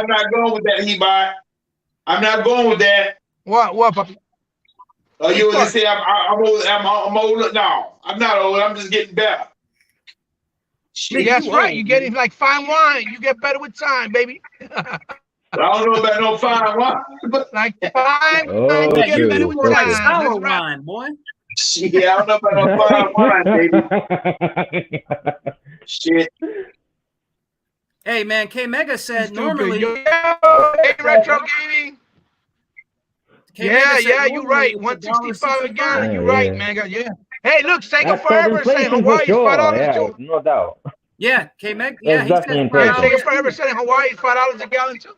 not going with that. I'm not going with that. What, puppy? Oh, you want to say I'm old? I'm old? No, I'm not old. I'm just getting better. Shit, that's right. You're getting like fine wine. You get better with time, baby. I don't know about no fine wine, but like fine wine, you get better with time. Sour wine, boy. Yeah, I don't know about no fine wine, baby. Shit. Hey, man, K Mega said normally. Hey, Retro Gaming. Yeah, you're right. 165 a gallon. You're right, Mega. Yeah. Hey, look, Sega Forever saying Hawaii's $5 too. No doubt. Yeah, K Meg. Yeah, he's Sega Forever saying Hawaii's $5 a gallon too.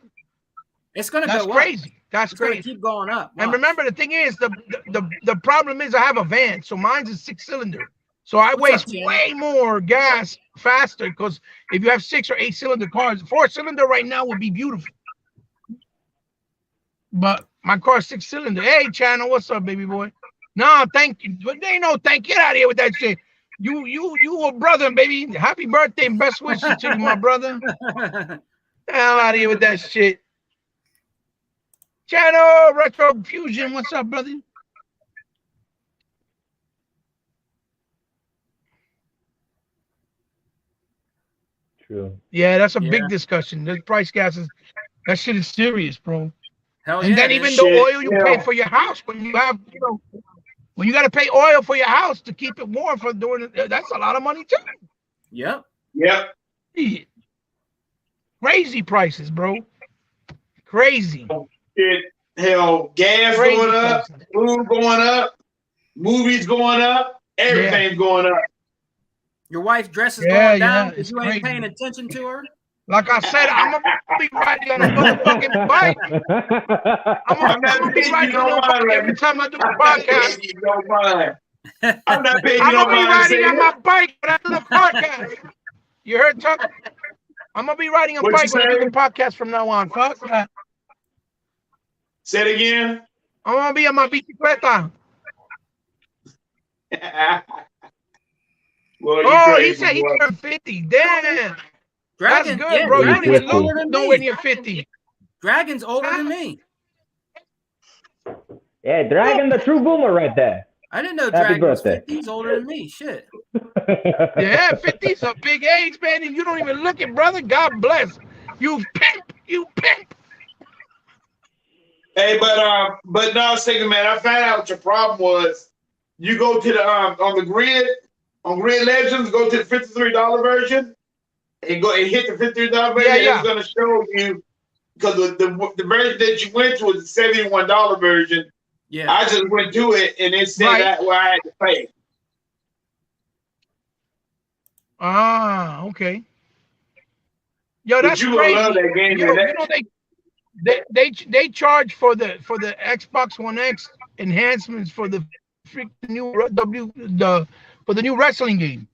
It's gonna go crazy. Up. That's it's crazy. Gonna keep going up. And remember, the thing is, the problem is I have a van, so mine's a 6-cylinder. So I waste way more gas faster because if you have 6 or 8 cylinder cars, 4-cylinder right now would be beautiful. But my car's 6-cylinder. Hey, Channel, what's up, baby boy? No, thank you. But they know, thank you. Get out of here with that shit. You a brother, baby. Happy birthday and best wishes to you, my brother. Hell out of here with that shit. Channel Retro Fusion, what's up, brother? True. Yeah, that's a big discussion. The price gases, that shit is serious, bro. Hell and then even the oil you pay for your house when you have, when you got to pay oil for your house to keep it warm for doing it, that's a lot of money too. Yep. Yep. Crazy prices, bro. Crazy. Shit. Hell, gas crazy going up, food going up, movies going up, everything's going up. Your wife's dress is going down because you ain't paying attention to her. Like I said, I'm gonna be riding on a motherfucking bike. I'm gonna be riding on a bike every time I do a podcast. I'm not paying you I'm no gonna be mind riding saying on my bike after the podcast. You heard, Tuck? I'm gonna be riding a What you bike when I do say? the podcast from now on. Fuck that. Say it again. I'm gonna be on my bicicleta. Well, you Oh, he crazy, said he boy. turned 50. Damn. Dragon, That's good, yeah, bro. You Dragon's don't even older look than nowhere me. near 50. Dragon's older than me. Yeah, Dragon, the true boomer right there. I didn't know Happy Dragon was birthday. 50. He's older than me. Shit. Yeah, 50's a big age, man. And you don't even look it, brother. God bless. You pimp. You pimp. Hey, but no, Sega man, I found out what your problem was. You go to the on the grid, on Grid Legends, go to the $53 version, and go and hit the $53 version. Yeah, yeah. It's gonna show you because the version that you went to was the $71 version. Yeah. I just went to it and it said Right. that where I had to pay. Ah, okay. Yo, But that's you gonna crazy. love that game, Yo, man. you know they charge for the Xbox One X enhancements for the freaking new for the new wrestling game.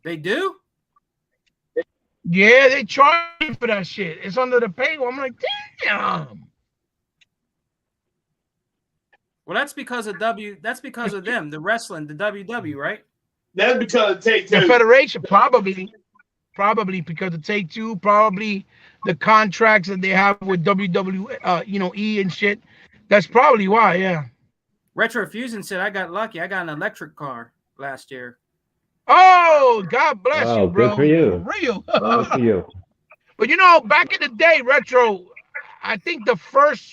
They do? Yeah, they charge for that shit. It's under the paywall. I'm like, damn. Well, that's because of that's because of them, the wrestling, the WW, right? That's because of Take The Two. Federation, probably because of Take Two, probably the contracts that they have with WWE, E and shit. That's probably why, yeah. Retro Fusion said, I got lucky. I got an electric car last year. Oh, God bless Wow, you, bro. good for you. For real. Good for you. But back in the day, Retro, I think the first,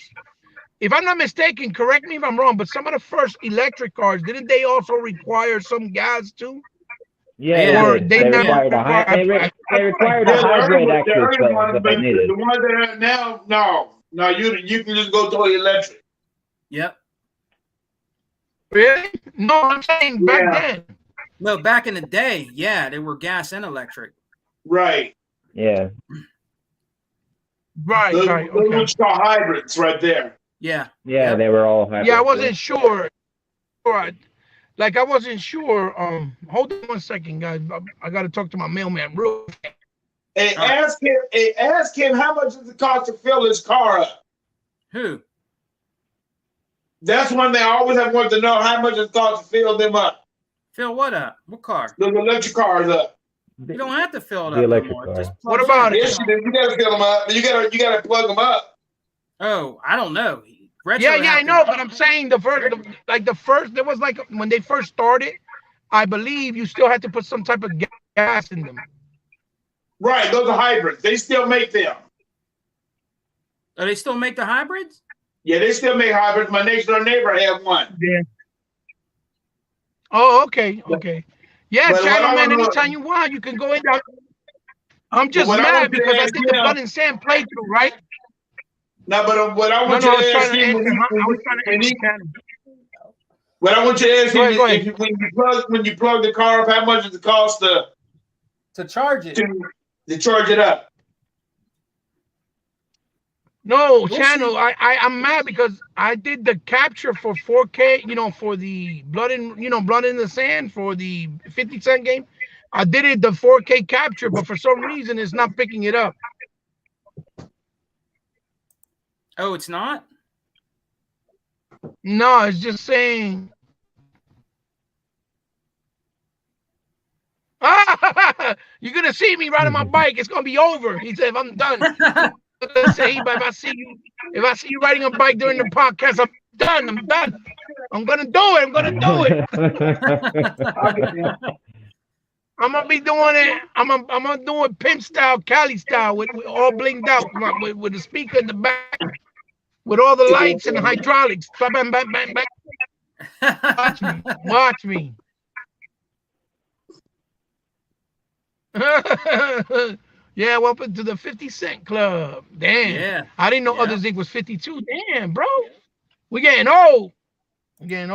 if I'm not mistaken, correct me if I'm wrong, but some of the first electric cars, didn't they also require some gas too? Yeah, Or they required a hybrid actually, but they needed. The ones that are now, no, you can just go to electric. Yep. Really? No, I'm saying back Yeah. then. No, back in the day, yeah, they were gas and electric. Right. Yeah. Right, Those right. those Okay. what you call hybrids right there. Yeah. Yeah, Yep. they were all hybrid. Yeah, I wasn't sure. Like I wasn't sure. Hold on one second, guys. I gotta talk to my mailman real fast. Hey, ask him how much does it cost to fill his car up. Who? That's one thing I always have wanted to know how much it costs to fill them up. Fill what up? What car? Those electric cars up. You don't have to fill it The up electric no more. car. Just What plug about in. it? Yes, you gotta fill them up. You gotta plug them up. Oh, I don't know. Retro Yeah, have I to- know, but I'm saying the first, there was like when they first started, I believe you still had to put some type of gas in them. Right, those are hybrids. They still make them. Oh, they still make the hybrids? Yeah, they still make hybrids. My next door neighbor had one. Yeah. Oh, okay, okay. Yeah, But what channel I man, wanna- anytime you want, you can go in there. I'm just what I mad want to because I ask did the him- Blood and Sand playthrough, right? No, but what I No, want no, I you was to trying ask to him, answer. I was trying to when answer he- channel. what I want you to ask Go him ahead, go is ahead. when you plug the car up, how much does it cost To charge it. to charge it up? No, We'll channel. see. I'm mad because I did the capture for 4K, for the Blood in the Sand for the 50 Cent game. I did it the 4K capture, but for some reason it's not picking it up. Oh, it's not? No, it's just saying. You're gonna see me riding my bike. It's gonna be over. He said, if I'm done. Let's say, but if I see you riding a bike during the podcast, I'm done. I'm gonna do it. I'm gonna be doing it. I'm gonna do it pimp style, Cali style, with all blinged out, with the speaker in the back, with all the lights and the hydraulics. Bang, bang, bang, bang, bang. Watch me. Yeah, welcome to the 50 Cent Club. Damn. Yeah. I didn't know Yeah. Others Inc. was 52. Damn, bro. We're getting old. I'm Yeah,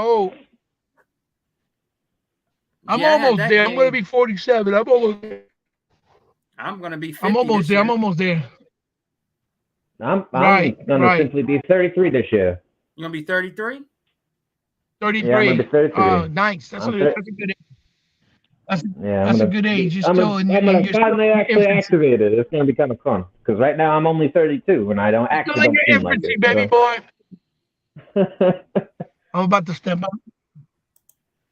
I had almost that there. I'm gonna game. be 47. I'm almost there. I'm gonna be 50 I'm almost this there. year. I'm almost there. I'm Right, gonna right. simply be 33 this year. You gonna be 33? 33. Yeah, I'm gonna be 33. Oh, nice. That's a good age. That's a good age. You're I'm still gonna finally actually activate it. It's gonna be kind of fun because right now I'm only 32 and I don't actually don't seem like it. Baby boy. I'm about to step up.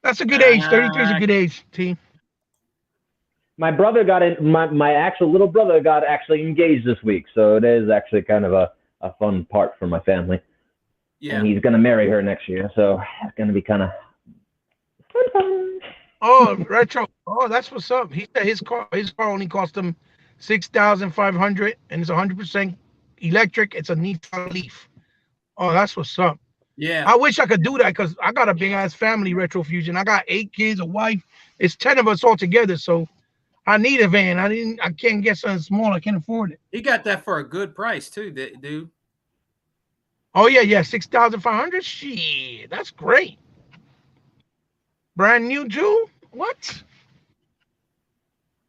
That's a good age. 33 is a good age, T. My brother got in. My actual little brother got actually engaged this week, so it is actually kind of a fun part for my family. Yeah. And he's gonna marry her next year, so it's gonna be kind of fun. Oh, retro. Oh, that's what's up. He said his car only cost him $6,500, and it's 100% electric. It's a Nissan Leaf. Oh, that's what's up. Yeah. I wish I could do that because I got a big ass family, Retro Fusion. I got 8 kids, a wife. It's 10 of us all together, so I need a van. I can't get something small. I can't afford it. He got that for a good price too, dude. Oh yeah, 6,500. Shit, that's great. Brand new Jew? What?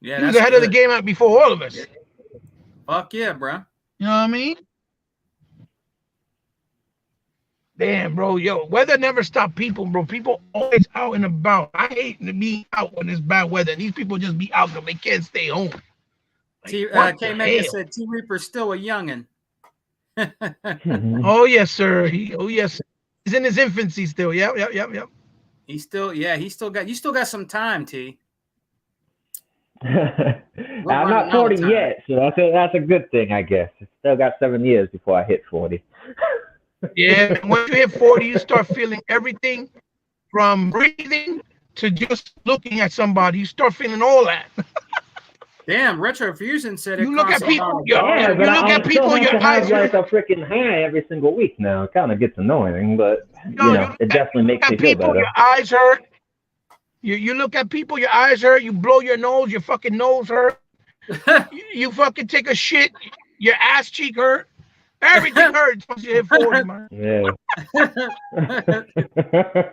Yeah, he was ahead of the game before all of us. Fuck yeah, bro. You know what I mean? Damn, bro. Yo, weather never stop people, bro. People always out and about. I hate to be out when it's bad weather. These people just be out because they can't stay home. Like, K-Mega said T Reaper's still a youngin'. Oh yes, sir. Yes. He's in his infancy still. Yep. You still got some time, T. I'm not 40 yet, so that's a good thing, I guess. Still got 7 years before I hit 40. Yeah, when you hit 40, you start feeling everything from breathing to just looking at somebody. You start feeling all that. Damn, Retro Fusion said it. You look at people. Your eyes like a freaking high every single week now. It kind of gets annoying, but it definitely makes me feel better. Your eyes hurt. You look at people, your eyes hurt. You blow your nose, your fucking nose hurt. you fucking take a shit, your ass cheek hurt. Everything hurts once you hit 40, man. Yeah.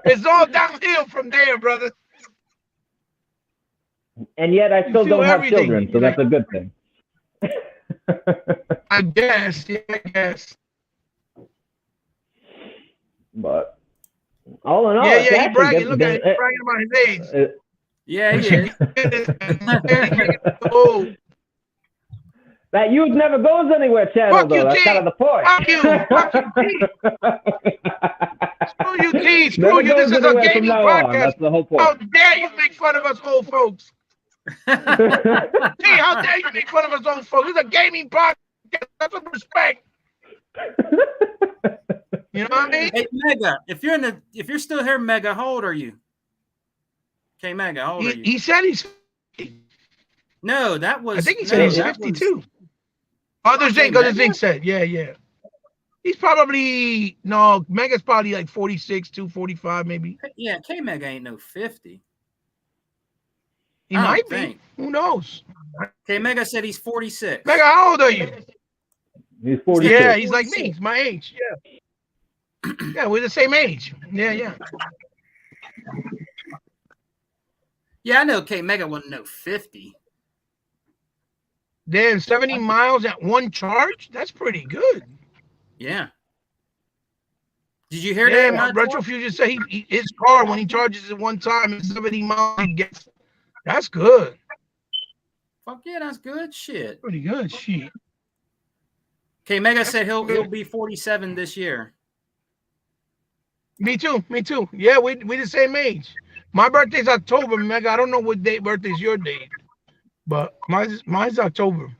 It's all downhill from there, brother. And yet I still don't have children, so that's a good thing. I guess, yeah, I guess. But all in all, yeah, he bragging. Look at him, bragging about his age. Yeah, he is. Oh. That youth never goes anywhere, channel, Fuck though. That's T. kind of the point. Fuck you. Screw you, T. Screw you. This is a gaming podcast. That's the whole point. How dare you make fun of us old folks? T, how dare you make fun of us old folks? This is a gaming podcast. That's some respect. You know what I mean? Hey, Mega, if you're still here, Mega, how old are you? Okay, Mega, how old are you? He said he's 50. No, that was. I think he said he's 52. Other thing said, yeah. He's probably Mega's probably like 46, 45 maybe. Yeah, K Mega ain't no 50. He might be. Who knows? K Mega said he's 46. Mega, how old are you? He's 46. Yeah, he's like me. He's my age. Yeah. Yeah, we're the same age. Yeah. Yeah, I know K Mega wasn't no 50. Damn, 70 miles at one charge? That's pretty good. Yeah. Did you hear that? Yeah, Retro Fusion said his car, when he charges it one time, is 70 miles he gets. That's good. Fuck yeah, that's good shit. Pretty good shit. K Mega said he'll be 47 this year. Me too. Yeah, we the same age. My birthday's October, Mega. I don't know what date birthday's your date. But mine's October.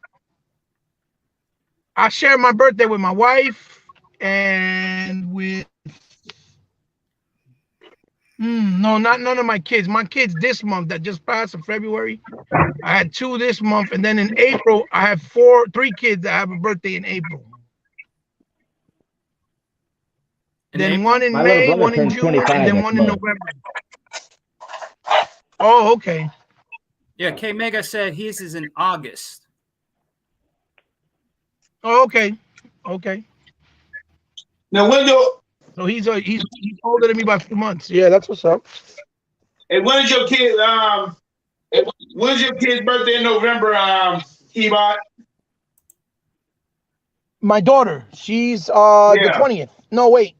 I share my birthday with my wife and with none of my kids. My kids this month that just passed in February. I had 2 this month, and then in April I have 3 kids that have a birthday in April. Then one in May, one in June, and then one in November. Oh, okay. Yeah, K Mega said his is in August. Oh, okay. Now when So he's older than me by 2 months. Yeah, that's what's up. And when is your kid? When's your kid's birthday in November? Ebot? My daughter, she's the 20th. No, wait.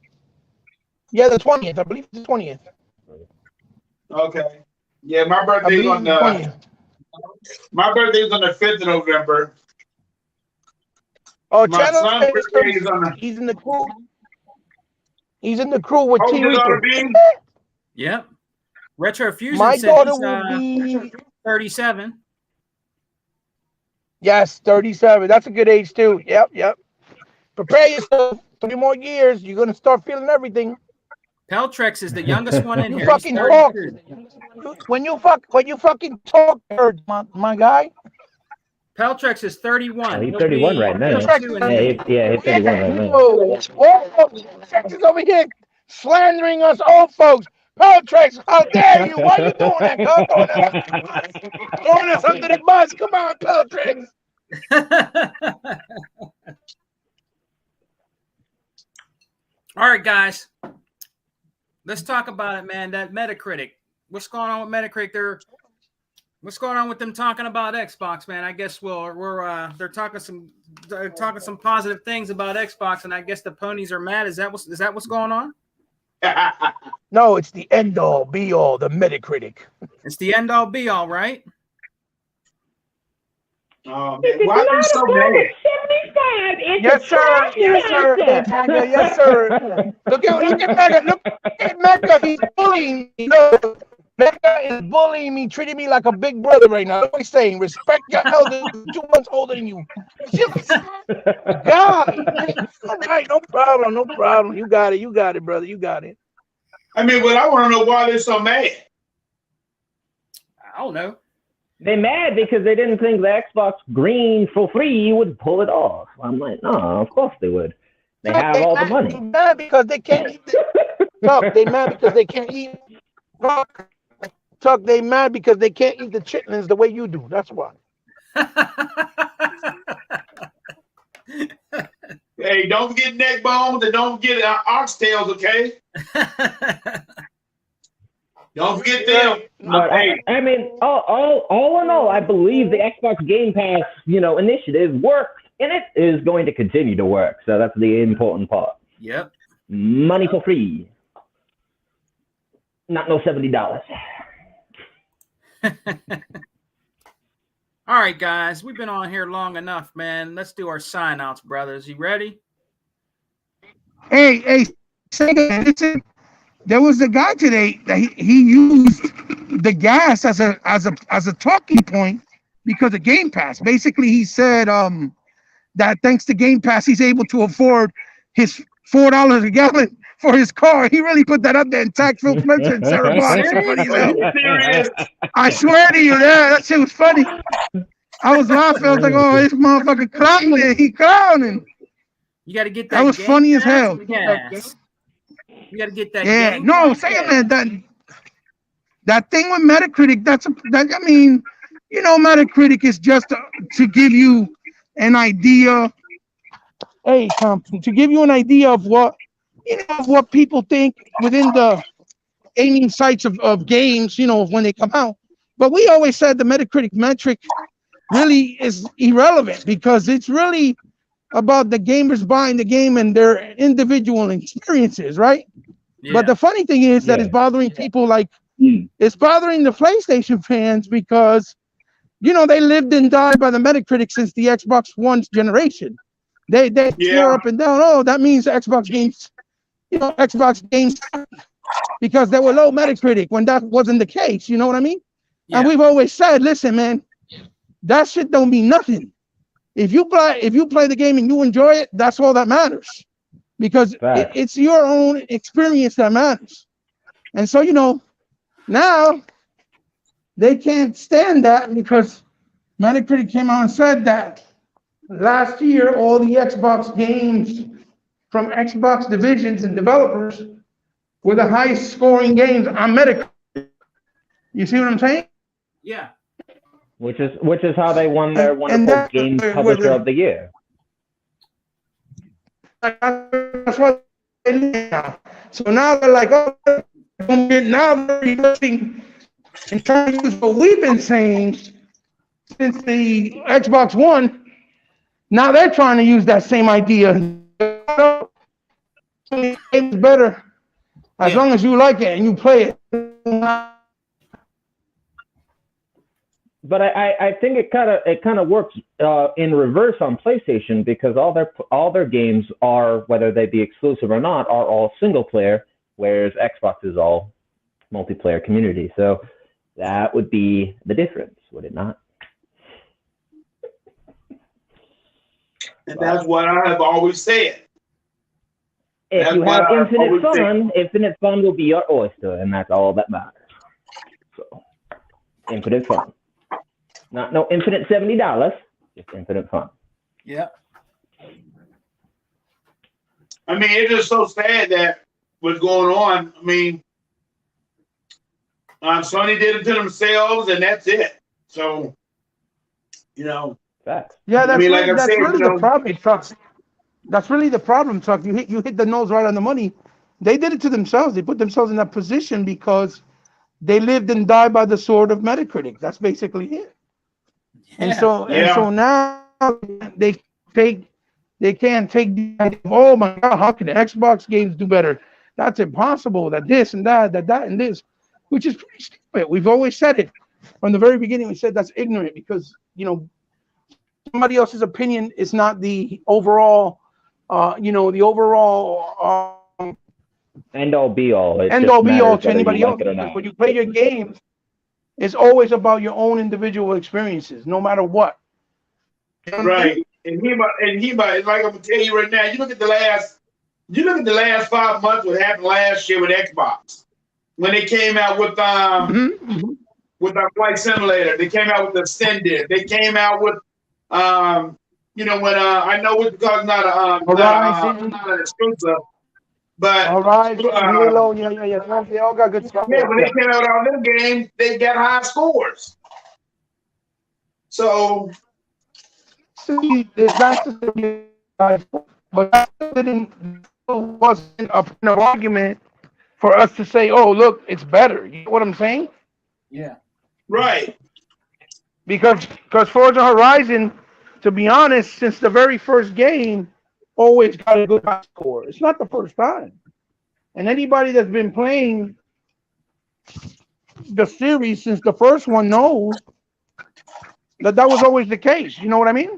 Yeah, the 20th. I believe it's the 20th. Okay. Yeah, my birthday's on the 5th of November. Oh, My Channel son's birthday is on the. He's in the crew. He's in the crew with How old T. your daughter Reaper. be? Yep. Retro Fusion My said daughter he's will be 37. yes, 37. That's a good age too. Yep. Prepare yourself. 3 more years, you're gonna start feeling everything. Peltrex is the youngest one in You here. fucking talk. When you fucking talk, my guy. Peltrex is 31. He's 31 right now. Peltrex He's 31 right now. Whoa, Texas over here slandering us old folks. Peltrex, how dare you? Why you doing that? Throwing us under the bus. Come on, Peltrex. All right, guys. Let's talk about it, man. That Metacritic. What's going on with Metacritic? What's going on with them talking about Xbox, man? I guess they're talking some positive things about Xbox, and I guess the ponies are mad. Is that what's going on? No, it's the end all be all, the Metacritic. It's the end all be all, right? Oh man, why are you so mad? Yes, sir. Yes, sir. Look at Mega. Look at Mega. He's bullying me. Look, Mega is bullying me, treating me like a big brother right now. What are you saying? Respect your elders 2 months older than you. God. All right, no problem. You got it, brother. You got it. I mean, but I want to know why they're so mad. I don't know. They're mad because they didn't think the Xbox Green for free would pull it off. I'm like, no, of course they would. They have all the money. They're mad because they can't eat. They mad because they can't eat. Tuck, they mad because they can't eat the chitlins the way you do. That's why. Hey, don't forget neck bones and don't forget oxtails, okay? Don't forget them. But I mean, all in all, I believe the Xbox Game Pass, initiative works, and it is going to continue to work. So that's the important part. Yep. Money for free. Not no $70. All right, guys, we've been on here long enough, man. Let's do our sign outs, brothers. You ready? Hey, Sega, listen. There was a guy today that he used the gas as a talking point because of Game Pass. Basically, he said that thanks to Game Pass, he's able to afford his $4 a gallon for his car. He really put that up there in Tax Phil Fletcher and Sarah Bond. I swear to you, that shit was funny. I was laughing. I was like, oh, this motherfucker clowning. He clowning. You got to get that. That was funny as hell. Yes. You got to get that. Yeah, no, say it, man. That thing with Metacritic, Metacritic is just to give you an idea. Hey, Tom, to give you an idea of what people think within the aiming sites of games, when they come out. But we always said the Metacritic metric really is irrelevant because it's really about the gamers buying the game and their individual experiences, right? Yeah. But the funny thing is that it's bothering people it's bothering the PlayStation fans because, they lived and died by the Metacritic since the Xbox One's generation. They swear up and down, oh, that means Xbox games, because they were low Metacritic when that wasn't the case. You know what I mean? Yeah. And we've always said, listen, man, that shit don't mean nothing. If you play the game and you enjoy it, that's all that matters, because it's your own experience that matters. And so, now they can't stand that because Metacritic came out and said that last year, all the Xbox games from Xbox divisions and developers were the highest scoring games on Metacritic. You see what I'm saying? Yeah. Which is how they won their wonderful Game Publisher of the Year. That's what now. So now they're like, oh, now they're reversing in terms of what we've been saying since the Xbox One. Now they're trying to use that same idea. It's better As long as you like it and you play it. But I think it kind of works in reverse on PlayStation, because all their games are, whether they be exclusive or not, are all single player, whereas Xbox is all multiplayer community. So that would be the difference, would it not? And that's what I have always said. If you have infinite fun will be your oyster, and that's all that matters. So, infinite fun. Not no infinite $70, just infinite fun. Yeah. I mean, it's just so sad that what's going on. I mean, Sony did it to themselves, and that's it. So, you know. Facts. Yeah, that's, I mean, really, like I that's said, really the problem, Chuck. That's really the problem, Chuck. You hit the nose right on the money. They did it to themselves. They put themselves in that position because they lived and died by the sword of Metacritic. That's basically it. And so now they can't take the idea of, oh my God, how can the Xbox games do better? That's impossible. That this and that and this, which is pretty stupid. We've always said it from the very beginning. We said that's ignorant because, you know, somebody else's opinion is not the overall, the overall end all be all. End all be all to anybody else. When you play your games, it's always about your own individual experiences, no matter what. Right. And he might, like I'm gonna tell you right now, you look at the last 5 months, what happened last year with Xbox. When they came out with with our Flight Simulator, they came out with Ascended, they came out with when I know it's because not an exclusive. But all right, Halo, yeah. They all got good stuff. Yeah, when they came out with all them games, they got high scores. So it's not but that wasn't an argument for us to say, oh, look, it's better. You know what I'm saying? Yeah. Right. Because Forza Horizon, to be honest, since the very first game, always got a good high score. It's not the first time. And anybody that's been playing the series since the first one knows that was always the case. You know what I mean?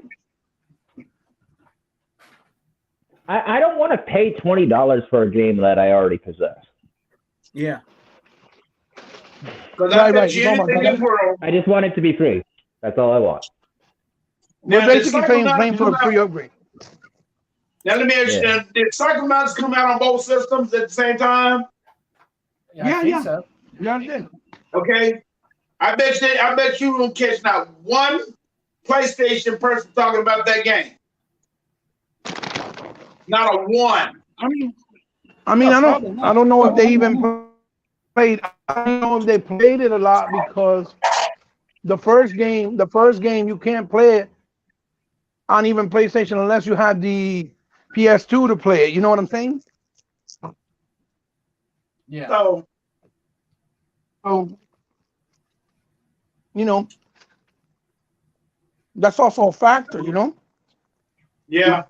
I don't want to pay $20 for a game that I already possess. Yeah. I just want it to be free. That's all I want. We're basically paying for a free upgrade. Now let me ask you, did Psychonauts come out on both systems at the same time? Yeah. So. Yeah, I did. Okay. I bet you don't catch not one PlayStation person talking about that game. Not a one. I don't know if they even played. I don't know if they played it a lot because the first game you can't play it on even PlayStation unless you have the PS2 to play it. You know what I'm saying? Yeah. So that's also a factor, Yeah.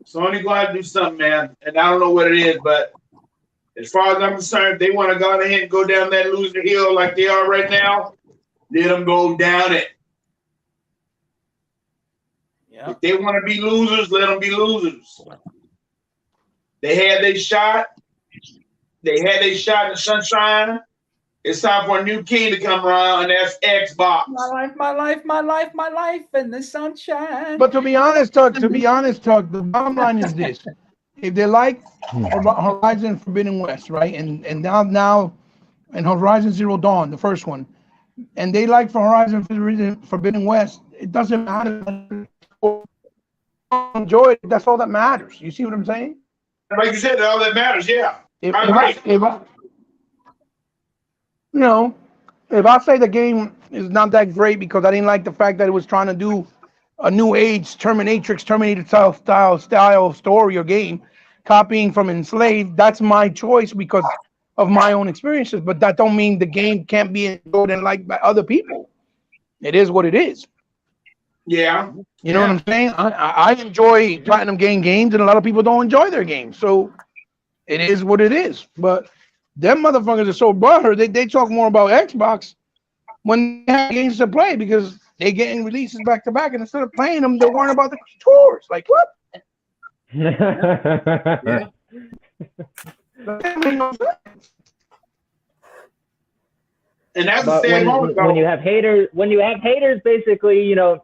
Sony go out and do something, man. And I don't know what it is, but as far as I'm concerned, if they want to go ahead and go down that loser hill like they are right now, let them go down it. Yeah. If they want to be losers, let them be losers. They had their shot. They had their shot in the sunshine. It's time for a new king to come around, and that's Xbox. My life in the sunshine. But to be honest, Tuck, the bottom line is this. If they like Horizon Forbidden West, right, and now and Horizon Zero Dawn, the first one, and they like for Horizon Forbidden West, it doesn't matter. Enjoy it. That's all that matters. You see what I'm saying? Like you said, all that matters, yeah. If I say the game is not that great because I didn't like the fact that it was trying to do a new age Terminator style story or game, copying from Enslaved, that's my choice because of my own experiences. But that don't mean the game can't be enjoyed and liked by other people. It is what it is. Yeah. You know what I'm saying? I enjoy Platinum Game games, and a lot of people don't enjoy their games. So it is what it is. But them motherfuckers are so butthurt. They talk more about Xbox when they have games to play because they're getting releases back to back, and instead of playing them, they're worrying about the tours. Like what? Yeah. And that's But the same moment. when you have haters, basically, you know,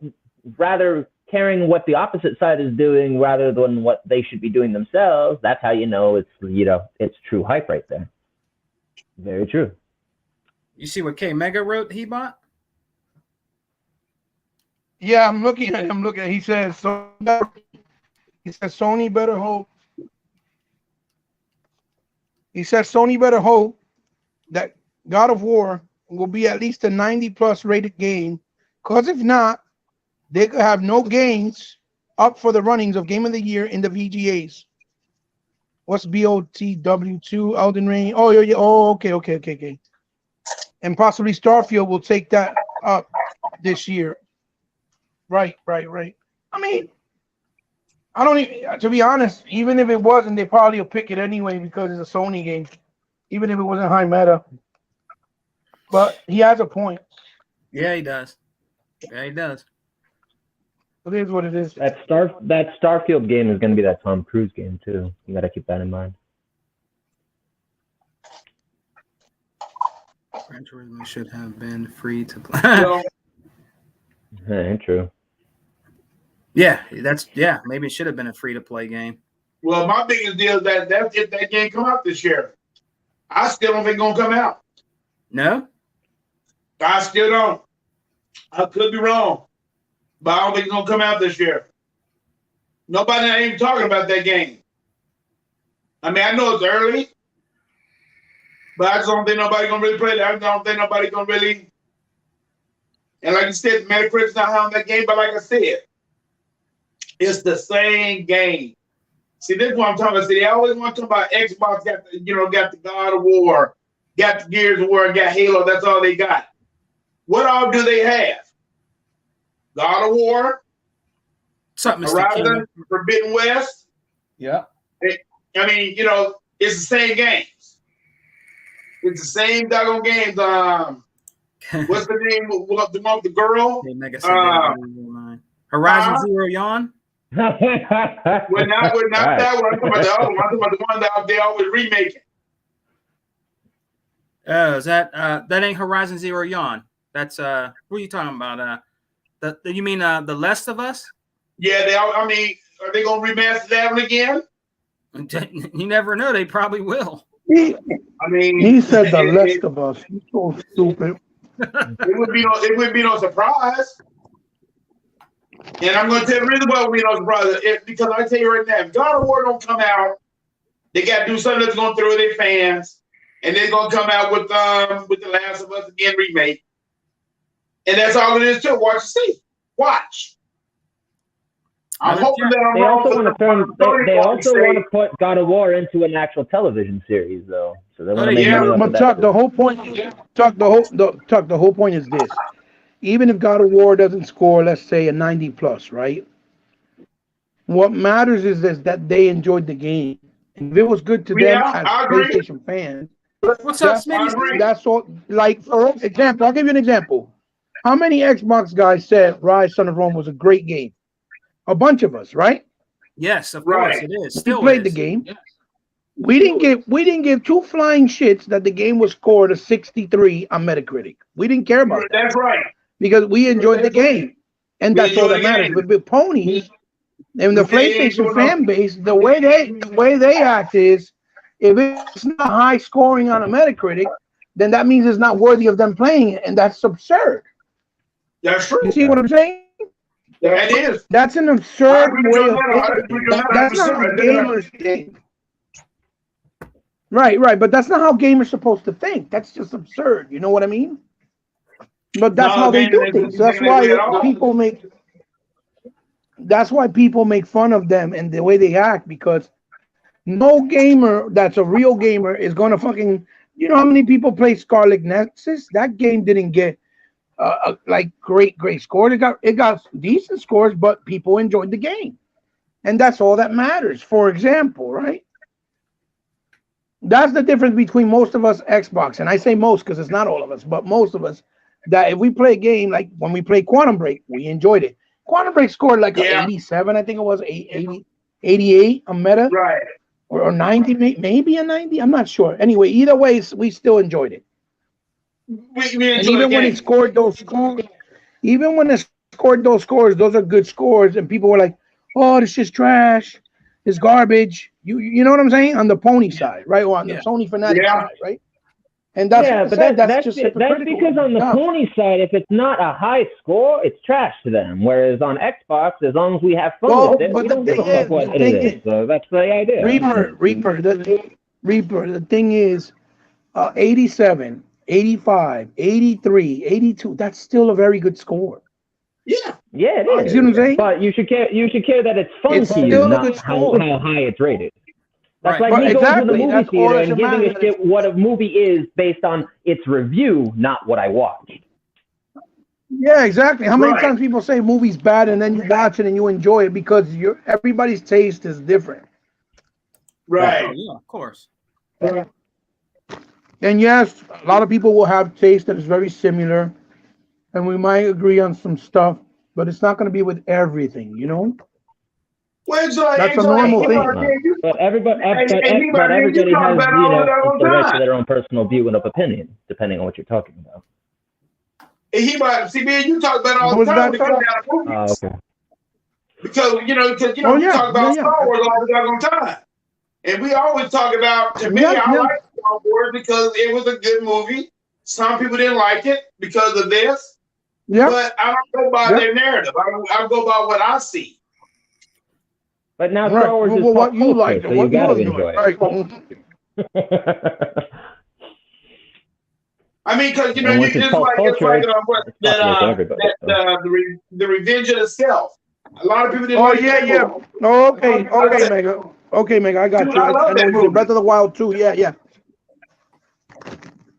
rather caring what the opposite side is doing rather than what they should be doing themselves, that's how you know it's true hype right there. Very true. You see what K Mega wrote he bought? Yeah, I'm looking at him. He says so. He says Sony better hope. He says Sony better hope that God of War will be at least a 90+ rated game, because if not, they could have no games up for the runnings of Game of the Year in the VGAs. What's BOTW2 Elden Ring? Oh yeah. Oh, okay. And possibly Starfield will take that up this year. Right. I mean, I don't even, to be honest, even if it wasn't, they probably will pick it anyway because it's a Sony game, even if it wasn't high meta. But he has a point. Yeah, he does. It is what it is. That Starfield game is going to be that Tom Cruise game too. You got to keep that in mind. Gran Turismo should have been free to play. True. Yeah, maybe it should have been a free to play game. Well, my biggest deal is that if that game come out this year, I still don't think it's gonna come out. No? I still don't. I could be wrong, but I don't think it's gonna come out this year. Nobody ain't even talking about that game. I mean, I know it's early, but I just don't think nobody gonna really play that. I don't think nobody gonna really. And like you said, Metacritic's not high on that game, but like I said, it's the same game. See, this is what I'm talking about. See, they always want to talk about Xbox got the God of War, got the Gears of War, and got Halo. That's all they got. What all do they have? God of War, Horizon, Forbidden West. Yeah. I mean, it's the same games. It's the same doggone games. What's the name? The one with the girl? Horizon Zero Dawn. We're not that one. I'm talking about the other one. I'm talking about the one that they always remaking. Is that ain't Horizon Zero Dawn? That's what are you talking about? You mean The Last of Us? Yeah, are they gonna remaster that one again? You never know. They probably will. He said The Last of Us. He's so stupid. It would be no surprise. And I'm going to tell you really well, we know, brother, because I tell you right now, if God of War don't come out, they got to do something that's going to throw their fans, and they're going to come out with The Last of Us again remake, and that's all it is too. Watch and see. Watch. I'm hoping that I'm wrong. They also want to put God of War into an actual television series, though. So they want to make money off of that. Chuck, the whole point is this. Even if God of War doesn't score, let's say a 90+, right? What matters is that they enjoyed the game. And if it was good to them as PlayStation fans, what's up, Smitty? That's all. Like, for example, I'll give you an example. How many Xbox guys said Rise Son of Rome was a great game? A bunch of us, right? Yes, of course it is. Still we played the game. Yes. We didn't give two flying shits that the game was scored a 63 on Metacritic. We didn't care about that. That's right. Because we enjoyed the game, and that's all that matters. But with ponies and the PlayStation fan base, the way they act is, if it's not high scoring on a Metacritic, then that means it's not worthy of them playing it, and that's absurd. That's true. You see what I'm saying? That is. That's an absurd way of thinking. That's not how gamers think. Right. But that's not how gamers supposed to think. That's just absurd. You know what I mean? But that's how they do things. That's why people make. That's why people make fun of them and the way they act, because no gamer that's a real gamer is gonna fucking. You know how many people play Scarlet Nexus? That game didn't get like great scores. It got decent scores, but people enjoyed the game, and that's all that matters. For example, right? That's the difference between most of us Xbox, and I say most because it's not all of us, but most of us. That if we play a game like when we played Quantum Break, we enjoyed it. Quantum Break scored like a 87, I think it was 80, 88 on Meta, Right. or 90, maybe a 90. I'm not sure. Anyway, either way, we still enjoyed it. And even when it scored those scores, even when it scored those scores, those are good scores, and people were like, "Oh, this is trash, it's garbage." You know what I'm saying? On the pony side, right, or on the Sony Fanatic side, right? And that's that's because on the pony side, if it's not a high score, it's trash to them. Whereas on Xbox, as long as we have fun with it, we don't give a fuck what it is. So that's the idea. Reaper. The thing is, 87, 85, 83, 82. That's still a very good score. Yeah, it is. You know what I'm saying? But you should care that it's fun to you, not how high it's rated. That's like me going to the movie theater and giving a shit what a movie is based on its review, not what I watched. Yeah, exactly. How many times people say movie's bad and then you watch it and you enjoy it because everybody's taste is different. Right. Yeah, of course. And yes, a lot of people will have taste that is very similar, and we might agree on some stuff, but it's not going to be with everything, you know? That's a normal thing. But everybody has, the right to their own personal view and of opinion, depending on what you're talking about. And he might see me and you talk about it all the time. Okay. Because we talk about Star Wars all the doggone time. And we always talk about, to me, I like Star Wars because it was a good movie. Some people didn't like it because of this. Yeah. But I don't go by their narrative. I go by what I see. But now Star Wars is what you like, so you gotta enjoy it. I mean, because you just like the Revenge of the Self. A lot of people didn't like that. Oh, okay, Mega. Okay, Mega, I got you. I know you said Breath of the Wild 2. Yeah.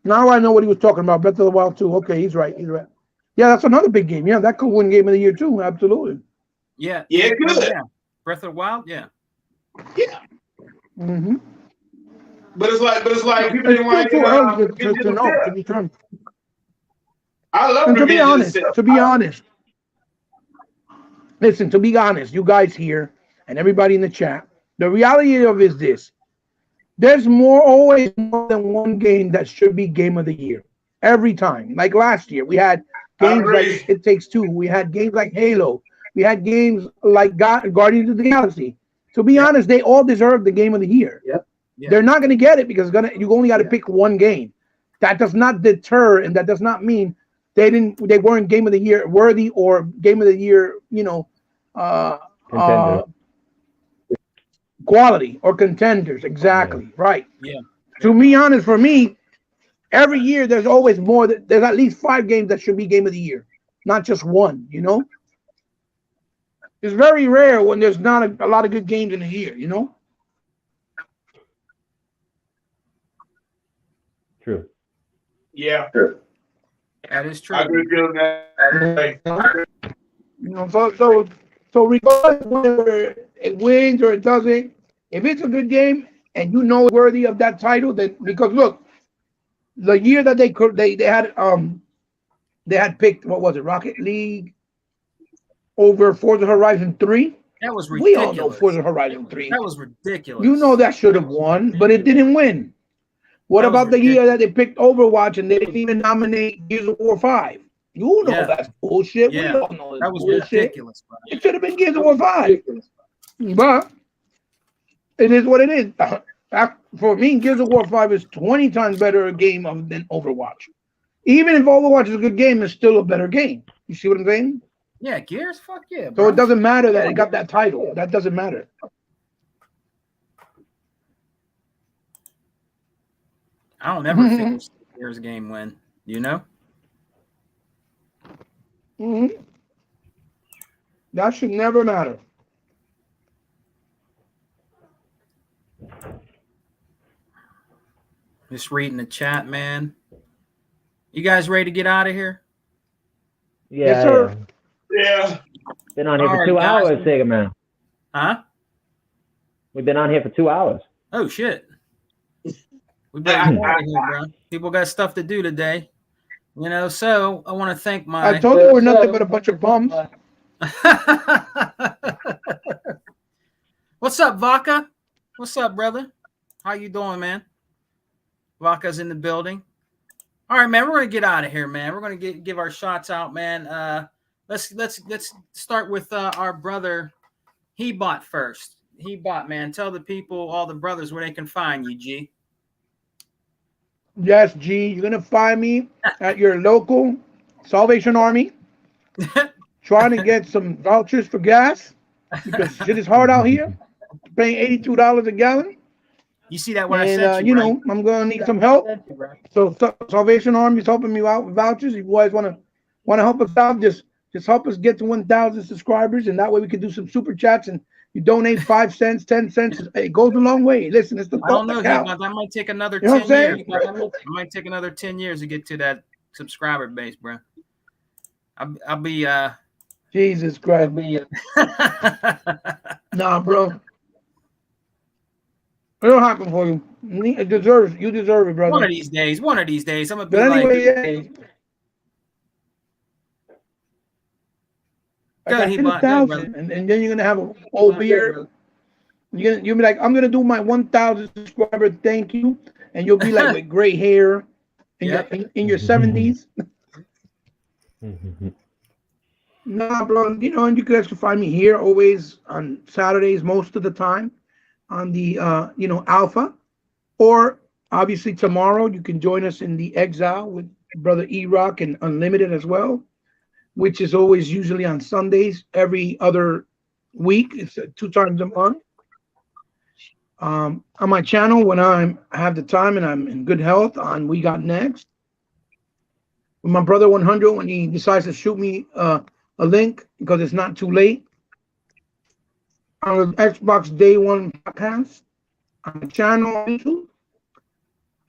Now I know what he was talking about. Breath of the Wild 2. Okay, he's right. Yeah, that's another big game. Yeah, that could win Game of the Year too. Absolutely. Yeah. Yeah, good. Yeah. Breath of the Wild, yeah. Mm-hmm. But it's like people didn't like it. I love to be honest. Listen, to be honest, you guys here and everybody in the chat, the reality of it is this. There's always more than one game that should be Game of the Year. Every time. Like last year, we had games like It Takes Two. We had games like Halo. We had games like Guardians of the Galaxy. To be honest, they all deserve the Game of the Year. Yep. Yeah. They're not going to get it because you only got to pick one game. That does not deter, and that does not mean they weren't Game of the Year worthy or Game of the Year, quality or contenders. Exactly. Right. Yeah. To be honest, for me, every year there's always more. There's at least 5 games that should be Game of the Year, not just one. It's very rare when there's not a lot of good games in a year. True. Yeah. That is true. I agree with that. So regardless whether it wins or it doesn't, if it's a good game and it's worthy of that title, then because look, the year that they had picked, what was it, Rocket League over Forza Horizon 3. That was ridiculous. We all know Forza Horizon 3. That was ridiculous. That should have won, but it didn't win. What about the year that they picked Overwatch and they didn't even nominate Gears of War 5? That's bullshit. Yeah. We all know that was bullshit. ridiculous, bro. It should have been Gears of War 5. But it is what it is. For me, Gears of War 5 is 20 times better a game than Overwatch. Even if Overwatch is a good game, it's still a better game. You see what I'm saying? Yeah, Gears, fuck yeah, bro. So it doesn't matter that it got that title. That doesn't matter. I don't ever think Gears game win. That should never matter. Just reading the chat, man. You guys ready to get out of here? Yeah. Yes, sir. Yeah. Been on here for 2 hours, Sega Man. Huh? We've been on here for 2 hours. Oh shit. We better get out of here, bro. People got stuff to do today. You know, so I want to thank my. I told you we're nothing but a bunch of bums. What's up, Vaca? What's up, brother? How you doing, man? Vaca's in the building. All right, man. We're gonna get out of here, man. We're gonna give our shots out, man. Let's start with our brother. He bought first. He bought, man. Tell the people, all the brothers, where they can find you, G. Yes, G. You're gonna find me at your local Salvation Army, trying to get some vouchers for gas because shit is hard out here. Paying $82 a gallon. You see that when I And sent you right? know, I'm gonna need some help. So Salvation Army is helping me out with vouchers. If you guys wanna help us out, just help us get to 1,000 subscribers, and that way we can do some super chats. And you donate 5 cents, 10 cents. It goes a long way. Listen, it's the I don't know. that That might take another You know 10 what I'm years. saying? It might take another 10 years to get to that subscriber base, bro. I'll be Jesus Christ. Nah, bro. It'll happen for you. You deserve it, brother. One of these days, I'm gonna be But anyway, like, I got 10,000, and then you're gonna have a whole beard. You'll be like, I'm gonna do my 1,000 subscriber thank you, and you'll be like with gray hair in your 70s. Nah, bro. You know, and you guys can find me here always on Saturdays most of the time on the Alpha, or obviously tomorrow you can join us in the Exile with Brother E-Rock and Unlimited as well, which is always usually on Sundays every other week. It's 2 times a month. On my channel, when I have the time and I'm in good health, on We Got Next. With my brother 100, when he decides to shoot me a link because it's not too late. On the Xbox Day One podcast, on the channel on YouTube,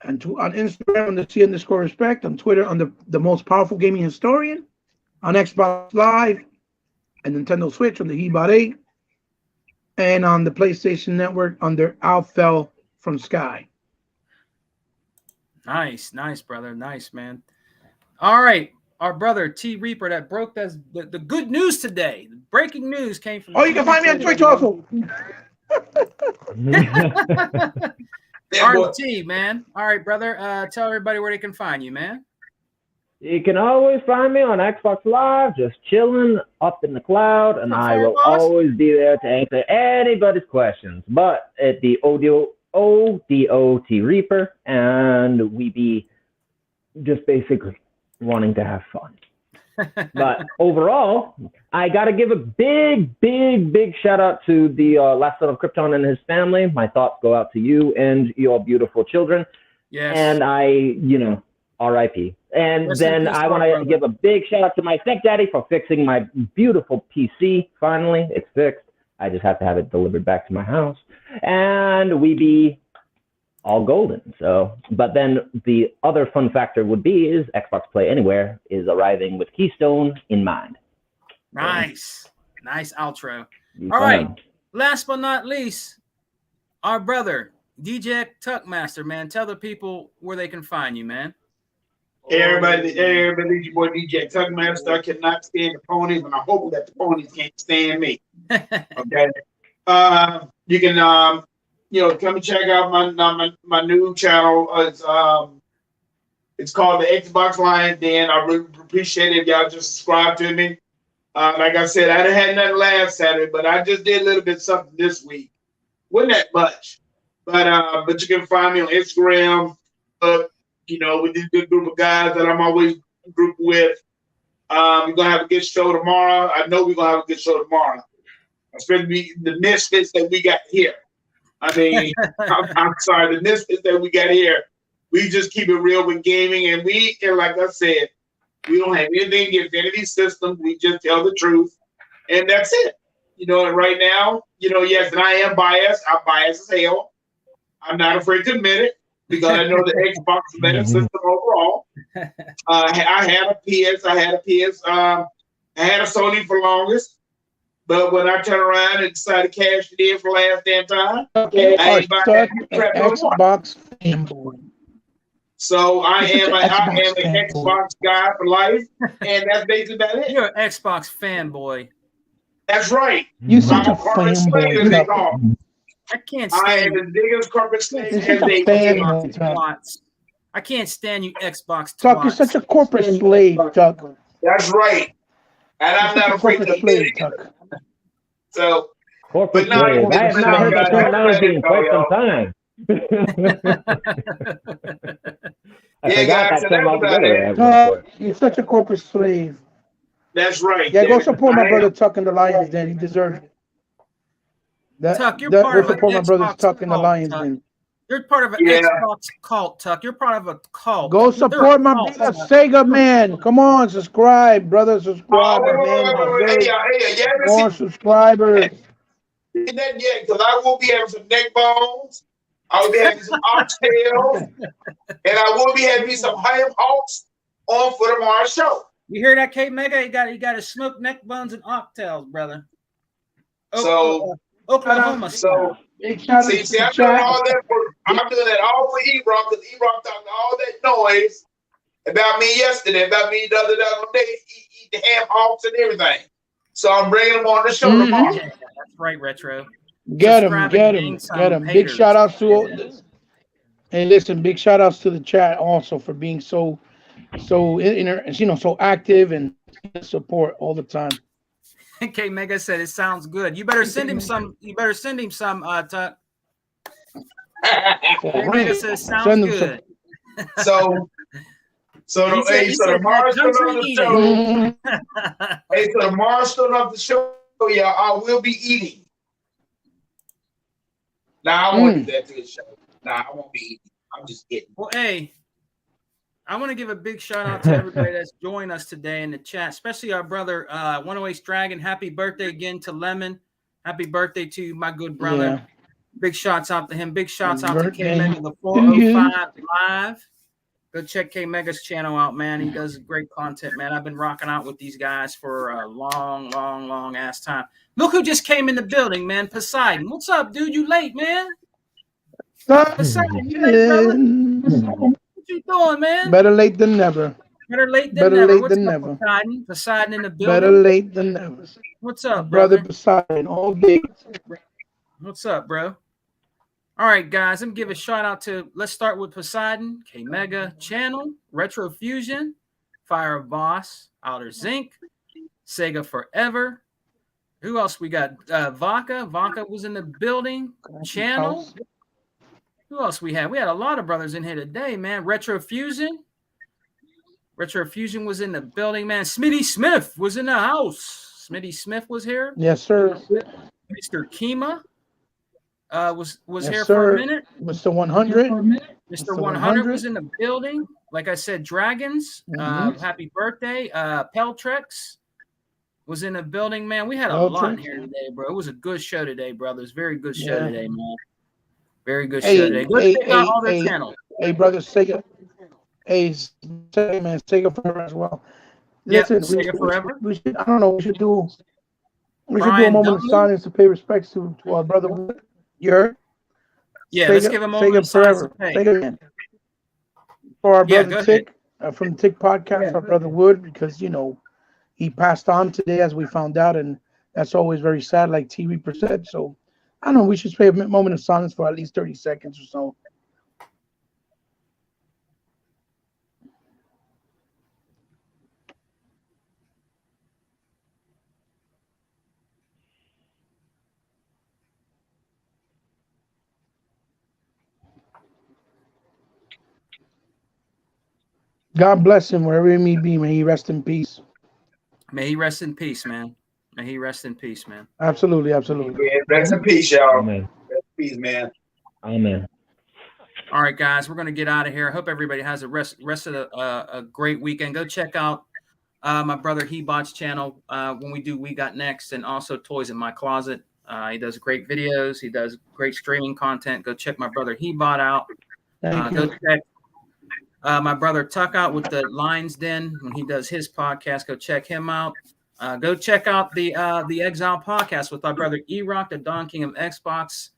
and on Instagram on the C_respect, on Twitter on the most powerful gaming historian, on Xbox Live and Nintendo Switch on the Hebot 8, and on the PlayStation Network under Alfel from Sky. Nice, brother. Nice, man. All right. Our brother T Reaper that broke the good news today. The breaking news came from. Oh, you can find me on Twitch also. RT, man. All right, brother. Tell everybody where they can find you, man. You can always find me on Xbox Live, just chilling up in the cloud, and I will always be there to answer anybody's questions. But at the ODOT Reaper, and we be just basically wanting to have fun. But overall, I got to give a big shout out to the Last Son of Krypton and his family. My thoughts go out to you and your beautiful children. Yes. And RIP. And then I want to give a big shout out to my stepdaddy for fixing my beautiful PC. Finally, it's fixed. I just have to have it delivered back to my house. And we be all golden. So, but then the other fun factor would be is Xbox Play Anywhere is arriving with Keystone in mind. Nice outro. All right, last but not least, our brother DJ Tuckmaster, man. Tell the people where they can find you, man. Hey everybody, it's your boy DJ Tuckmaster. I cannot stand the ponies, and I hope that the ponies can't stand me. Okay. You can come and check out my new channel. It's called the Xbox Lions Den. I really appreciate it if y'all just subscribe to me. Like I said, I didn't have nothing last Saturday, but I just did a little bit something this week. Wasn't that much, but you can find me on Instagram. With this good group of guys that I'm always grouped with. We're gonna have a good show tomorrow. I know we're gonna have a good show tomorrow. Especially the misfits that we got here. I mean, I'm sorry, the misfits that we got here. We just keep it real with gaming, and like I said, we don't have anything against any of these systems. We just tell the truth, and that's it. And right now, yes, and I am biased. I'm biased as hell. I'm not afraid to admit it because I know the Xbox is a better system overall. I had a PS. I had a Sony for longest. But when I turn around and decide to cash it in for last damn time, I ain't buying that crap no more. Xbox fanboy. So I am an fanboy. Xbox guy for life, and that's basically about it. You're an Xbox fanboy. That's right. You such I'm a corporate slave, as fanboy. they call it. I can't I stand am the biggest corporate slave You're as such a they fanboy, Chuck. twats. I can't stand you Xbox Chuck, you're twats. such a corporate slave, Chuck. That's right. And I'm You're not such a afraid to corporate admit slave, it. Chuck. So, Corporate But no, slave. I have not heard that terminology in quite some time. I Yeah, forgot guys, that so term that's about altogether. it. at one Chuck, point. you're such a corporate slave. that's right. Yeah, go David. support my I brother am. Chuck in the Lions Den. He deserves it. Tuck, you're Go part of an support my brother Xbox Chuck in the cult, Lions Tuck. Den. You're part of an Yeah. Xbox cult, Tuck. You're part of a cult. Go They're a support my cult, brother Tuck. Sega Man. Come on, subscribe, brother. Oh, Subscribe, wait, man. wait, wait, wait, wait. Hey, you haven't More subscribers. seen that yet? Because I will be having some neck bones. I will be having some oxtails. And I will be having some ham hocks on for tomorrow's show. You hear that, K Mega? You got to smoke neck bones and oxtails, brother. So- Oklahoma. So, Big shout out see, to I'm the doing chat. all that for, I'm doing that all for E-Rock, because E-Rock talking all that noise about me yesterday, about me the other day, eat the ham hocks and everything. So I'm bringing them on the show Mhm. tomorrow. Yeah, that's right, Retro. Get him, Subscribe get and him, gain some get him. Big haters. shout outs to all. Yeah. And listen, big shout outs to the chat also for being so so active and support all the time. K Mega said it sounds good. You better send him some. You better send him some. Tuck. K Mega says sounds Send them good. So He said tomorrow's still country on the eating. show. Hey, so tomorrow's still on the show, y'all. I will be eating. Nah, I won't do that to the show. Nah, I won't be eating. I'm just kidding. Well, hey, I want to give a big shout out to everybody that's joined us today in the chat, especially our brother 108 Dragon. Happy birthday again to Lemon. Happy birthday to you, my good brother. Yeah. Big shouts out to him. Big shouts out to K Birthday Mega the 405 Live. Go check K Mega's channel out, man. He does great content, man. I've been rocking out with these guys for a long ass time. Look who just came in the building, man. Poseidon. What's up, dude? You late, man? Poseidon, you late, brother? What you doing, man? Better late than never. Better late than Better never. late What's than up, never. Poseidon? Poseidon in the building. Better late than never. What's up, Brother brother? Poseidon all day. What's up, bro? All right, guys. Let me give a shout out to. Let's start with Poseidon, K Mega Channel, Retro Fusion, Fire Boss, Outer Zinc, Sega Forever. Who else we got? Vodka. Vodka was in the building. Channel. Who else we had? We had a lot of brothers in here today, man. Retro Fusion. Retro Fusion was in the building, man. Smitty Smith was in the house. Smitty Smith was here. Yes, sir. Mr. Kima was Yes, here sir. for a minute. Mr. 100. Mr. 100 was in the building. Like I said, Dragons. Happy birthday. Peltrex was in the building, man. We had a lot in here today, bro. It was a good show today, brothers. Very good show today, man. Very good show today. Go check out all their channels. Hey, brother, Sega. Hey, Sega, man, Sega Forever as well. Yeah, Listen, Sega Forever. We should, I don't know, we should do a Brian moment of Dunley? silence to pay respects to our brother. You heard? Yeah, Sega, let's give him a moment Sega of silence to Forever. pay. Sega, man. For our Yeah, brother go Tick, from the Tick Podcast, our brother Wood, because, he passed on today as we found out, and that's always very sad, like T. Reaper said. So, I don't know, we should pay a moment of silence for at least 30 seconds or so. God bless him wherever he may be. May he rest in peace. May he rest in peace, man. May he rest in peace, man. Absolutely, absolutely. Yeah, rest in peace, y'all. Amen. Rest in peace, man. Amen. All right, guys, we're gonna get out of here. I hope everybody has a rest of a great weekend. Go check out my brother Hebot's channel when we do We Got Next, and also Toys in My Closet. He does great videos. He does great streaming content. Go check my brother Hebot out. Go check my brother Tuck out with the Lions Den when he does his podcast. Go check him out. Go check out the Exile podcast with our brother E-Rock, the Don King of Xbox.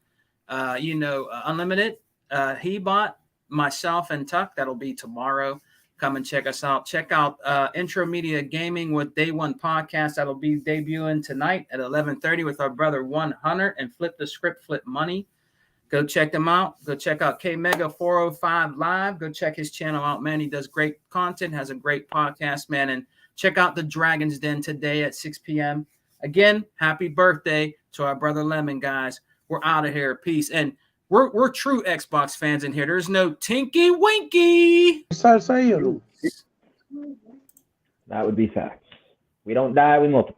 Unlimited. Hebot, myself and Tuck. That'll be tomorrow. Come and check us out. Check out Intro Media Gaming with Day One Podcast. That'll be debuting tonight at 11:30 with our brother 100 and Flip the Script, Flip Money. Go check them out. Go check out K Mega 405 Live. Go check his channel out, man. He does great content, has a great podcast, man. And check out the Dragon's Den today at 6 p.m. Again, happy birthday to our brother Lemon, guys. We're out of here. Peace. And we're true Xbox fans in here. There's no Tinky Winky. That would be facts. We don't die, we multiply.